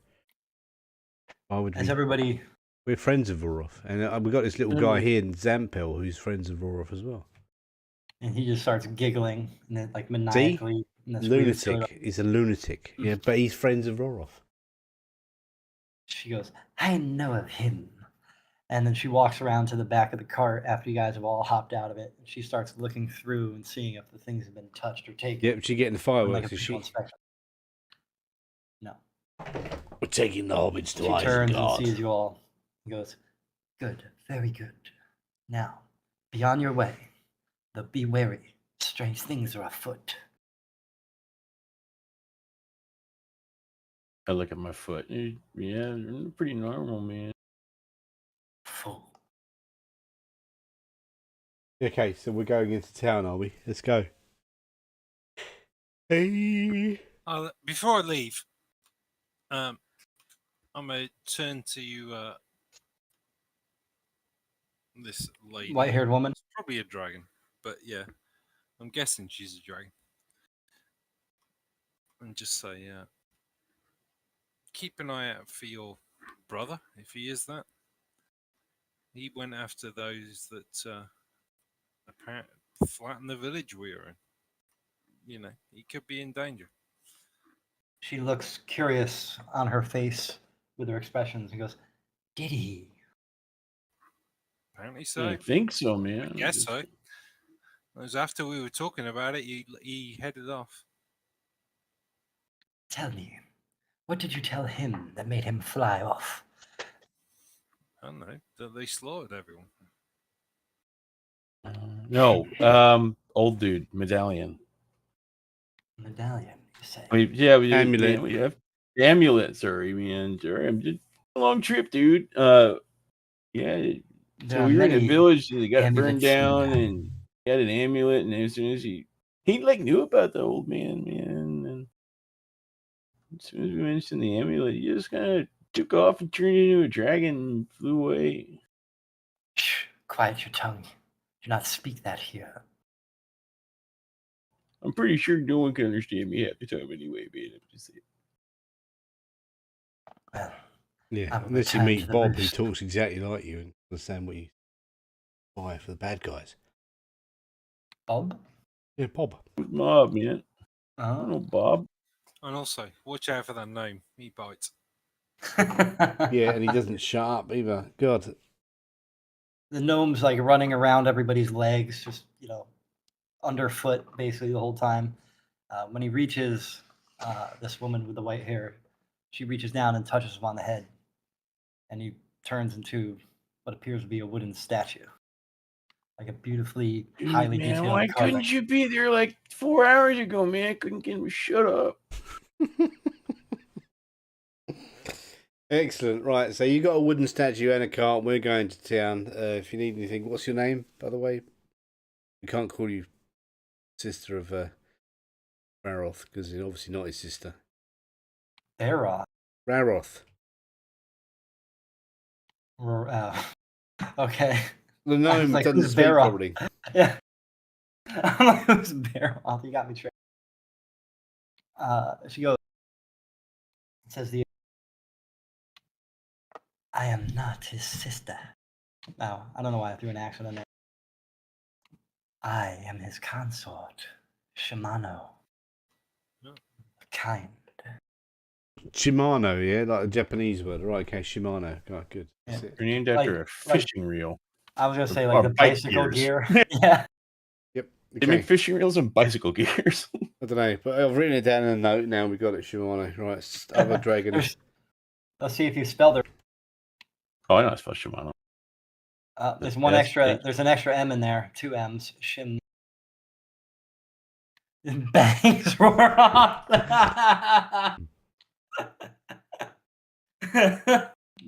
S2: why would
S3: As everybody...
S2: We're friends of Roroth, and we got this little guy here in Zampel who's friends of Roroth as well.
S3: And he just starts giggling, and then, like maniacally.
S2: Lunatic. He's a lunatic. Yeah, but he's friends of Roroth.
S3: She goes, I know of him. And then she walks around to the back of the cart after you guys have all hopped out of it. And she starts looking through and seeing if the things have been touched or taken.
S2: Yep, she getting the fireworks,
S3: like
S2: is she?
S3: inspection. No.
S2: We're taking the hobbits to Isengard.
S3: She turns and sees you all. And goes, good, very good. Now, be on your way. But be wary. Strange things are afoot.
S1: I look at my foot. Yeah, pretty normal, man.
S3: Fool.
S2: Okay, so we're going into town, are we? Let's go. Hey.
S4: Before I leave, I'm gonna turn to you. This lady,
S3: White-haired woman.
S4: It's probably a dragon, but yeah, I'm guessing she's a dragon. And just say, keep an eye out for your brother, if he is that. He went after those that apparently flattened the village we were in. You know, he could be in danger.
S3: She looks curious on her face with her expressions and goes, did he?
S4: Apparently so.
S1: I think so, man.
S4: I guess so. It was after we were talking about it, he headed off.
S3: Tell me, what did you tell him that made him fly off?
S4: I don't know. That they slaughtered everyone.
S1: No, old dude, medallion.
S3: Medallion, you say?
S2: Amulet.
S1: We have the amulet, sorry, man. Sorry, I'm just a long trip, dude. Yeah. So we were in a village and they got burned down and he had an amulet, and as soon as he like knew about the old man, and as soon as we mentioned the amulet, he just kind of took off and turned into a dragon and flew away.
S3: Shh, quiet your tongue. Do not speak that here.
S1: I'm pretty sure no one can understand me half the time anyway, man. I'm just saying.
S3: Well,
S2: yeah, unless you meet Bob, who talks exactly like you and understand what you buy for the bad guys.
S3: Bob?
S2: Yeah, Bob.
S1: Mob, man. I don't know, Bob.
S4: And also, watch out for that gnome. He bites.
S2: Yeah, and he doesn't shut up either. God.
S3: The gnome's like running around everybody's legs, just, underfoot basically the whole time. When he reaches this woman with the white hair, she reaches down and touches him on the head. And he turns into what appears to be a wooden statue. Like a beautifully highly detailed
S1: why
S3: carving.
S1: couldn't you be there like 4 hours ago, man? I couldn't get him to shut up.
S2: Excellent. Right, so you got a wooden statue and a cart. We're going to town. If you need anything, what's your name, by the way? We can't call you sister of Raroth, because you're obviously not his sister.
S3: Raroth.
S2: Raroth.
S3: Okay.
S2: The gnome
S3: like,
S2: doesn't speak properly.
S3: Yeah. I'm like, who's Raroth? You got me tricked. She goes, says I am not his sister. No, I don't know why I threw an accent in there. I am his consort, Shimano. Kind.
S2: Shimano, yeah, like a Japanese word. Right, okay, Shimano. Oh, good.
S3: Yeah.
S1: You're named after a fishing reel.
S3: I was gonna say
S1: Or
S3: the
S1: bike
S3: bicycle
S1: gears.
S3: gear. Yeah.
S2: Yep. Okay.
S1: They make fishing reels and bicycle gears.
S2: I don't know, but I've written it down in a note now. We got it, Shimano. Right, it's other dragon.
S3: Let's see if you spelled it.
S1: Oh, I know it's for Shimano.
S3: There's one
S1: Yes,
S3: extra.
S1: thank you.
S3: There's an extra M in there. 2 M's. Shim. Bangs roar off.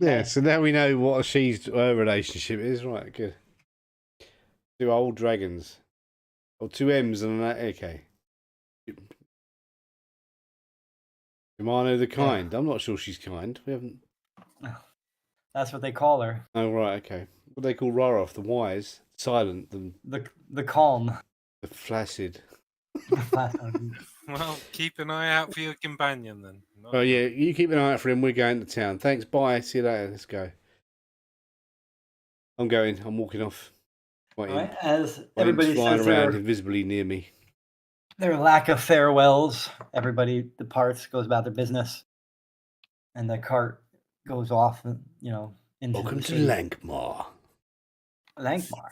S2: Yeah, so now we know what her relationship is. Right, good. 2 old dragons. Or 2 M's and an okay. Imano the kind. I'm not sure she's kind. We haven't.
S3: That's what they call her.
S2: Oh right, okay. What do they call Raroth? The wise, silent,
S3: The calm.
S2: the flaccid.
S4: Well, keep an eye out for your companion then.
S2: Oh yeah, you keep an eye out for him. We're going to town. Thanks. Bye. See you later. Let's go. I'm going. I'm walking off.
S3: Right, as
S2: My
S3: everybody
S2: imp's flying
S3: says
S2: around invisibly near me.
S3: their lack of farewells, everybody departs, goes about their business, and the cart goes off, into
S2: Welcome
S3: the
S2: to
S3: city.
S2: Lankhmar.
S3: Lankhmar.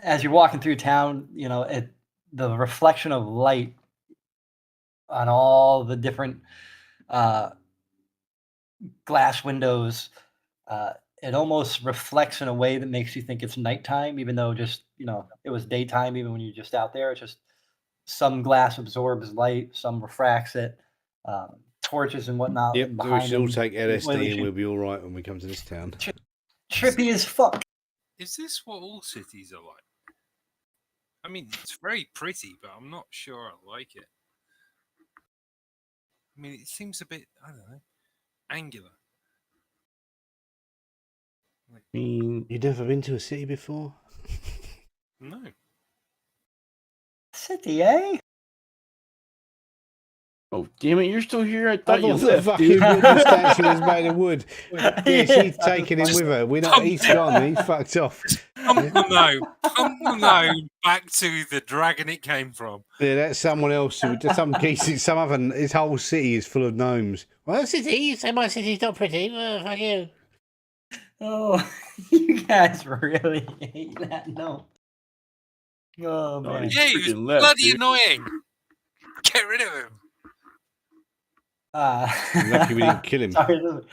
S3: As you're walking through town, the reflection of light on all the different glass windows, it almost reflects in a way that makes you think it's nighttime, even though it was daytime, even when you're just out there. It's just some glass absorbs light, some refracts it, torches and whatnot.
S2: Yep,
S3: and
S2: we
S3: behind
S2: should all
S3: them,
S2: take
S3: well,
S2: LSD
S3: they
S2: and
S3: should-
S2: we'll be all right when we come to this town.
S3: trippy as fuck.
S4: Is this what all cities are like? I mean, it's very pretty, but I'm not sure I like it. I mean, it seems a bit, I don't know, angular.
S2: I mean, you've never been to a city before?
S4: No.
S3: City, eh?
S1: Oh, damn it, you're still here? I
S2: I
S1: thought you
S2: thought the
S1: left,
S2: fucking
S1: dude.
S2: wooden statue was made of wood. Yeah, she's
S3: Yeah.
S2: taking him with her. He's gone. He's fucked off.
S4: Come back to the dragon it came from.
S2: Yeah, that's someone else. Some geese. Some other. His whole city is full of gnomes. Well, city. You say my city's not pretty. Well, fuck you.
S3: Oh, you guys really hate that note. Oh man.
S1: he's
S4: Yeah, he was
S1: freaking left,
S4: bloody
S1: dude.
S4: annoying. Get rid of him.
S2: Lucky we didn't kill him.
S3: Sorry, it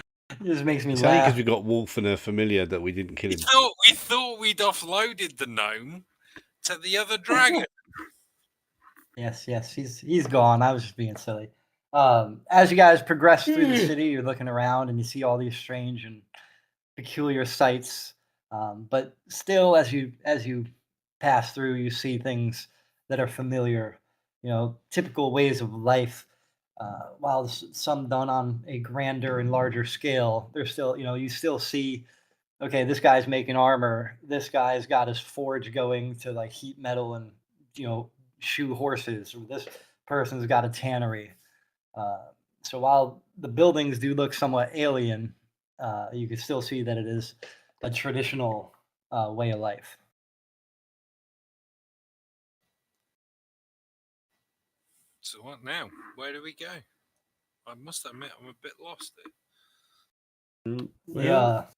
S3: just makes me
S2: It's only
S3: laugh.
S2: because we got Wolf and her familiar that we didn't kill him.
S4: We thought we'd offloaded the gnome to the other dragon.
S3: Yes, he's gone. I was just being silly. As you guys progress through the city, you're looking around and you see all these strange and peculiar sights. But still, as you pass through, you see things that are familiar. Typical ways of life. While some done on a grander and larger scale, there's still, you still see, okay, this guy's making armor. This guy's got his forge going to like heat metal and, shoe horses. Or this person's got a tannery. So while the buildings do look somewhat alien, you can still see that it is a traditional way of life.
S4: So what now? Where do we go? I must admit, I'm a bit lost there.
S1: Well,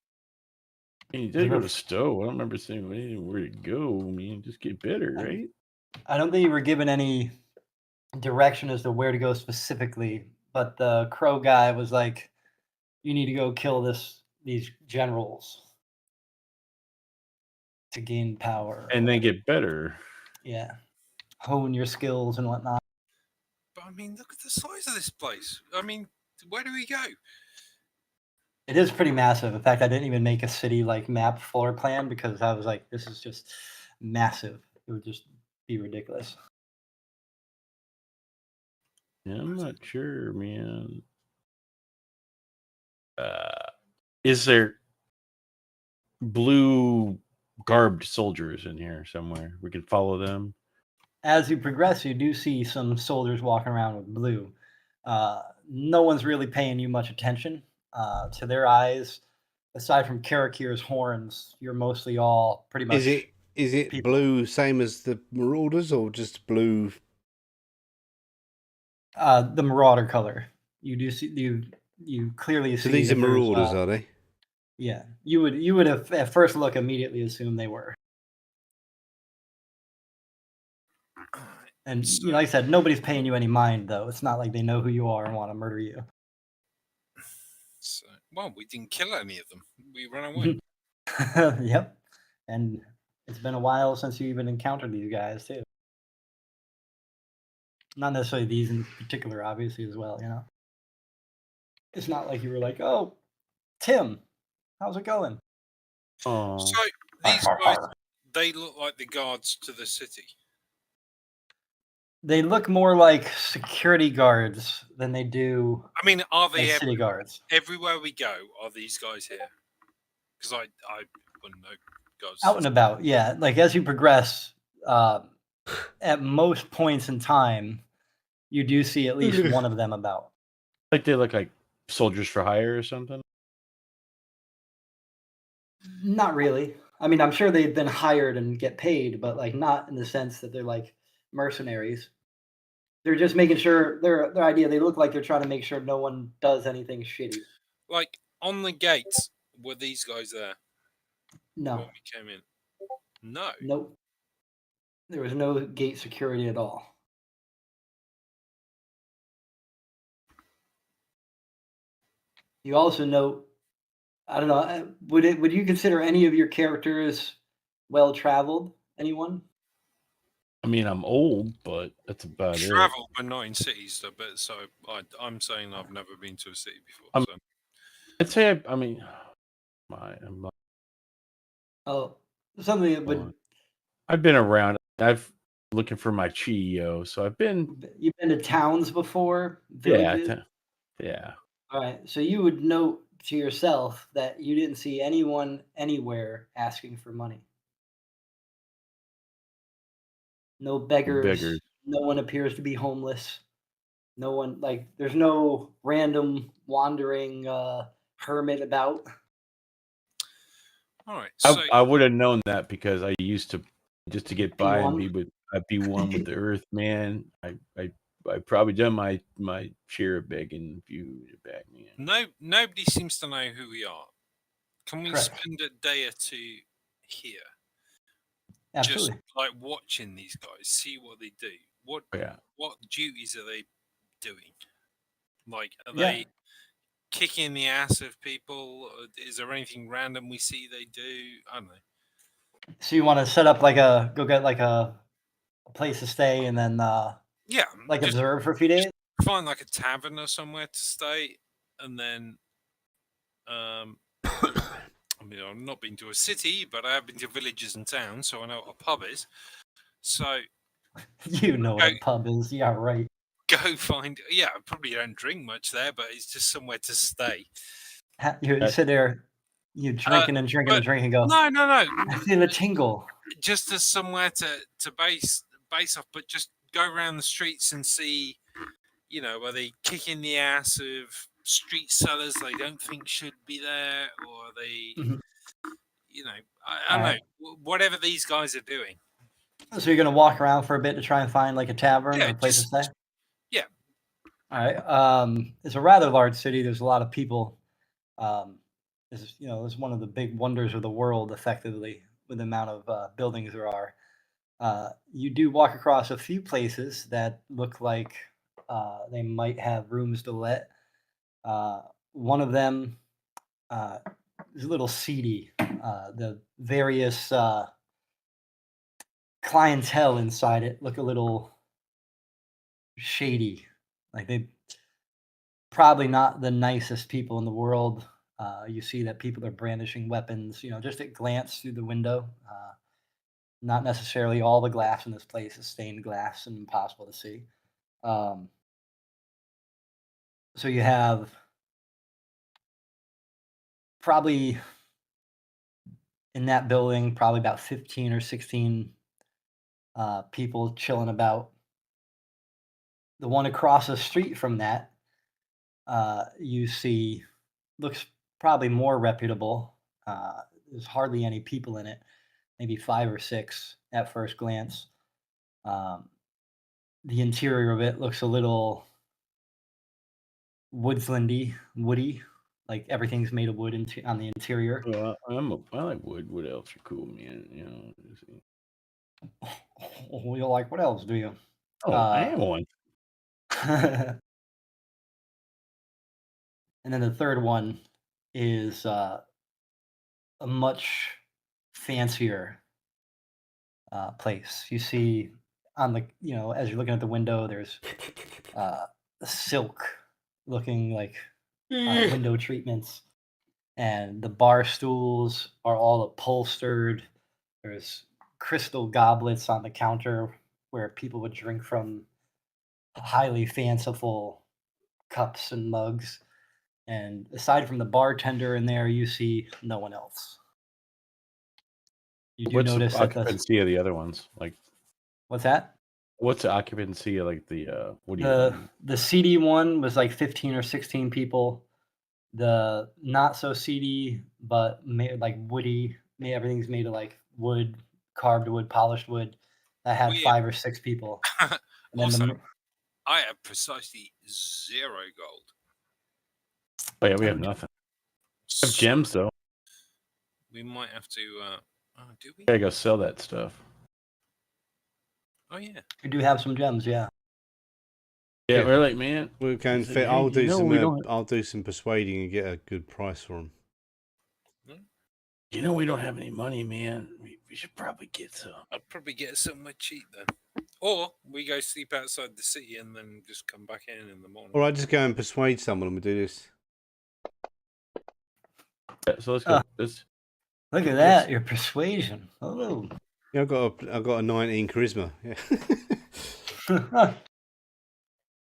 S1: you did go to Stowe. I don't remember saying where to go. I mean, just get better, right?
S3: I don't think you were given any direction as to where to go specifically, but the crow guy was like, "You need to go kill these generals to gain power,
S1: And then get better.
S3: yeah, hone your skills and whatnot."
S4: But I mean, look at the size of this place. I mean, where do we go?
S3: It is pretty massive. In fact, I didn't even make a city like map floor plan because I was like, "This is just massive. It would just be ridiculous."
S1: Yeah, I'm not sure, man. Is there blue garbed soldiers in here somewhere? We could follow them.
S3: As you progress, you do see some soldiers walking around with blue. No one's really paying you much attention. To their eyes, aside from Karakir's horns, you're mostly all pretty much.
S2: Is it
S3: people.
S2: blue, same as the Marauders, or just blue?
S3: The Marauder color. You do see you clearly see.
S2: So these are
S3: that there's,
S2: Marauders, are they?
S3: Yeah, you would have at first look immediately assumed they were. And like I said, nobody's paying you any mind though. It's not like they know who you are and want to murder you.
S4: So Well, we didn't kill any of them. We ran away.
S3: Yep. And it's been a while since you even encountered these guys, too. Not necessarily these in particular, obviously, as well, you know? It's not like you were like, oh, Tim, how's it going?
S1: Oh,
S4: So these guys, they look like the guards to the city.
S3: They look more like security guards than they do
S4: I mean, are
S3: like
S4: they
S3: city guards.
S4: everywhere we go? Are these guys here? Because I wouldn't know. Guys.
S3: Out and about, yeah. Like as you progress, at most points in time, you do see at least one of them about.
S1: like they look like soldiers for hire or something.
S3: Not really. I mean, I'm sure they've been hired and get paid, but like not in the sense that they're like mercenaries. They're just making sure their idea. They look like they're trying to make sure no one does anything shitty.
S4: Like on the gates, were these guys there
S3: No,
S4: when we came in? No.
S3: nope. There was no gate security at all. You also note, I don't know, would you consider any of your characters well traveled? Anyone?
S1: I mean, I'm old, but that's about it.
S4: Travel, but not in cities. So, but so I'm saying I've never been to a city before. So.
S1: I'd say, I mean, I'm not,
S3: Oh, something that would.
S1: I've been around. I've looking for my Chio, so I've been.
S3: You've been to towns before, villages?
S1: Yeah, yeah.
S3: All right, so you would note to yourself that you didn't see anyone anywhere asking for money. No beggars. No one appears to be homeless. No one, like, there's no random wandering hermit about.
S4: All right. So
S1: I would have known that because I used to just to get by and be one with the earth, man. I probably done my share of begging if you beg me.
S4: Nobody seems to know who we are. Can we
S3: Correct.
S4: spend a day or two here?
S3: Absolutely.
S4: Just like watching these guys, see what they do. What duties are they doing? Like, are they kicking the ass of people? Is there anything random we see they do? I don't know.
S3: So you want to set up like go get like a place to stay and then like observe for a few days?
S4: Find like a tavern or somewhere to stay, and then I mean, I've not been to a city, but I have been to villages and towns, so I know what a pub is. So
S3: you know what a pub is, yeah, right.
S4: Go find. Yeah, I probably don't drink much there, but it's just somewhere to stay.
S3: You sit there, you drinking and drinking and drinking. And go.
S4: No.
S3: I feel a tingle.
S4: Just as somewhere to base off, but just go around the streets and see. You know, are they kicking the ass of street sellers they don't think should be there, or are they, you know, I don't know, whatever these guys are doing.
S3: So you're gonna walk around for a bit to try and find like a tavern or a place to stay?
S4: Yeah.
S3: All right. It's a rather large city. There's a lot of people. It's one of the big wonders of the world, effectively, with the amount of buildings there are. You do walk across a few places that look like they might have rooms to let. One of them is a little seedy. The various clientele inside it look a little shady. Like they probably not the nicest people in the world. You see that people are brandishing weapons, just at glance through the window. Not necessarily all the glass in this place is stained glass and impossible to see. So you have probably in that building, probably about 15 or 16 people chilling about. The one across the street from that, you see, looks probably more reputable. There's hardly any people in it, maybe 5 or 6 at first glance. The interior of it looks a little woody, like everything's made of wood on the interior.
S1: Well, I like wood. Wood elves are cool, man.
S3: You like what else, do you?
S1: Oh, I am one.
S3: And then the third one is a much fancier place. You see on the as you're looking at the window, there's silk looking like window treatments, and the bar stools are all upholstered. There's crystal goblets on the counter where people would drink from highly fanciful cups and mugs. And aside from the bartender in there, you see no one else. You do
S1: What's the
S3: notice that
S1: occupancy of the other ones? Like,
S3: what's that?
S1: what's the occupancy of like the what do you
S3: The CD one was like 15 or 16 people. The not so seedy, but made like woody, everything's made of like wood, carved wood, polished wood. That had
S4: Weird.
S3: 5 or 6 people. And then
S4: Also, I have precisely 0 gold.
S1: Oh yeah, we have nothing. We have gems though.
S4: We might have to. Do we?
S1: Gotta go sell that stuff.
S4: Oh yeah.
S3: we do have some gems, yeah.
S1: Yeah, we're like, man,
S2: We can
S1: said,
S2: fit.
S1: "Hey,
S2: I'll
S1: you
S2: do
S1: know
S2: some.
S1: we don't-
S2: I'll do some persuading and get a good price for them.
S1: you know we don't have any money, man. We should probably get some.
S4: I'd probably get it somewhere cheap then. Or we go sleep outside the city and then just come back in the morning.
S2: All right, just go and persuade someone and we do this.
S1: Yeah, so let's go. Let's
S3: Look at that, your persuasion. Oh.
S2: Yeah, I've got a 19 charisma. Yeah.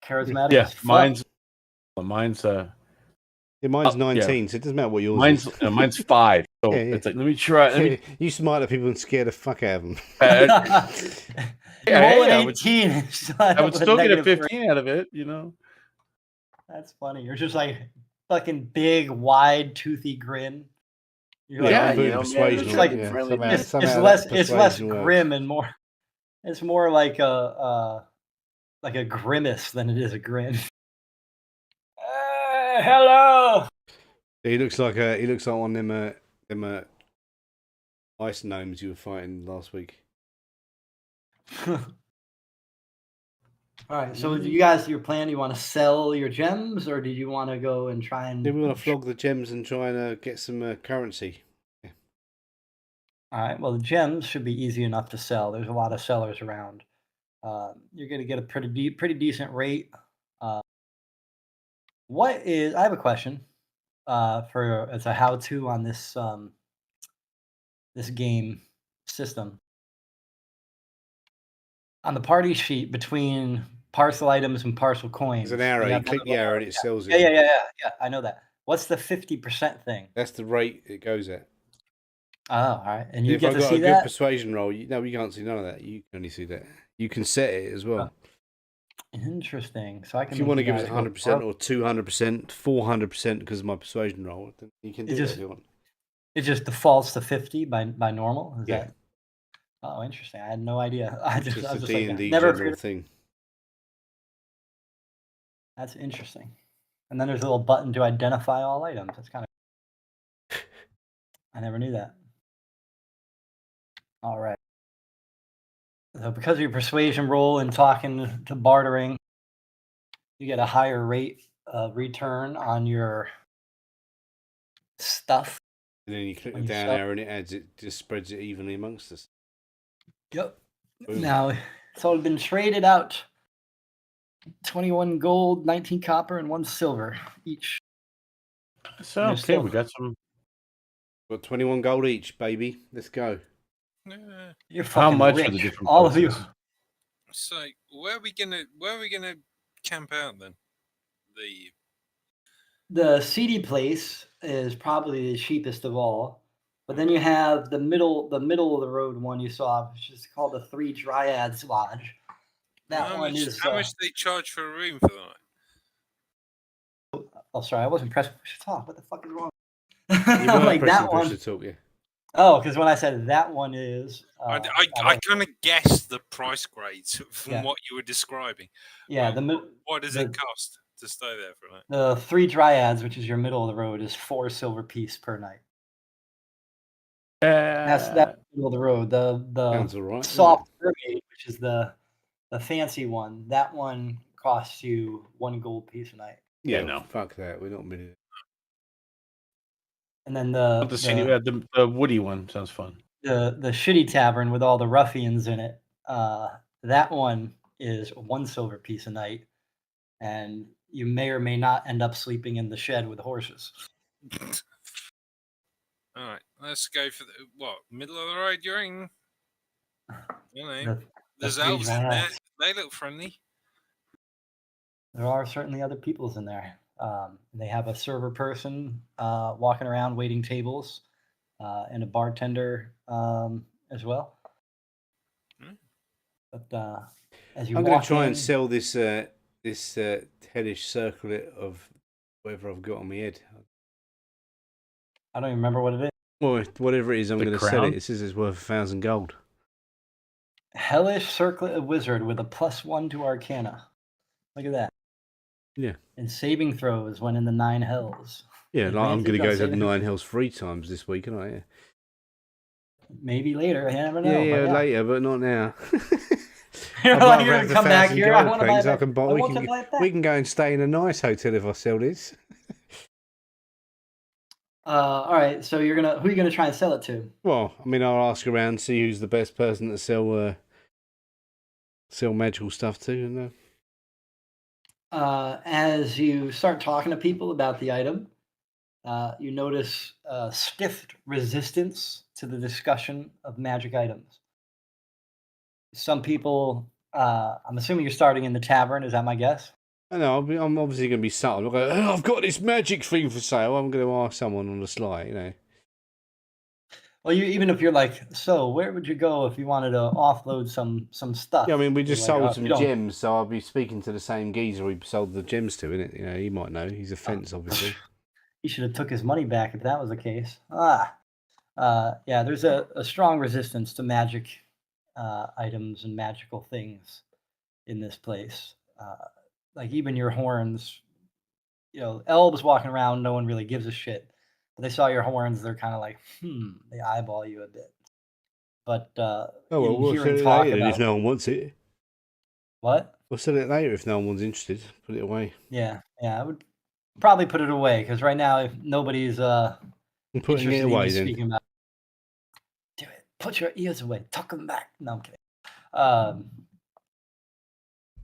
S3: Charismatic
S1: yeah,
S3: as fuck.
S1: mine's
S2: Yeah, mine's
S1: yeah.
S2: 19, so it doesn't matter what yours
S1: mine's
S2: is.
S1: mine's 5. So
S2: Yeah, yeah.
S1: it's like, let me try. Let me,
S2: You smile at people and scare the fuck out of them.
S3: You're rolling
S1: I
S3: 18.
S1: I would still get a 15 out of it, you know.
S3: That's funny. You're just like fucking big, wide, toothy grin. You're like,
S1: Yeah,
S2: Put
S1: you
S2: in
S1: know,
S2: persuasion,
S1: it's
S3: it's
S1: like
S3: like
S1: friendly.
S3: it's
S2: somehow
S3: less
S2: that
S3: it's less
S2: persuasion works.
S3: grim and more. It's more like a grimace than it is a grin. Hello.
S2: He looks like one of them ice gnomes you were fighting last week.
S3: All right. So, do you guys your plan? You want to sell your gems, or did you want to go and try and?
S2: Yeah, we want to flog the gems and try and get some currency.
S3: All right. Well, the gems should be easy enough to sell. There's a lot of sellers around. You're going to get a pretty decent rate. I have a question for as a how-to on this this game system. On the party sheet between parcel items and parcel coins.
S2: There's an arrow.
S3: you
S2: You
S3: have
S2: click
S3: one
S2: the
S3: little
S2: arrow
S3: arrow.
S2: and it sells it.
S3: Yeah. I know that. What's the 50% thing?
S2: That's the rate it goes at.
S3: Oh, all right. And you
S2: If
S3: get
S2: I've
S3: to
S2: got
S3: see
S2: a good
S3: that?
S2: persuasion roll, you can't see none of that. You can only see that. You can set it as well.
S3: Interesting. So I can.
S2: If you want to give us
S3: guys
S2: 100% or 200%, 400% because of my persuasion roll, then you can do that if you want.
S3: It just defaults to 50 by normal. Is
S2: Yeah.
S3: that? Oh, interesting. I had no idea. I
S2: It's
S3: was
S2: just a
S3: just like,
S2: D&D
S3: never
S2: general
S3: figured.
S2: thing.
S3: That's interesting. And then there's a little button to identify all items. That's kind of. I never knew that. All right. So because of your persuasion roll and talking to bartering, you get a higher rate of return on your stuff.
S2: And then you click the
S3: When you
S2: down
S3: sell-
S2: arrow and it just spreads it evenly amongst us.
S3: Yep.
S2: Boom.
S3: Now it's all been traded out. 21 gold, 19 copper, and 1 silver each.
S1: So
S3: There's
S1: okay,
S3: still-
S1: we got some.
S2: Got 21 gold each, baby. Let's go.
S3: You're
S1: How
S3: fucking
S1: much
S3: rich.
S1: are the different
S3: all of you.
S1: places?
S4: So where are we gonna camp out then?
S3: The seedy place is probably the cheapest of all. But then you have the middle of the road one you saw, which is called the Three Dryads Lodge. That
S4: how
S3: one
S4: much,
S3: is.
S4: how much they charge for a room for that?
S3: Oh, sorry, I wasn't pressing push to talk. What the fuck is wrong?
S2: You
S3: I'm
S2: were
S3: like
S2: pressing
S3: that
S2: push
S3: one.
S2: to talk, yeah.
S3: Oh, because when I said that one is.
S4: I kind of guessed the price grades from
S3: Yeah.
S4: what you were describing.
S3: Yeah,
S4: What does it cost to stay there for a night?
S3: the Three Dryads, which is your middle of the road, is 4 silver piece per night. That's middle of the road. The
S2: Sounds all right.
S3: soft mermaid, which is the fancy one. That one costs you 1 gold piece a night.
S2: Yeah,
S1: no.
S2: Fuck that. We're not millionaires.
S3: And then
S1: the woody one sounds fun.
S3: the shitty tavern with all the ruffians in it. That one is 1 silver piece a night, and you may or may not end up sleeping in the shed with horses.
S4: All right, let's go for middle of the road during. There's elves in there. They look friendly.
S3: There are certainly other peoples in there. They have a server person walking around waiting tables, and a bartender as well. But as you
S2: I'm
S3: walk
S2: going to try
S3: in,
S2: and sell this hellish circlet of whatever I've got on my head.
S3: I don't even remember what it is.
S2: Well, whatever it is, I'm
S1: The
S2: going to sell
S1: crown?
S2: it. It says it's worth 1,000 gold.
S3: Hellish circlet of wizard with a +1 to Arcana. Look at that.
S2: Yeah.
S3: And saving throws when in the 9 hells.
S2: Yeah, like I'm going to go to the
S3: saving
S2: 9 hells 3 times this week, aren't I? Yeah.
S3: Maybe later. I never know.
S2: Yeah,
S3: but
S2: later, but not now.
S3: You're
S2: I'd
S3: like,
S2: rather
S3: you're
S2: have
S3: gonna
S2: the
S3: come back
S2: 1,000
S3: here. I
S2: gold
S3: want to buy
S2: coins I
S3: that.
S2: can buy.
S3: I
S2: We
S3: want
S2: can
S3: to buy that.
S2: we can go and stay in a nice hotel if I sell this.
S3: All right. So who are you gonna try and sell it to?
S2: Well, I mean, I'll ask around, see who's the best person to sell magical stuff to, and
S3: As you start talking to people about the item, you notice stiff resistance to the discussion of magic items. Some people, I'm assuming you're starting in the tavern. Is that my guess?
S2: I know I'm obviously going to be subtle. I'll go, oh, I've got this magic thing for sale. I'm going to ask someone on the sly, you know.
S3: Well, even if you're like, so where would you go if you wanted to offload some stuff?
S2: Yeah, I mean, we just
S3: You're like,
S2: sold
S3: "Oh,
S2: some
S3: you don't-"
S2: gems, so I'll be speaking to the same geezer we sold the gems to, innit? You know, he might know. He's a fence, obviously.
S3: He should have took his money back if that was the case. Yeah, there's a strong resistance to magic items and magical things in this place. Like even your horns, elves walking around, no one really gives a shit. But they saw your horns, they're kind of like, they eyeball you a bit. But
S2: we'll
S3: hear
S2: sell
S3: him
S2: it
S3: talk
S2: later
S3: about
S2: if no one wants it.
S3: what?
S2: We'll sell it later if no one's interested. Put it away.
S3: Yeah, I would probably put it away because right now, if nobody's
S2: I'm putting it
S3: interested in
S2: away
S3: me
S2: then.
S3: speaking about, do it. Put your ears away. Tuck them back. No, I'm kidding.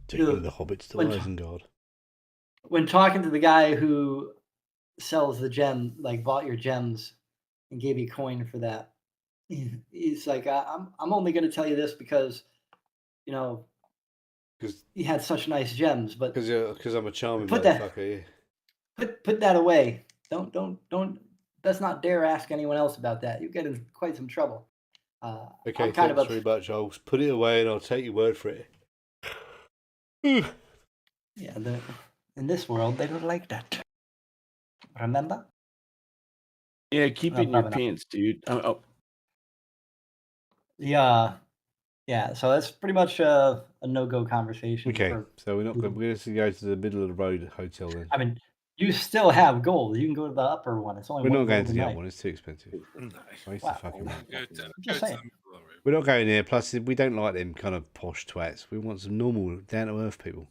S2: Take one of the hobbits to
S3: when-
S2: Isengard.
S3: When talking to the guy who sells the gem, like bought your gems and gave you coin for that, he's like, I'm only going to tell you this because,
S2: Because
S3: he had such nice gems, but
S2: I'm a charming
S3: Put that-
S2: motherfucker. Yeah.
S3: put that away. Don't. Let's not dare ask anyone else about that. You get in quite some trouble.
S2: Okay,
S3: I'm kind of
S2: thanks very much. I'll put it away and I'll take your word for it.
S3: Yeah, in this world, they don't like that. Remember?
S1: Yeah, keep
S3: No,
S1: it in your
S3: probably not.
S1: pants, dude.
S3: Yeah. So that's pretty much a no-go conversation.
S2: Okay, so we're going to go to the middle of the road hotel then.
S3: I mean, you still have gold. You can go to the upper one. It's only
S2: We're
S3: one
S2: not going
S3: gold
S2: to
S3: a
S2: the
S3: night.
S2: other one. It's too expensive.
S4: No.
S2: Waste
S3: Wow.
S2: of fucking money.
S4: Go to
S3: Just
S4: the
S3: saying.
S4: middle of the road.
S2: We're not going there. Plus, we don't like them kind of posh twats. We want some normal, down-to-earth people.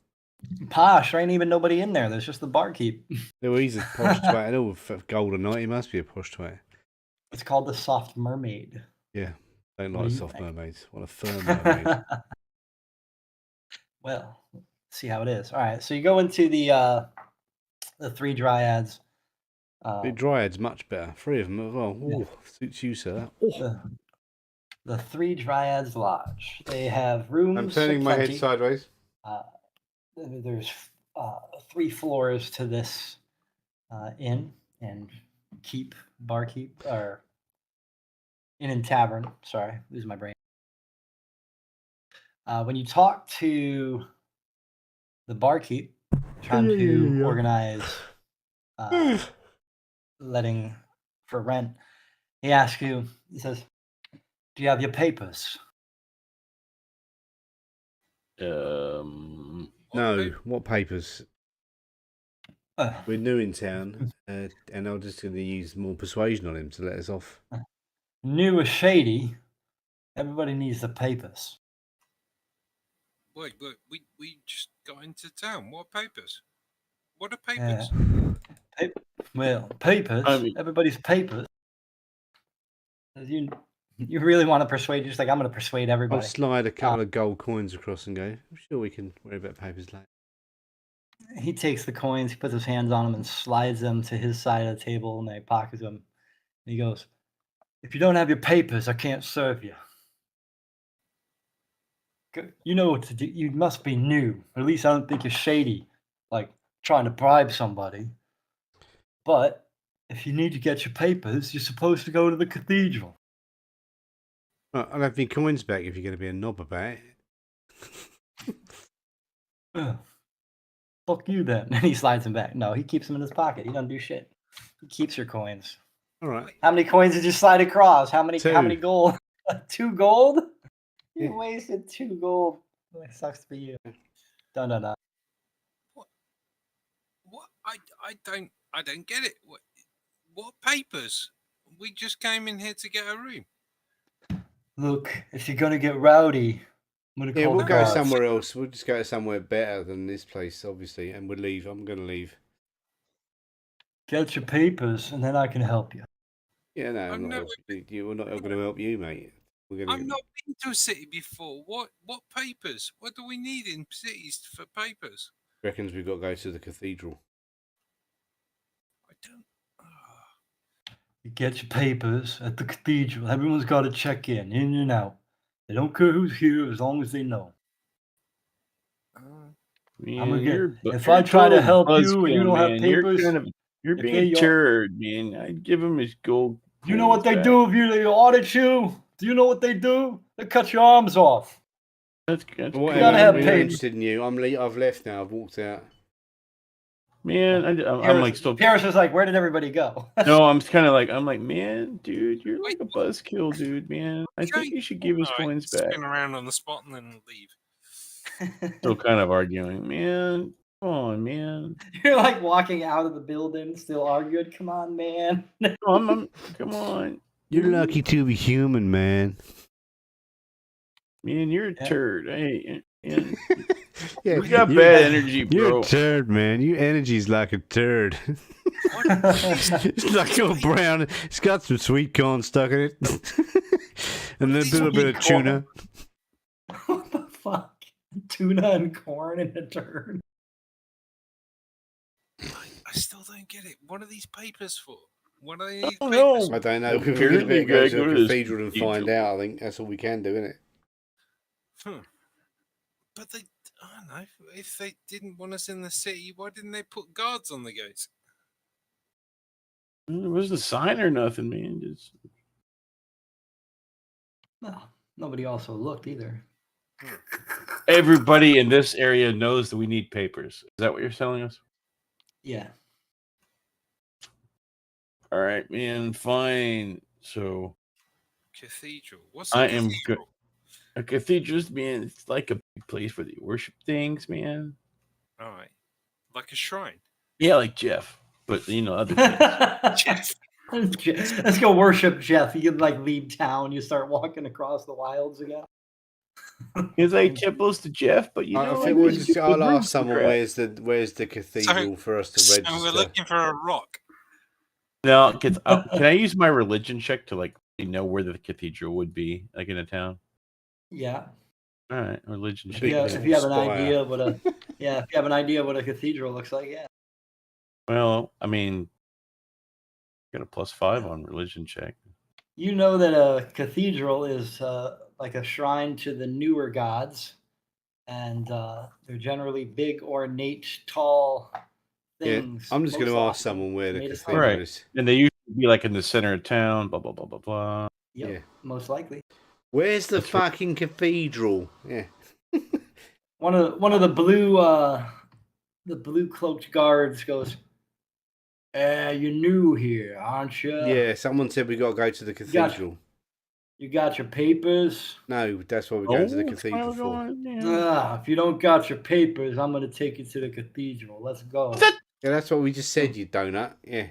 S3: Posh. There ain't even nobody in there. There's just the barkeep.
S2: No, he's a posh twat and all for gold a night. He must be a posh twat.
S3: It's called the Soft Mermaid.
S2: Yeah, don't
S3: What
S2: like
S3: do you
S2: soft
S3: think?
S2: mermaids. Want a firm mermaid.
S3: Well, let's see how it is. All right. So you go into the 3 dryads.
S2: The Dryad's much better. 3 of them as well. Ooh, suits you, sir.
S3: The 3 dryads lodge. They have rooms.
S2: I'm turning my head
S3: aplenty.
S2: sideways.
S3: There's 3 floors to this inn and barkeep, or inn and tavern. Sorry, losing my brain. When you talk to the barkeep, trying to organize letting for rent, he asks you. He says, "Do you have your papers?"
S2: No, what papers?
S3: Uh,
S2: We're new in town, and I'm just going to use more persuasion on him to let us off.
S3: New or shady, everybody needs the papers.
S4: Wait, we just got into town. What papers? What are papers?
S3: Well, papers.
S1: I mean-
S3: Everybody's papers. You really want to persuade? Just like I'm going to persuade
S2: I'll
S3: everybody.
S2: slide a couple of gold coins across and go. I'm sure we can worry about papers later.
S3: He takes the coins, he puts his hands on them, and slides them to his side of the table, and he pockets them. And he goes, "If you don't have your papers, I can't serve you. You know what to do. You must be new. Or at least I don't think you're shady, like trying to bribe somebody. But if you need to get your papers, you're supposed to go to the cathedral."
S2: I'll have my coins back if you're going to be a knob about it.
S3: Fuck you then. And he slides them back. No, he keeps them in his pocket. He doesn't do shit. He keeps your coins.
S2: All right.
S3: How many coins did you slide across? How many
S2: 2.
S3: gold? 2 gold? You
S2: Yeah.
S3: wasted 2 gold. That sucks for you. Dun.
S4: What? I don't get it. What papers? We just came in here to get a room.
S3: Look, if you're gonna get rowdy, I'm gonna
S2: Yeah,
S3: call
S2: we'll
S3: the
S2: go
S3: guards.
S2: somewhere else. We'll just go to somewhere better than this place, obviously, and we'll leave. I'm going to leave.
S3: Get your papers, and then I can help you.
S2: Yeah, no, I'm not.
S4: never
S2: We're not going to help you, mate. We're going
S4: I've not been to a city before. What papers? What do we need in cities for papers?
S2: reckons we've got to go to the cathedral.
S4: I don't.
S3: You get your papers at the cathedral. Everyone's got to check in and out. They don't care who's here as long as they know.
S1: Man,
S3: if I try to help you
S1: buzzkill,
S3: and you don't have
S1: man.
S3: papers,
S1: You're
S3: if
S1: being
S3: they
S1: a
S3: are-
S1: turd, man. I'd give him his gold.
S3: you know what they
S1: coins
S3: do if they audit you? Do you know what they do? They cut your arms off.
S1: That's
S2: Whatever.
S1: cool,
S3: gotta have
S2: We're not
S3: papers.
S2: interested in you. I've left now. I've walked out.
S1: man. I'm like still.
S3: Paris is like, where did everybody go?
S1: No, I'm kind of like, man, dude, you're like a buzzkill, dude, man. I think you should give his
S4: Alright,
S1: coins back.
S4: Spin around on the spot and then leave.
S1: Still kind of arguing, man. Come on, man.
S3: You're like walking out of the building, still arguing. Come on, man.
S1: Come on.
S2: You're lucky to be human, man.
S1: Man, you're a turd. Hey, man.
S2: Yeah,
S1: You got bad energy,
S2: You're
S1: bro.
S2: a turd, man. Your energy's like a turd. It's like all brown. It's got some sweet corn stuck in it, and then a little bit of
S3: Sweet corn.
S2: tuna.
S3: What the fuck? Tuna and corn and a turd.
S4: I still don't get it. What are these papers for? What are these
S1: don't
S4: papers?
S1: know.
S2: I don't know. We're going
S1: Apparently
S2: to go
S1: you
S2: to
S1: gotta
S2: a
S1: go to the
S2: cathedral and find
S1: cathedral.
S2: out. I think that's all we can do, isn't it?
S4: But I don't know. If they didn't want us in the city, why didn't they put guards on the gates?
S1: There wasn't a sign or nothing, man. Just
S3: No, nobody also looked either.
S1: everybody in this area knows that we need papers. Is that what you're telling us?
S3: Yeah.
S1: All right, man. Fine. So
S4: Cathedral. What's a
S1: I am
S4: cathedral?
S1: good. A cathedral's, man, it's like a big place where they worship things, man.
S4: All right. Like a shrine.
S1: Yeah, like Jeff, but other things.
S3: Let's go worship Jeff. You can like leave town. You start walking across the wilds again.
S1: He's like temples to Jeff, but
S2: I
S1: know,
S2: think
S1: I
S2: we'll
S1: mean,
S2: just.
S1: you could
S2: I'll
S1: bring
S2: ask
S1: some
S2: someone
S1: crap.
S2: where's the cathedral for us to register.
S4: So we're looking for a rock.
S1: Now, can I use my religion check to like know where the cathedral would be, like in a town?
S3: Yeah.
S1: All right, religion check.
S2: Big
S3: If you have an
S2: spire.
S3: idea what a if you have an idea what a cathedral looks like, yeah.
S1: Well, I mean, got a +5 on religion check.
S3: You know that a cathedral is like a shrine to the newer gods, and they're generally big, ornate, tall things.
S2: I'm just going to
S3: most
S2: ask
S3: often
S2: someone where the
S3: made of
S2: cathedral
S1: Right.
S2: is.
S1: And they usually be like in the center of town. Blah blah blah blah blah.
S3: Yep,
S2: Yeah.
S3: most likely.
S2: Where's the
S1: That's right.
S2: fucking cathedral? Yeah.
S3: One of the blue cloaked guards goes, you're new here, aren't you?
S2: Yeah, someone said we got to go to the cathedral.
S3: You got your papers?
S2: No, that's what we're going to the
S1: what's
S2: cathedral for.
S1: going on, man?
S3: If you don't got your papers, I'm going to take you to the cathedral. Let's go.
S2: Yeah, that's what we just said, you donut. Yeah.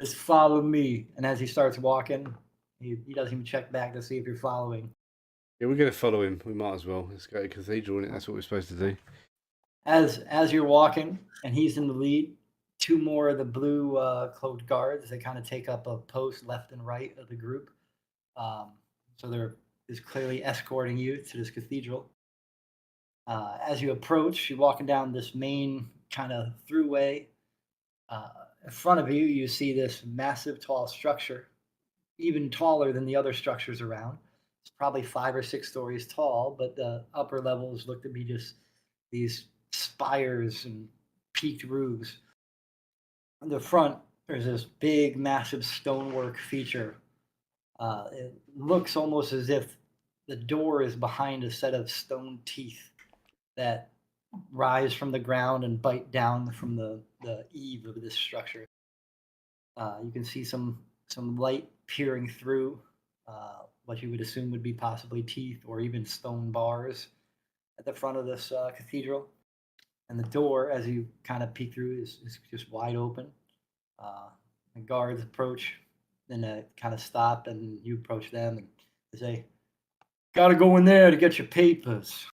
S3: Just follow me. And as he starts walking, he doesn't even check back to see if you're following.
S2: Yeah, we're going to follow him. We might as well. Let's go to the cathedral, innit? That's what we're supposed to do.
S3: As you're walking and he's in the lead, 2 more of the blue cloaked guards. They kind of take up a post left and right of the group. So they're is clearly escorting you to this cathedral. As you approach, you're walking down this main kind of throughway. In front of you, you see this massive, tall structure, even taller than the other structures around. It's probably 5 or 6 stories tall, but the upper levels look to be just these spires and peaked roofs. In the front, there's this big, massive stonework feature. It looks almost as if the door is behind a set of stone teeth that rise from the ground and bite down from the eave of this structure. You can see some light peering through what you would assume would be possibly teeth or even stone bars at the front of this cathedral. And the door, as you kind of peek through, is just wide open. The guards approach, then kind of stop, and you approach them and they say, "Gotta go in there to get your papers."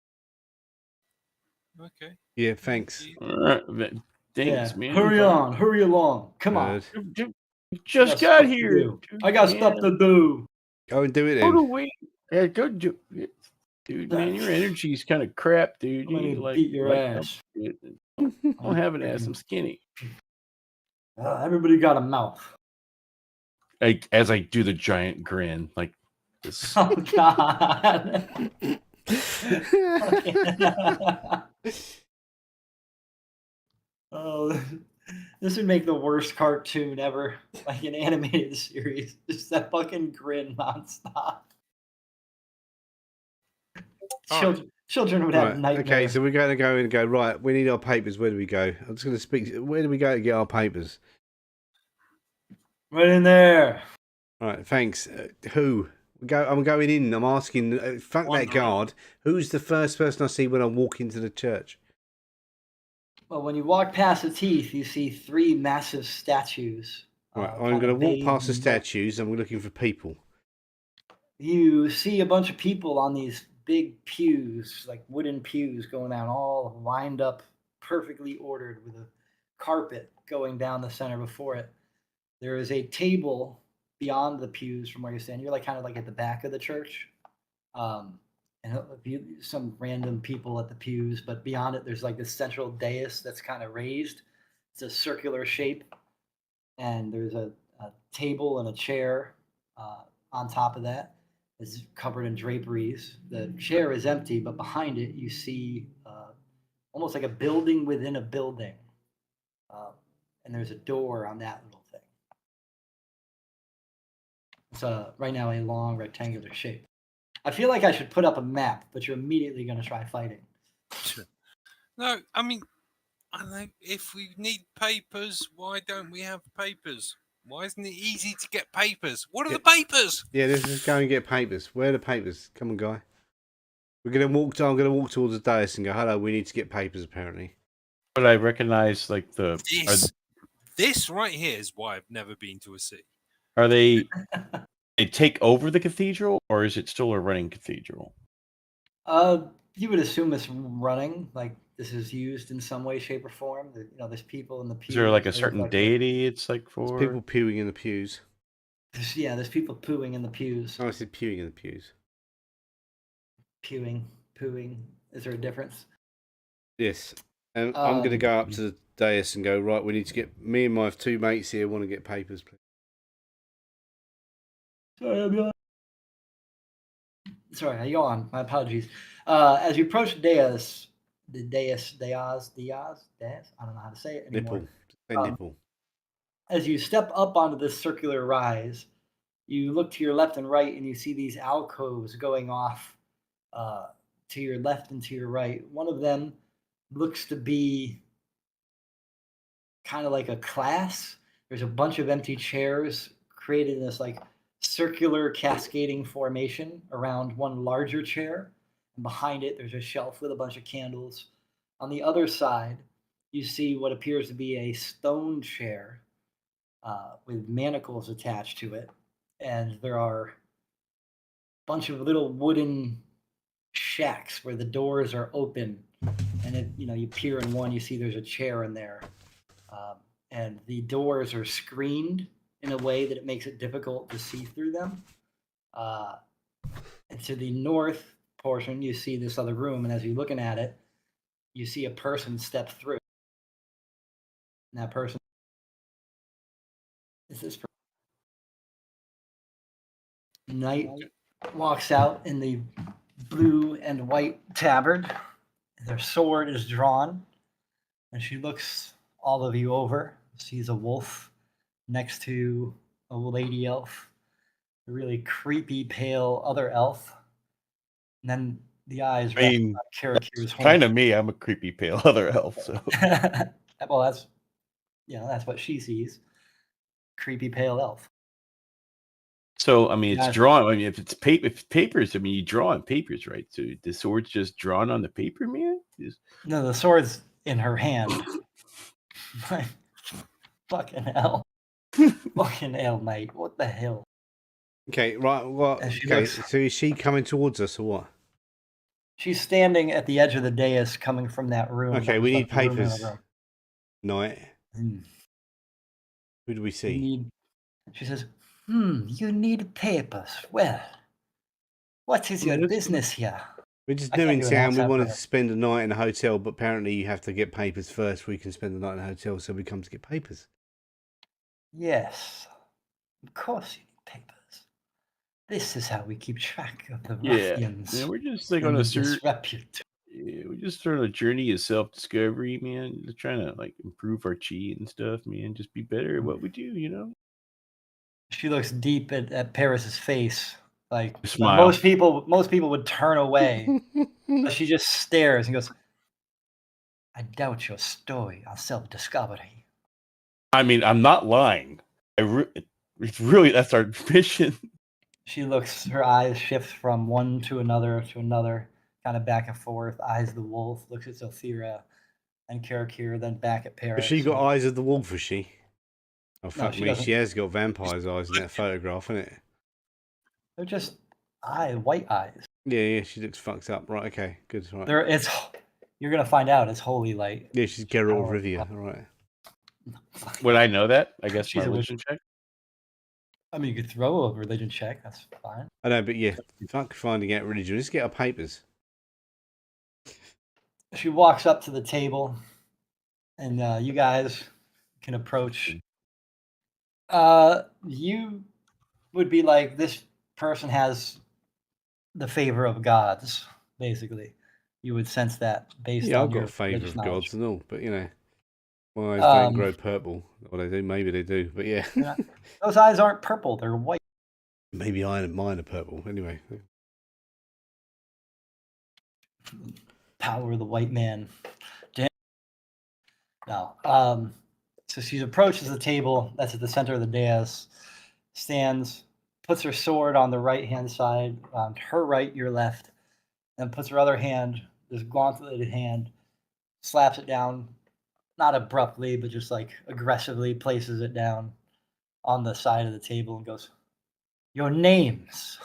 S4: Okay.
S2: Yeah, thanks.
S1: Thanks, man.
S3: Hurry on, hurry along. Come on.
S1: Just got here.
S3: I got stuff to do.
S2: Go and do it
S1: Go
S2: then.
S1: to wait. Yeah, go do it. Dude, man, your energy's kind of crap, dude.
S3: I'm gonna
S1: You
S3: beat your ass.
S1: I don't have an ass. I'm skinny.
S3: Everybody got a mouth.
S1: As I do the giant grin, like this.
S3: Oh God. Oh, this would make the worst cartoon ever, like an animated series. Just that fucking grin nonstop. Children would have
S2: Right.
S3: nightmares.
S2: Okay, so we're going to go and go, right, we need our papers. Where do we go? I'm just going to speak. Where do we go to get our papers?
S3: Right in there.
S2: Right, thanks. Who? I'm going in. I'm asking, fuck that guard. Who's the first person I see when I walk into the church?
S3: Well, when you walk past the teeth, you see 3 massive statues.
S2: Right, I'm going to walk past the statues and we're looking for people.
S3: You see a bunch of people on these big pews, like wooden pews going down, all lined up, perfectly ordered with a carpet going down the center before it. There is a table beyond the pews from where you're standing. You're like kind of like at the back of the church. And some random people at the pews, but beyond it, there's like this central dais that's kind of raised. It's a circular shape, and there's a table and a chair on top of that. It's covered in draperies. The chair is empty, but behind it, you see almost like a building within a building, and there's a door on that little thing. It's right now a long rectangular shape. I feel like I should put up a map, but you're immediately going to try fighting.
S4: No, I mean, if we need papers, why don't we have papers? Why isn't it easy to get papers? What are the papers?
S2: Yeah, let's just go and get papers. Where are the papers? Come on, guy. I'm going to walk towards the dais and go, hello, we need to get papers, apparently.
S1: But I recognize, like,
S4: This right here is why I've never been to a city.
S1: Are they take over the cathedral, or is it still a running cathedral?
S3: You would assume it's running, like this is used in some way, shape, or form. There's people in the pews.
S1: Is there like a certain deity it's like for?
S2: There's people pewing in the pews.
S3: There's people pooing in the pews.
S2: Oh, I said pewing in the pews.
S3: Pewing, pooing. Is there a difference?
S2: Yes. And I'm going to go up to the dais and go, right, we need to get, me and my 2 mates here want to get papers, please.
S3: Sorry, go on. My apologies. As you approach the dais, I don't know how to say it anymore.
S2: Nipple.
S3: As you step up onto this circular rise, you look to your left and right, and you see these alcoves going off to your left and to your right. One of them looks to be kind of like a class. There's a bunch of empty chairs created in this like circular cascading formation around one larger chair. And behind it, there's a shelf with a bunch of candles. On the other side, you see what appears to be a stone chair with manacles attached to it. And there are a bunch of little wooden shacks where the doors are open. And you peer in one, you see there's a chair in there. and the doors are screened in a way that it makes it difficult to see through them. And to the north portion, you see this other room, and as you're looking at it, you see a person step through. And that person is this person. Knight walks out in the blue and white tabard. Their sword is drawn, and she looks all of you over, sees a wolf next to a lady elf, a really creepy, pale other elf, and then the eyes.
S1: I mean, kind of me. I'm a creepy, pale other elf. So,
S3: well, that's what she sees. Creepy, pale elf.
S1: So, I mean, it's drawn. I mean, if it's papers, I mean, you draw on papers, right? So the sword's just drawn on the paper, man?
S3: No, the sword's in her hand. Fucking hell. Fucking hell, mate. What the hell?
S2: Okay, right. What? Okay, so is she coming towards us or what?
S3: She's standing at the edge of the dais coming from that room.
S2: Okay, we need papers. Knight.
S3: Mm.
S2: Who do we see?
S3: She says, you need papers. Well, what is your business here?
S2: We're just new in town. We wanted to spend a night in a hotel, but apparently you have to get papers first. We can spend the night in a hotel, so we come to get papers.
S3: Yes, of course you need papers. This is how we keep track of the ruffians.
S1: Yeah, we're just like on a we're just on a journey of self-discovery, man. Just trying to like improve our chi and stuff, man. Just be better at what we do, you know.
S3: She looks deep at Paris's face, like
S1: smile.
S3: Most people would turn away, but she just stares and goes, "I doubt your story on self-discovery."
S1: I mean, I'm not lying. It's really that's our mission.
S3: She looks. Her eyes shift from one to another, kind of back and forth. Eyes of the wolf. Looks at Zothira and Karakir, then back at Paris.
S2: Has she got eyes of the wolf? Has she? Oh fuck
S3: me!
S2: She has got vampire's eyes in that photograph, isn't it?
S3: They're just white eyes.
S2: Yeah. She looks fucked up. Right. Okay. Good. Right.
S3: You're gonna find out. It's holy light.
S2: Yeah, she's Geralt of Rivia. All right.
S1: Would I know that? I guess my religion check.
S3: I mean, you could throw a religion check. That's fine.
S2: I know, but yeah, fuck finding out religion. Let's get our papers.
S3: She walks up to the table, and you guys can approach. You would be like, this person has the favor of gods, basically. You would sense that based on your
S2: I've got a favor of gods and all, but you know, my eyes don't grow purple. Or they do, maybe they do, but yeah.
S3: Those eyes aren't purple, they're white.
S2: Maybe mine are purple, anyway.
S3: Power of the white man. Damn. No. So she approaches the table that's at the center of the dais, stands, puts her sword on the right-hand side, on her right, your left, and puts her other hand, this gauntleted hand, slaps it down, not abruptly, but just like aggressively places it down on the side of the table and goes, "Your names."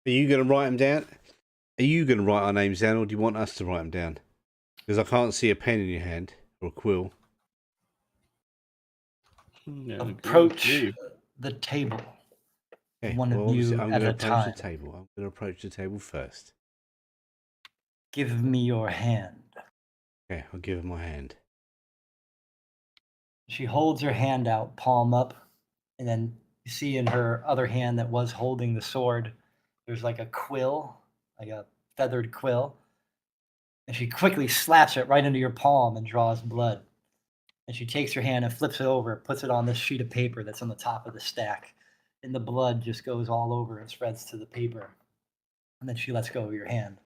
S2: Are you going to write them down? Are you going to write our names down, or do you want us to write them down? Because I can't see a pen in your hand, or a quill.
S3: Approach the table.
S2: Okay,
S3: one of you
S2: I'm
S3: at
S2: going
S3: a
S2: to approach
S3: time.
S2: the table. I'm going to approach the table first.
S3: Give me your hand.
S2: Okay, I'll give her my hand.
S3: She holds her hand out, palm up, and then you see in her other hand that was holding the sword, there's like a quill, like a feathered quill. And she quickly slaps it right into your palm and draws blood. And she takes your hand and flips it over, puts it on this sheet of paper that's on the top of the stack. And the blood just goes all over and spreads to the paper. And then she lets go of your hand.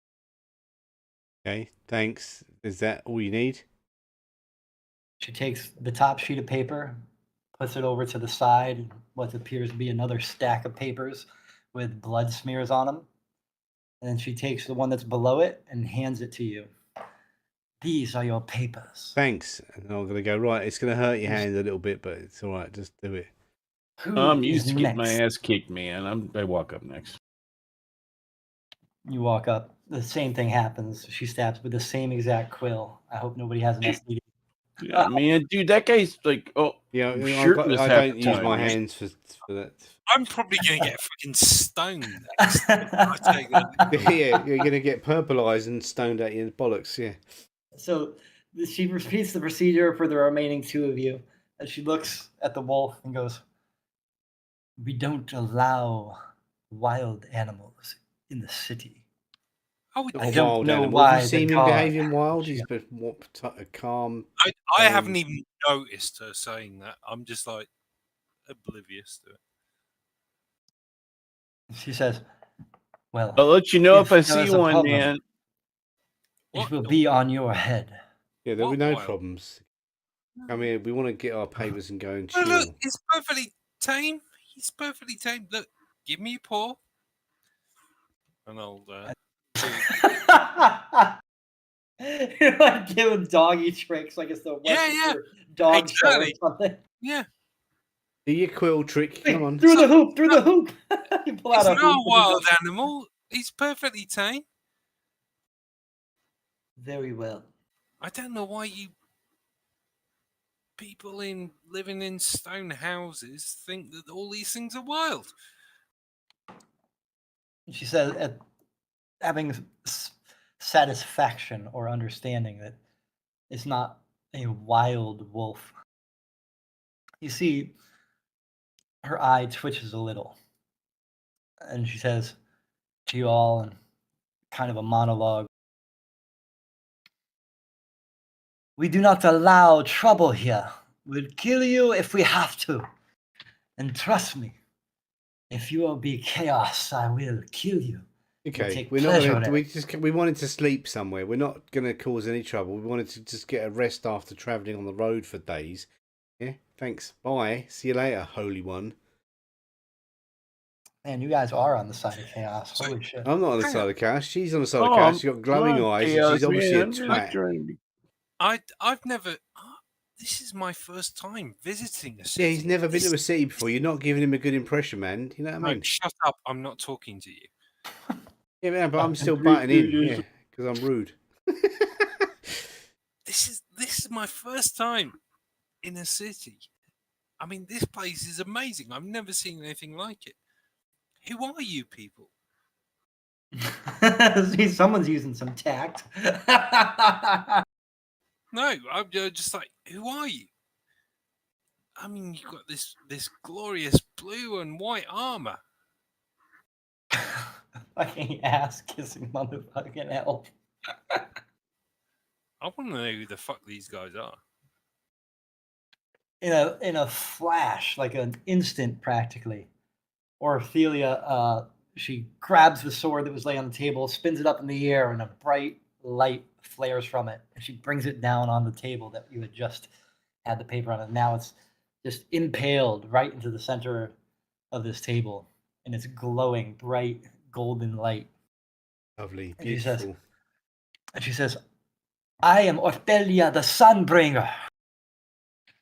S2: Okay, thanks. Is that all you need?
S3: She takes the top sheet of paper, puts it over to the side, what appears to be another stack of papers with blood smears on them. And then she takes the one that's below it and hands it to you. These are your papers.
S2: Thanks. And I'm going to go, right, it's going to hurt your hand a little bit, but it's all right. Just do it.
S1: I'm used to getting my ass kicked, man. I walk up next.
S3: You walk up. The same thing happens. She stabs with the same exact quill. I hope nobody has an STD.
S1: Yeah, man, dude, that guy's like,
S2: Yeah,
S1: shirtless
S2: I
S1: half
S2: don't
S1: the
S2: use
S1: time,
S2: my
S1: man.
S2: hands for that.
S4: I'm probably going to get fucking stoned next. I take that.
S2: Yeah, you're gonna get purple eyes and stoned at you bollocks. Yeah.
S3: So she repeats the procedure for the remaining two of you, and she looks at the wolf and goes, "We don't allow wild animals in the city."
S4: Oh,
S2: Not
S3: I
S2: a
S3: don't
S2: wild
S3: know
S2: animal.
S3: why
S2: Have you seen
S3: the
S2: him
S3: guard-
S2: behaving wild? He's been calm.
S4: I haven't even noticed her saying that. I'm just like oblivious to it.
S3: She says, "Well,
S1: I'll let you know if I
S3: there
S1: see
S3: is a
S1: one,
S3: problem,
S1: man.
S3: it will be on your head."
S2: Yeah, there'll be
S4: What
S2: no
S4: wild?
S2: problems. Come here. We want to get our papers and go and
S4: Oh,
S2: chill.
S4: look, he's perfectly tame. He's perfectly tame. Look, give me your paw. And I'll.
S3: You're like giving doggy tricks like it's the
S4: Yeah,
S3: dog
S4: exactly.
S3: show or something.
S4: Yeah.
S2: Do your quill trick. Come on.
S3: Through the hoop. You pull
S4: He's
S3: out a
S4: not a
S3: hoop.
S4: wild animal. He's perfectly tame.
S3: Very well.
S4: I don't know why you people living in stone houses think that all these things are wild.
S3: She says, having satisfaction or understanding that it's not a wild wolf. You see, her eye twitches a little, and she says to you all in kind of a monologue, "We do not allow trouble here. We'll kill you if we have to. And trust me, if you will be chaos, I will kill you."
S2: Okay, we're not gonna. We wanted to sleep somewhere. We're not gonna cause any trouble. We wanted to just get a rest after travelling on the road for days. Yeah, thanks. Bye. See you later, Holy One.
S3: Man, you guys are on the side of chaos. Holy shit.
S2: I'm not on the
S4: Hang
S2: side
S4: on.
S2: of chaos. She's on the side of chaos. She's got glowing eyes, and she's obviously a twat.
S4: I've never. This is my first time visiting a city.
S2: Yeah, he's never been to a city before. You're not giving him a good impression, man. You know what I mean?
S4: No, shut up! I'm not talking to you.
S2: Yeah, man, but I'm still butting in. Yeah, because I'm rude.
S4: This is my first time in a city. I mean, this place is amazing. I've never seen anything like it. Who are you people?
S3: See, someone's using some tact.
S4: No, I'm just like, who are you? I mean, you've got this glorious blue and white armor.
S3: Fucking ass kissing motherfucking elf.
S4: I want to know who the fuck these guys are.
S3: In a flash, like an instant practically, Ophelia, she grabs the sword that was laying on the table, spins it up in the air, and a bright light flares from it. And she brings it down on the table that you had just had the paper on. And now it's just impaled right into the center of this table. And it's glowing bright golden light.
S2: Lovely,
S3: And
S2: beautiful.
S3: she says, "I am Ophelia the Sunbringer.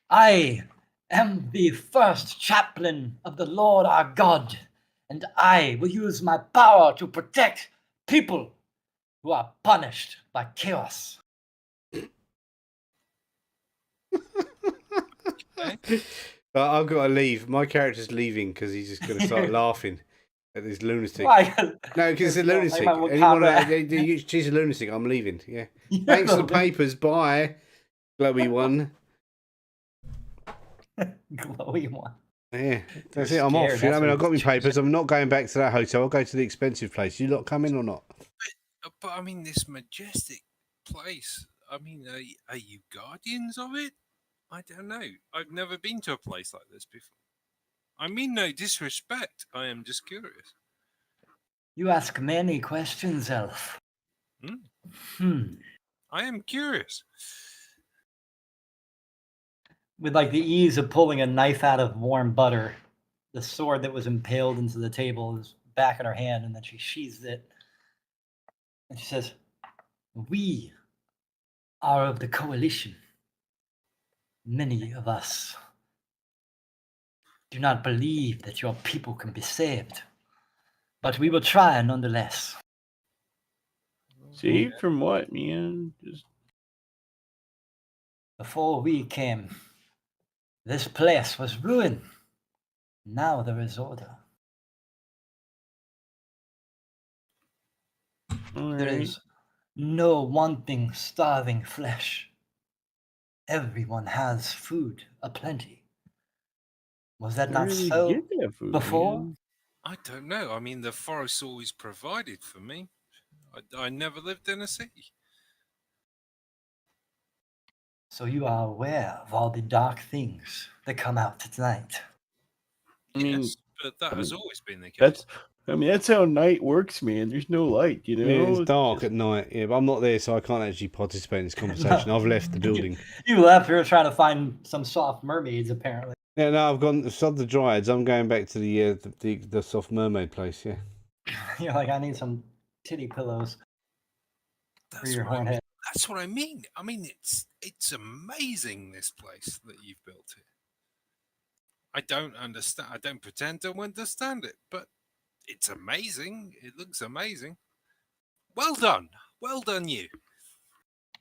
S3: I am the first chaplain of the Lord our God, and I will use my power to protect people who are punished by chaos."
S2: I've got to leave. My character's leaving because he's just going to start laughing at this lunatic.
S3: Why?
S2: No, because it's a lunatic. She's a lunatic. I'm leaving. Yeah. Thanks for the papers. Bye, glowy one.
S3: Glowy one.
S2: Yeah, that's it. I'm off. You know what I mean? I've got my papers. I'm not going back to that hotel. I'll go to the expensive place. You lot coming or not?
S4: But I mean, this majestic place. I mean, are you guardians of it? I don't know. I've never been to a place like this before. I mean no disrespect. I am just curious.
S3: You ask many questions, elf.
S4: I am curious.
S3: With like the ease of pulling a knife out of warm butter, the sword that was impaled into the table is back in her hand, and then she sheathes it. And she says, "We are of the coalition. Many of us do not believe that your people can be saved, but we will try nonetheless."
S1: See, from what, man? Just
S3: Before we came, this place was ruined. Now there is order. There is no wanting, starving flesh. Everyone has food aplenty. Was that not so before?
S1: Man?
S4: I don't know. I mean, the forest always provided for me. I never lived in a city.
S3: So you are aware of all the dark things that come out tonight.
S1: I mean,
S4: Yes, but that has always been the case.
S1: That's how night works, man. There's no light, you know.
S2: Yeah, it's dark at night. Yeah, but I'm not there, so I can't actually participate in this conversation. I've left the building.
S3: You left. You're trying to find some soft mermaids, apparently.
S2: Yeah, no, I've gone. Sod the dryads. I'm going back to the soft mermaid place. Yeah.
S3: You're like, I need some titty pillows for your horn head.
S4: That's what I mean. I mean, it's amazing, this place that you've built here. I don't understand. I don't pretend to understand it, but it's amazing. It looks amazing. Well done. Well done, you.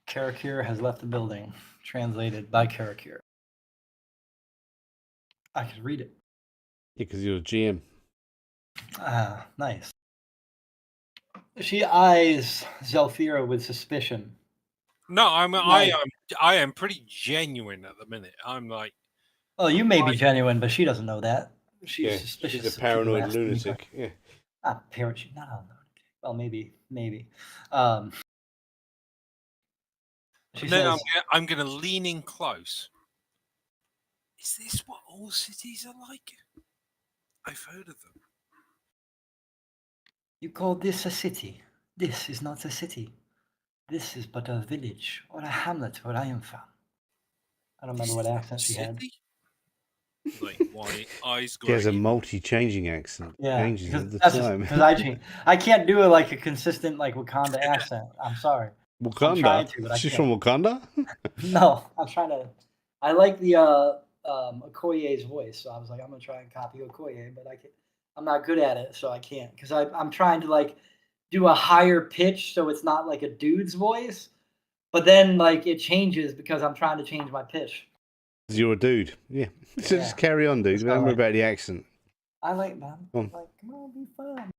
S3: Karakir has left the building. Translated by Karakir. I could read it.
S2: Yeah, because you're a GM.
S3: Ah, nice. She eyes Zelfira with suspicion.
S4: No, I am pretty genuine at the minute. I'm like,
S3: Oh, you may be genuine, but she doesn't know that. She's suspicious.
S2: She's a paranoid lunatic. Yeah.
S3: Not paranoid. Not a lunatic. Well, maybe. She says,
S4: I'm going to lean in close. Is this what all cities are like? I've heard of them.
S3: You call this a city? This is not a city. This is but a village or a hamlet where I am from. I don't remember what accent she had.
S4: Like white eyes.
S2: She has a multi-changing accent.
S3: Yeah,
S2: Changes all the
S3: that's
S2: time.
S3: because I change. I can't do a consistent Wakanda accent. I'm sorry.
S2: Wakanda.
S3: I'm trying to, but
S2: She's from Wakanda.
S3: No, I'm trying to. I like the Okoye's voice, so I was like, I'm gonna try and copy Okoye, but I'm not good at it, so I can't because I'm trying to do a higher pitch so it's not like a dude's voice, but then it changes because I'm trying to change my pitch.
S2: You're a dude. Yeah. So just carry on, dude. Don't worry about the accent.
S3: I like that. Come on, be fun.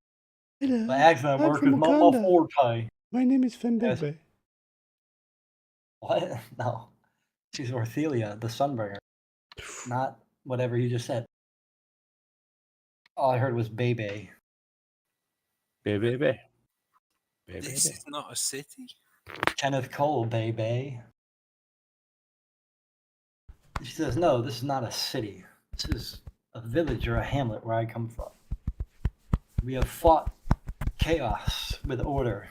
S2: Hello.
S3: My accent work is not my forte.
S2: My name is Fembebe.
S3: What? No. She's Orthelia, the Sunbringer. Not whatever you just said. All I heard was Bebe.
S1: Bebe.
S4: This is not a city.
S3: Kenneth Cole, Bebe. She says, no, this is not a city. This is a village or a hamlet where I come from. We have fought chaos with order,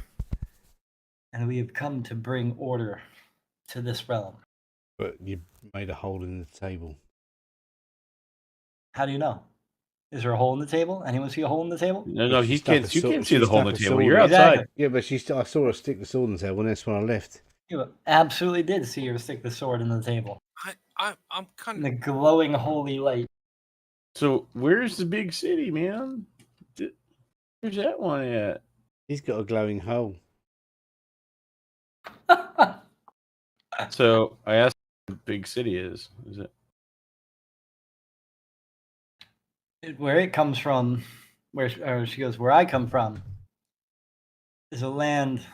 S3: and we have come to bring order to this realm.
S2: But you made a hole in the table.
S3: How do you know? Is there a hole in the table? Anyone see a hole in the table?
S1: No, you can't see the hole in the table. You're outside.
S2: Yeah, but I saw her stick the sword in the table, and that's when I left.
S3: You absolutely did see her stick the sword in the table.
S4: I'm kind
S3: in the glowing holy light.
S1: So where's the big city, man? Where's that one at?
S2: He's got a glowing hole.
S1: So I asked what the big city is. Is it?
S3: Where it comes from, she goes, where I come from, is a land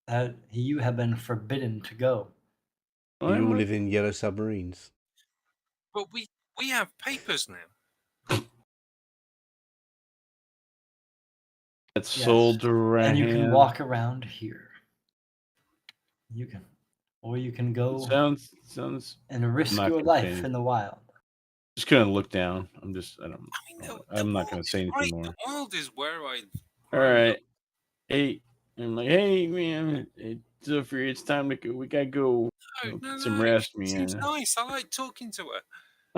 S3: that you have been forbidden to go.
S2: You all live in yellow submarines.
S4: But we have papers now.
S1: That's sold around.
S3: And you can walk around here. You can go.
S1: Sounds.
S3: And risk your life in the wild.
S1: Just gonna look down. I'm not gonna say anything more.
S4: The wild is where I.
S1: All right. Hey, I'm like, hey man, it's time to go. We gotta go. Some rest, man.
S4: She's nice. I like talking to her.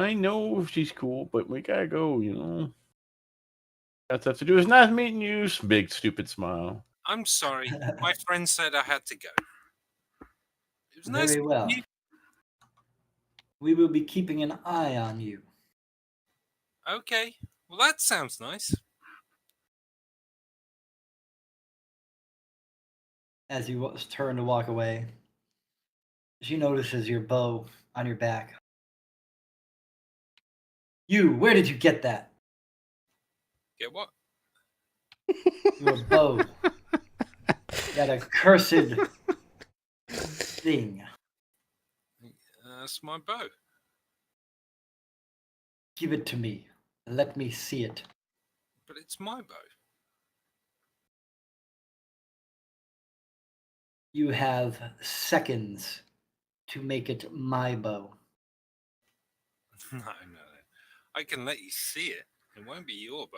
S1: I know she's cool, but we gotta go. Got stuff to do. It's nice meeting you. Big stupid smile.
S4: I'm sorry. My friend said I had to go. It was nice.
S3: Very well. We will be keeping an eye on you.
S4: Okay. Well, that sounds nice.
S3: As you turn to walk away, She notices your bow on your back. You, where did you get that?
S4: Get what?
S3: Your bow. That accursed thing.
S4: That's my bow.
S3: Give it to me. Let me see it.
S4: But it's my bow.
S3: You have seconds to make it my bow.
S4: No. I can let you see it. It won't be your bow.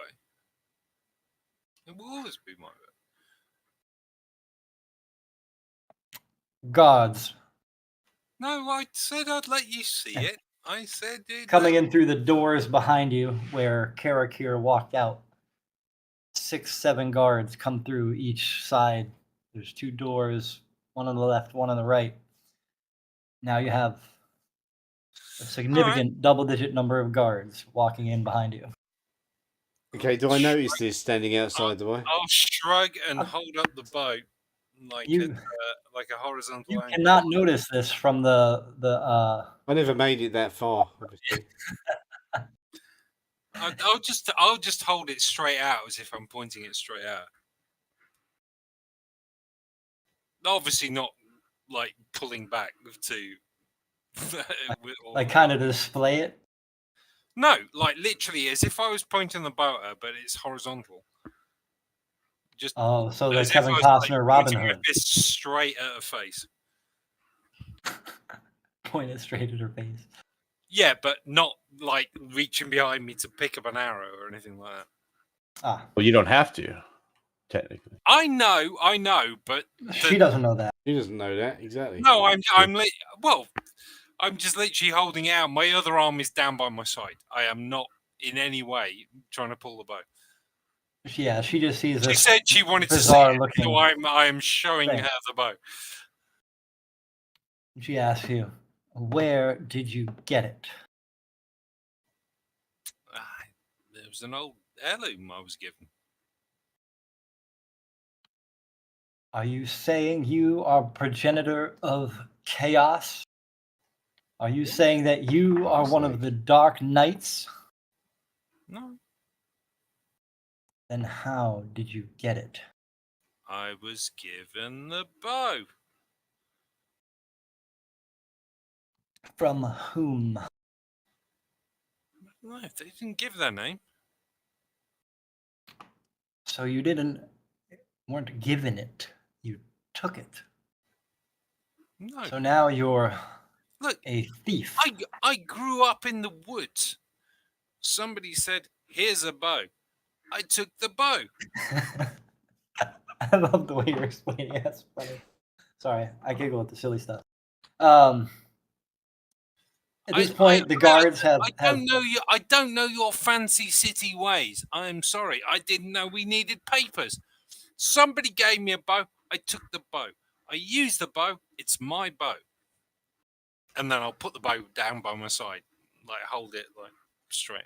S4: It will always be my bow.
S3: Guards
S4: No, I said I'd let you see it. I said it.
S3: coming in through the doors behind you where Karakir walked out. 6, 7 guards come through each side. There's 2 doors, one on the left, one on the right. Now you have a significant double-digit number of guards walking in behind you.
S2: Okay, do I notice this standing outside, do I?
S4: I'll shrug and hold up the bow like
S3: You
S4: like a horizontal
S3: you
S4: angle.
S3: cannot notice this from the
S2: I never made it that far, obviously.
S4: I'll just hold it straight out as if I'm pointing it straight out. Obviously not like pulling back to
S3: like kind of display it.
S4: No, like literally as if I was pointing the bow at her, but it's horizontal. Just
S3: so like
S4: as if
S3: Kevin
S4: I was,
S3: Costner, Robin
S4: pointing my
S3: Hood,
S4: fist straight at her face.
S3: point it straight at her face.
S4: Yeah, but not like reaching behind me to pick up an arrow or anything like that.
S1: Well, you don't have to, technically.
S4: I know, but
S3: She doesn't know that.
S2: She doesn't know that, exactly.
S4: No, I'm just literally holding it out. My other arm is down by my side. I am not in any way trying to pull the bow.
S3: Yeah, she just sees this.
S4: She said she wanted to see it, so I am showing her the bow.
S3: She asks you, where did you get it?
S4: There was an old heirloom I was given.
S3: Are you saying you are progenitor of chaos? Are you saying that you are one of the Dark Knights?
S4: No.
S3: Then how did you get it?
S4: I was given the bow.
S3: From whom?
S4: No, they didn't give their name.
S3: So you weren't given it. You took it.
S4: No.
S3: So now you're
S4: Look,
S3: a thief.
S4: I grew up in the woods. Somebody said, "Here's a bow." I took the bow.
S3: I love the way you're explaining it. That's funny. Sorry, I giggle at the silly stuff. At this point, the guards have.
S4: I don't know your fancy city ways. I'm sorry. I didn't know we needed papers. Somebody gave me a bow. I took the bow. I used the bow. It's my bow. And then I'll put the bow down by my side, like hold it like straight.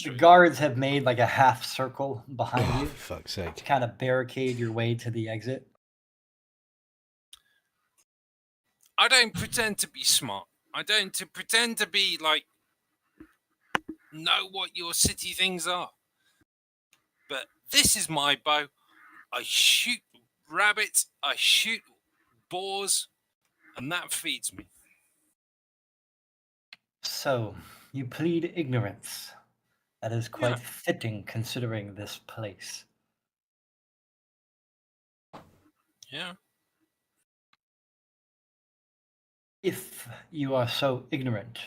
S3: The guards have made like a half circle behind you.
S2: For fuck's sake.
S3: To kind of barricade your way to the exit.
S4: I don't pretend to be smart. I don't pretend to be like know what your city things are. But this is my bow. I shoot rabbits. I shoot boars, and that feeds me.
S3: So you plead ignorance. That is quite fitting considering this place.
S4: Yeah.
S3: If you are so ignorant,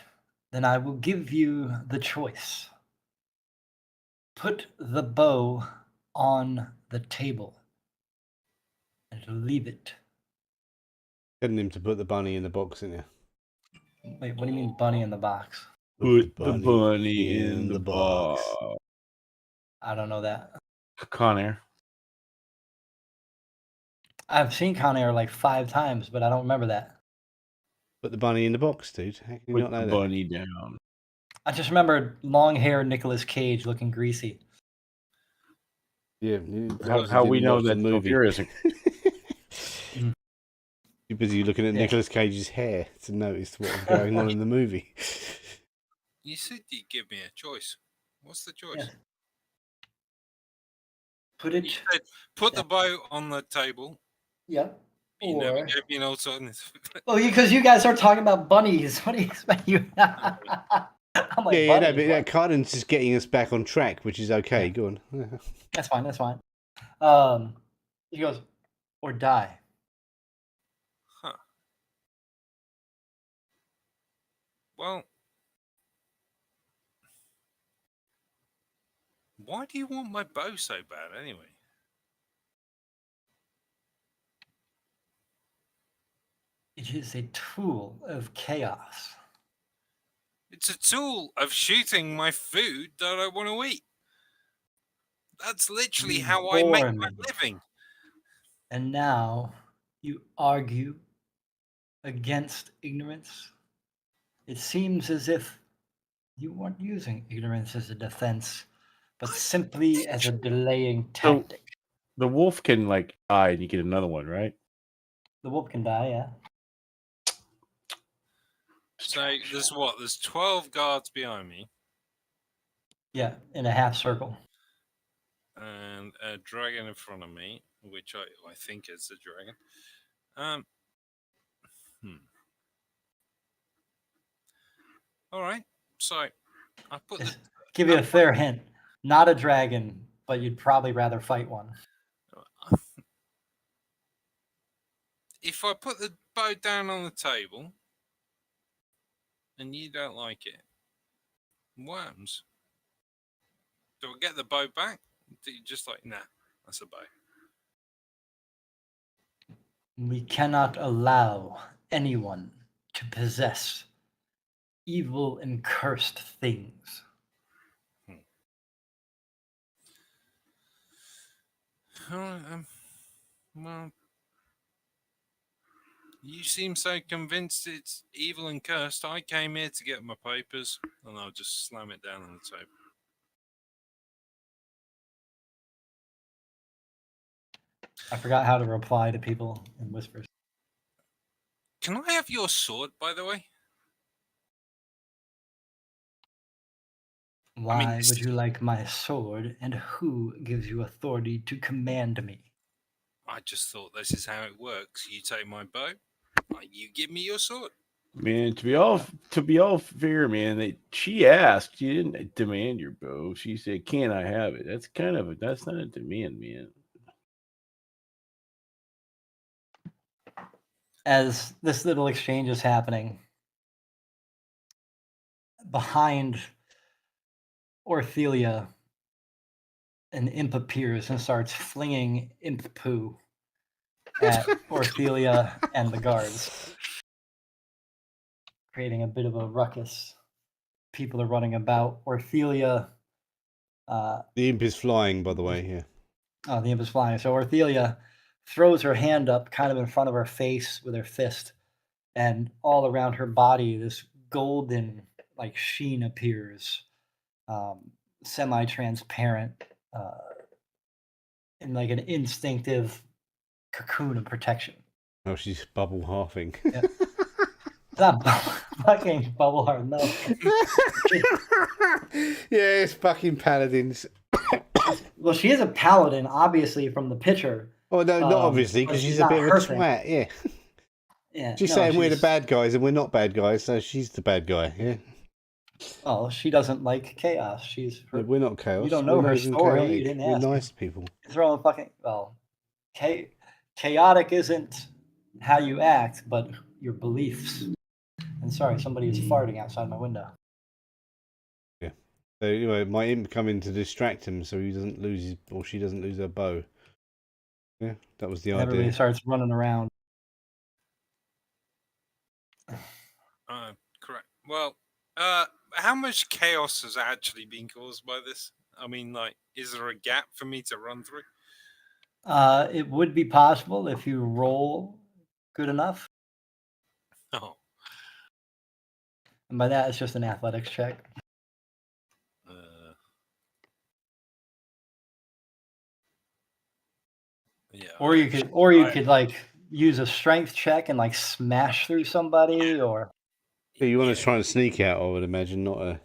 S3: then I will give you the choice. Put the bow on the table and leave it.
S2: Telling him to put the bunny in the box, isn't you?
S3: Wait, what do you mean bunny in the box?
S1: Put the bunny in the box.
S3: I don't know that.
S1: Con Air.
S3: I've seen Con Air like 5 times, but I don't remember that.
S2: Put the bunny in the box, dude. How can you not know
S1: the
S2: that?
S1: bunny down.
S3: I just remember long-haired Nicolas Cage looking greasy.
S2: Yeah.
S1: How we know that Sylvia isn't.
S2: Too busy looking at Nicolas Cage's hair to notice what was going on in the movie.
S4: You said you'd give me a choice. What's the choice?
S3: Yeah. Put it.
S4: You said put the bow on the table.
S3: Yep.
S4: You never gave me an alternative.
S3: Well, because you guys are talking about bunnies. What do you expect? I'm like,
S2: yeah, but Carden's just getting us back on track, which is okay. Go on.
S3: That's fine. That's fine. He goes, or die.
S4: Huh. Well, why do you want my bow so bad anyway?
S3: It is a tool of chaos.
S4: It's a tool of shooting my food that I want to eat. That's literally how I make my living.
S3: And now you argue against ignorance. It seems as if you weren't using ignorance as a defense, but simply as a delaying tactic.
S1: So the wolf can like die and you get another one, right?
S3: The wolf can die, yeah.
S4: So there's 12 guards behind me.
S3: Yeah, in a half circle.
S4: And a dragon in front of me, which I think is a dragon. All right. So I put
S3: give you a fair hint. Not a dragon, but you'd probably rather fight one.
S4: If I put the bow down on the table and you don't like it, worms. Do I get the bow back? Do you just like, nah, that's a bow?
S3: We cannot allow anyone to possess evil and cursed things.
S4: Well, you seem so convinced it's evil and cursed. I came here to get my papers, and I'll just slam it down on the table.
S3: I forgot how to reply to people in whispers.
S4: Can I have your sword, by the way?
S3: Why would you like my sword, and who gives you authority to command me?
S4: I just thought this is how it works. You take my bow, you give me your sword.
S1: Man, to be all fair, man, she asked. She didn't demand your bow. She said, "Can I have it?" That's not a demand, man.
S3: As this little exchange is happening, behind Orthelia, an imp appears and starts flinging imp poo at Orthelia and the guards, creating a bit of a ruckus. People are running about. Orthelia.
S2: The imp is flying, by the way. Yeah.
S3: Oh, the imp is flying. So Orthelia throws her hand up, kind of in front of her face with her fist, and all around her body, this golden like sheen appears, semi-transparent, in like an instinctive cocoon of protection.
S2: Oh, she's bubble halving.
S3: Yeah. It's not fucking bubble heart, no.
S2: Yeah, it's fucking paladins.
S3: Well, she is a paladin, obviously, from the picture.
S2: Oh, no, not obviously, because she's a bit of a twat, yeah.
S3: Yeah.
S2: She's saying we're the bad guys and we're not bad guys, so she's the bad guy, yeah.
S3: Oh, she doesn't like chaos.
S2: We're not chaos.
S3: You don't know her story. You didn't ask.
S2: We're nice people.
S3: Throwing fucking chaotic isn't how you act, but your beliefs. And sorry, somebody is farting outside my window.
S2: Yeah. So anyway, my imp come in to distract him so he doesn't lose she doesn't lose her bow. Yeah, that was the idea.
S3: Everybody starts running around.
S4: Correct. Well, how much chaos has actually been caused by this? I mean, like, is there a gap for me to run through?
S3: It would be possible if you roll good enough.
S4: Oh.
S3: And by that, it's just an athletics check.
S4: Yeah.
S3: Or you could like use a strength check and like smash through somebody, or
S2: So you want to try and sneak out, I would imagine, not a.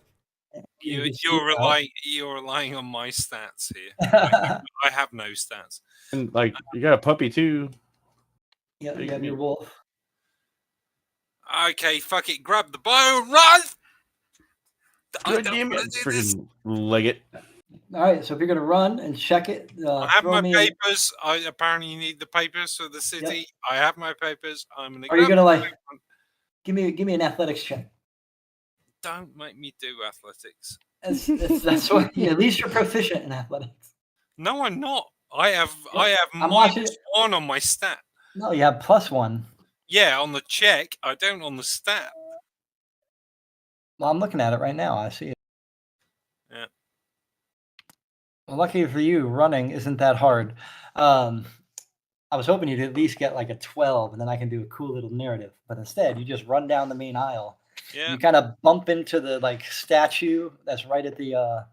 S4: You're relying on my stats here. I have no stats.
S1: And like you got a puppy too.
S3: Yeah, you have your wolf.
S4: Okay, fuck it. Grab the bow and run.
S1: God damn it! Freaking leg it.
S3: All right, so if you're gonna run and check it,
S4: I have my papers. I apparently need the papers for the city. Yep. I have my papers. I'm gonna.
S3: Are you gonna like? Give me an athletics check.
S4: Don't make me do athletics.
S3: That's what. Yeah, at least you're proficient in athletics.
S4: No, I'm not. I have
S3: I'm
S4: -1 on my stat.
S3: No, you have +1.
S4: Yeah, on the check. I don't on the stat.
S3: Well, I'm looking at it right now. I see it.
S4: Yeah.
S3: Well, lucky for you, running isn't that hard. I was hoping you'd at least get like a 12, and then I can do a cool little narrative. But instead, you just run down the main aisle.
S4: Yeah.
S3: You kind of bump into the like statue that's right at the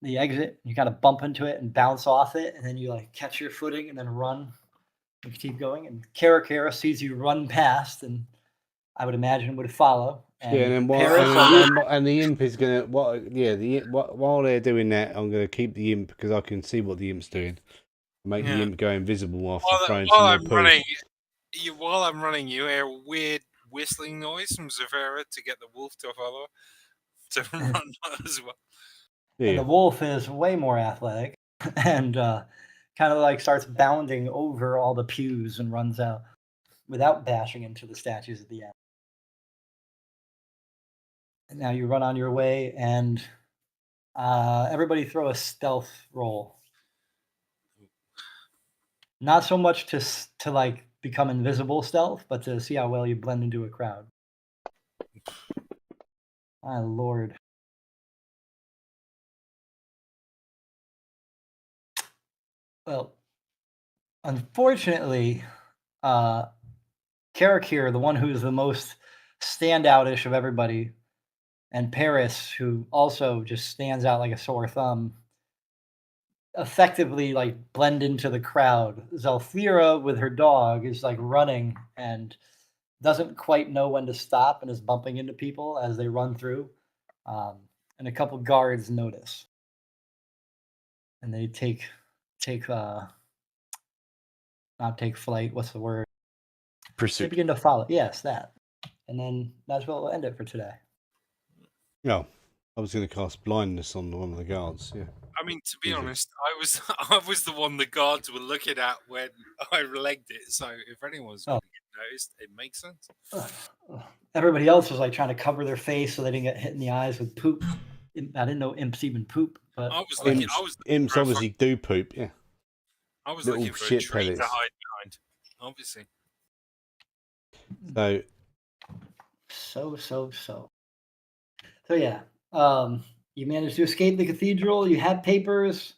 S3: exit. You kind of bump into it and bounce off it, and then you like catch your footing and then run. You keep going, and Kara sees you run past, and I would imagine would follow. And
S2: and the imp is gonna while they're doing that, I'm gonna keep the imp because I can see what the imp's doing. Make the imp go invisible after throwing some more poo.
S4: While I'm running, you hear a weird whistling noise from Zavera to get the wolf to follow to run as well.
S3: Yeah. And the wolf is way more athletic and kind of like starts bounding over all the pews and runs out without bashing into the statues at the end. And now you run on your way, and everybody throw a stealth roll. Not so much to like become invisible stealth, but to see how well you blend into a crowd. My lord. Well, unfortunately, Karakir, the one who is the most standout-ish of everybody, and Paris, who also just stands out like a sore thumb, effectively like blend into the crowd. Zelfira with her dog is like running and doesn't quite know when to stop and is bumping into people as they run through. And a couple guards notice. And they not take flight, what's the word?
S1: Pursuit.
S3: They begin to follow. Yes, that. And then that's what we'll end it for today.
S2: No, I was going to cast blindness on one of the guards. Yeah.
S4: I mean, to be honest, I was the one the guards were looking at when I legged it. So if anyone's going to get noticed, it makes sense.
S3: Everybody else was like trying to cover their face so they didn't get hit in the eyes with poop. I didn't know imps even poop, but
S2: imps obviously do poop. Yeah.
S4: I was looking for a tree to hide behind, obviously.
S3: So yeah. You managed to escape the cathedral. You had papers,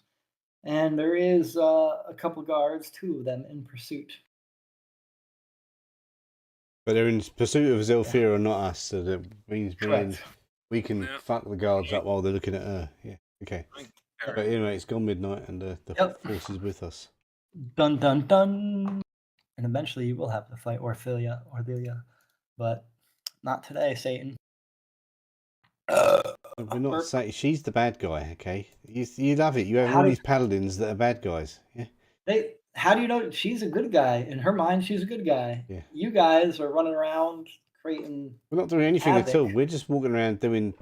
S3: and there is a couple guards, 2 of them in pursuit.
S2: But they're in pursuit of Zelfira, not us. So that means we can fuck the guards up while they're looking at her. Yeah. Okay. But anyway, it's gone midnight, and the force is with us.
S3: Dun dun dun. And eventually, you will have to fight Orthelia, but not today, Satan.
S2: We're not saying she's the bad guy, okay? You love it. You have all these paladins that are bad guys. Yeah.
S3: How do you know she's a good guy? In her mind, she's a good guy.
S2: Yeah.
S3: You guys are running around creating.
S2: We're not doing anything at all. We're just walking around going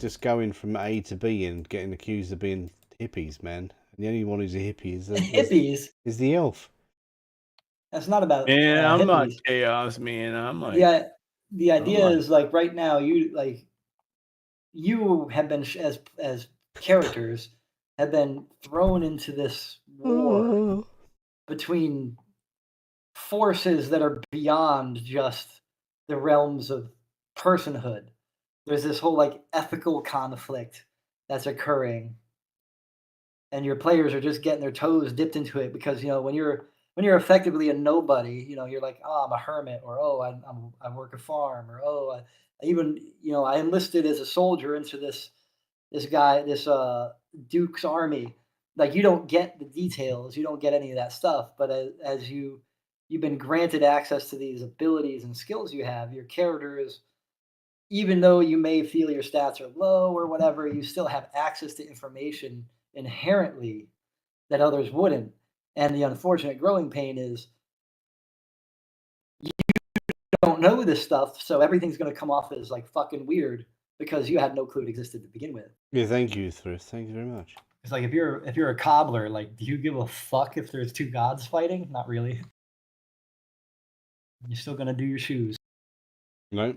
S2: from A to B and getting accused of being hippies, man. And the only one who's a hippie is the elf.
S3: That's not about.
S1: Yeah, I'm not chaos, man. I'm like.
S3: Yeah, the idea is like right now you have been as characters have been thrown into this war between forces that are beyond just the realms of personhood. There's this whole like ethical conflict that's occurring, and your players are just getting their toes dipped into it because when you're effectively a nobody, you're like, oh, I'm a hermit, or oh, I work a farm, or oh, I enlisted as a soldier into this Duke's army. Like, you don't get the details, you don't get any of that stuff. But as you
S5: you've been granted access to these abilities and skills you have, your character is, even though you may feel your stats are low or whatever, you still have access to information inherently that others wouldn't. And the unfortunate growing pain is you don't know this stuff, so everything's going to come off as like fucking weird because you had no clue it existed to begin with.
S2: Yeah, thank you, Thrift. Thank you very much.
S3: It's like if you're a cobbler, like, do you give a fuck if there's two gods fighting? Not really. You're still gonna do your shoes.
S2: No.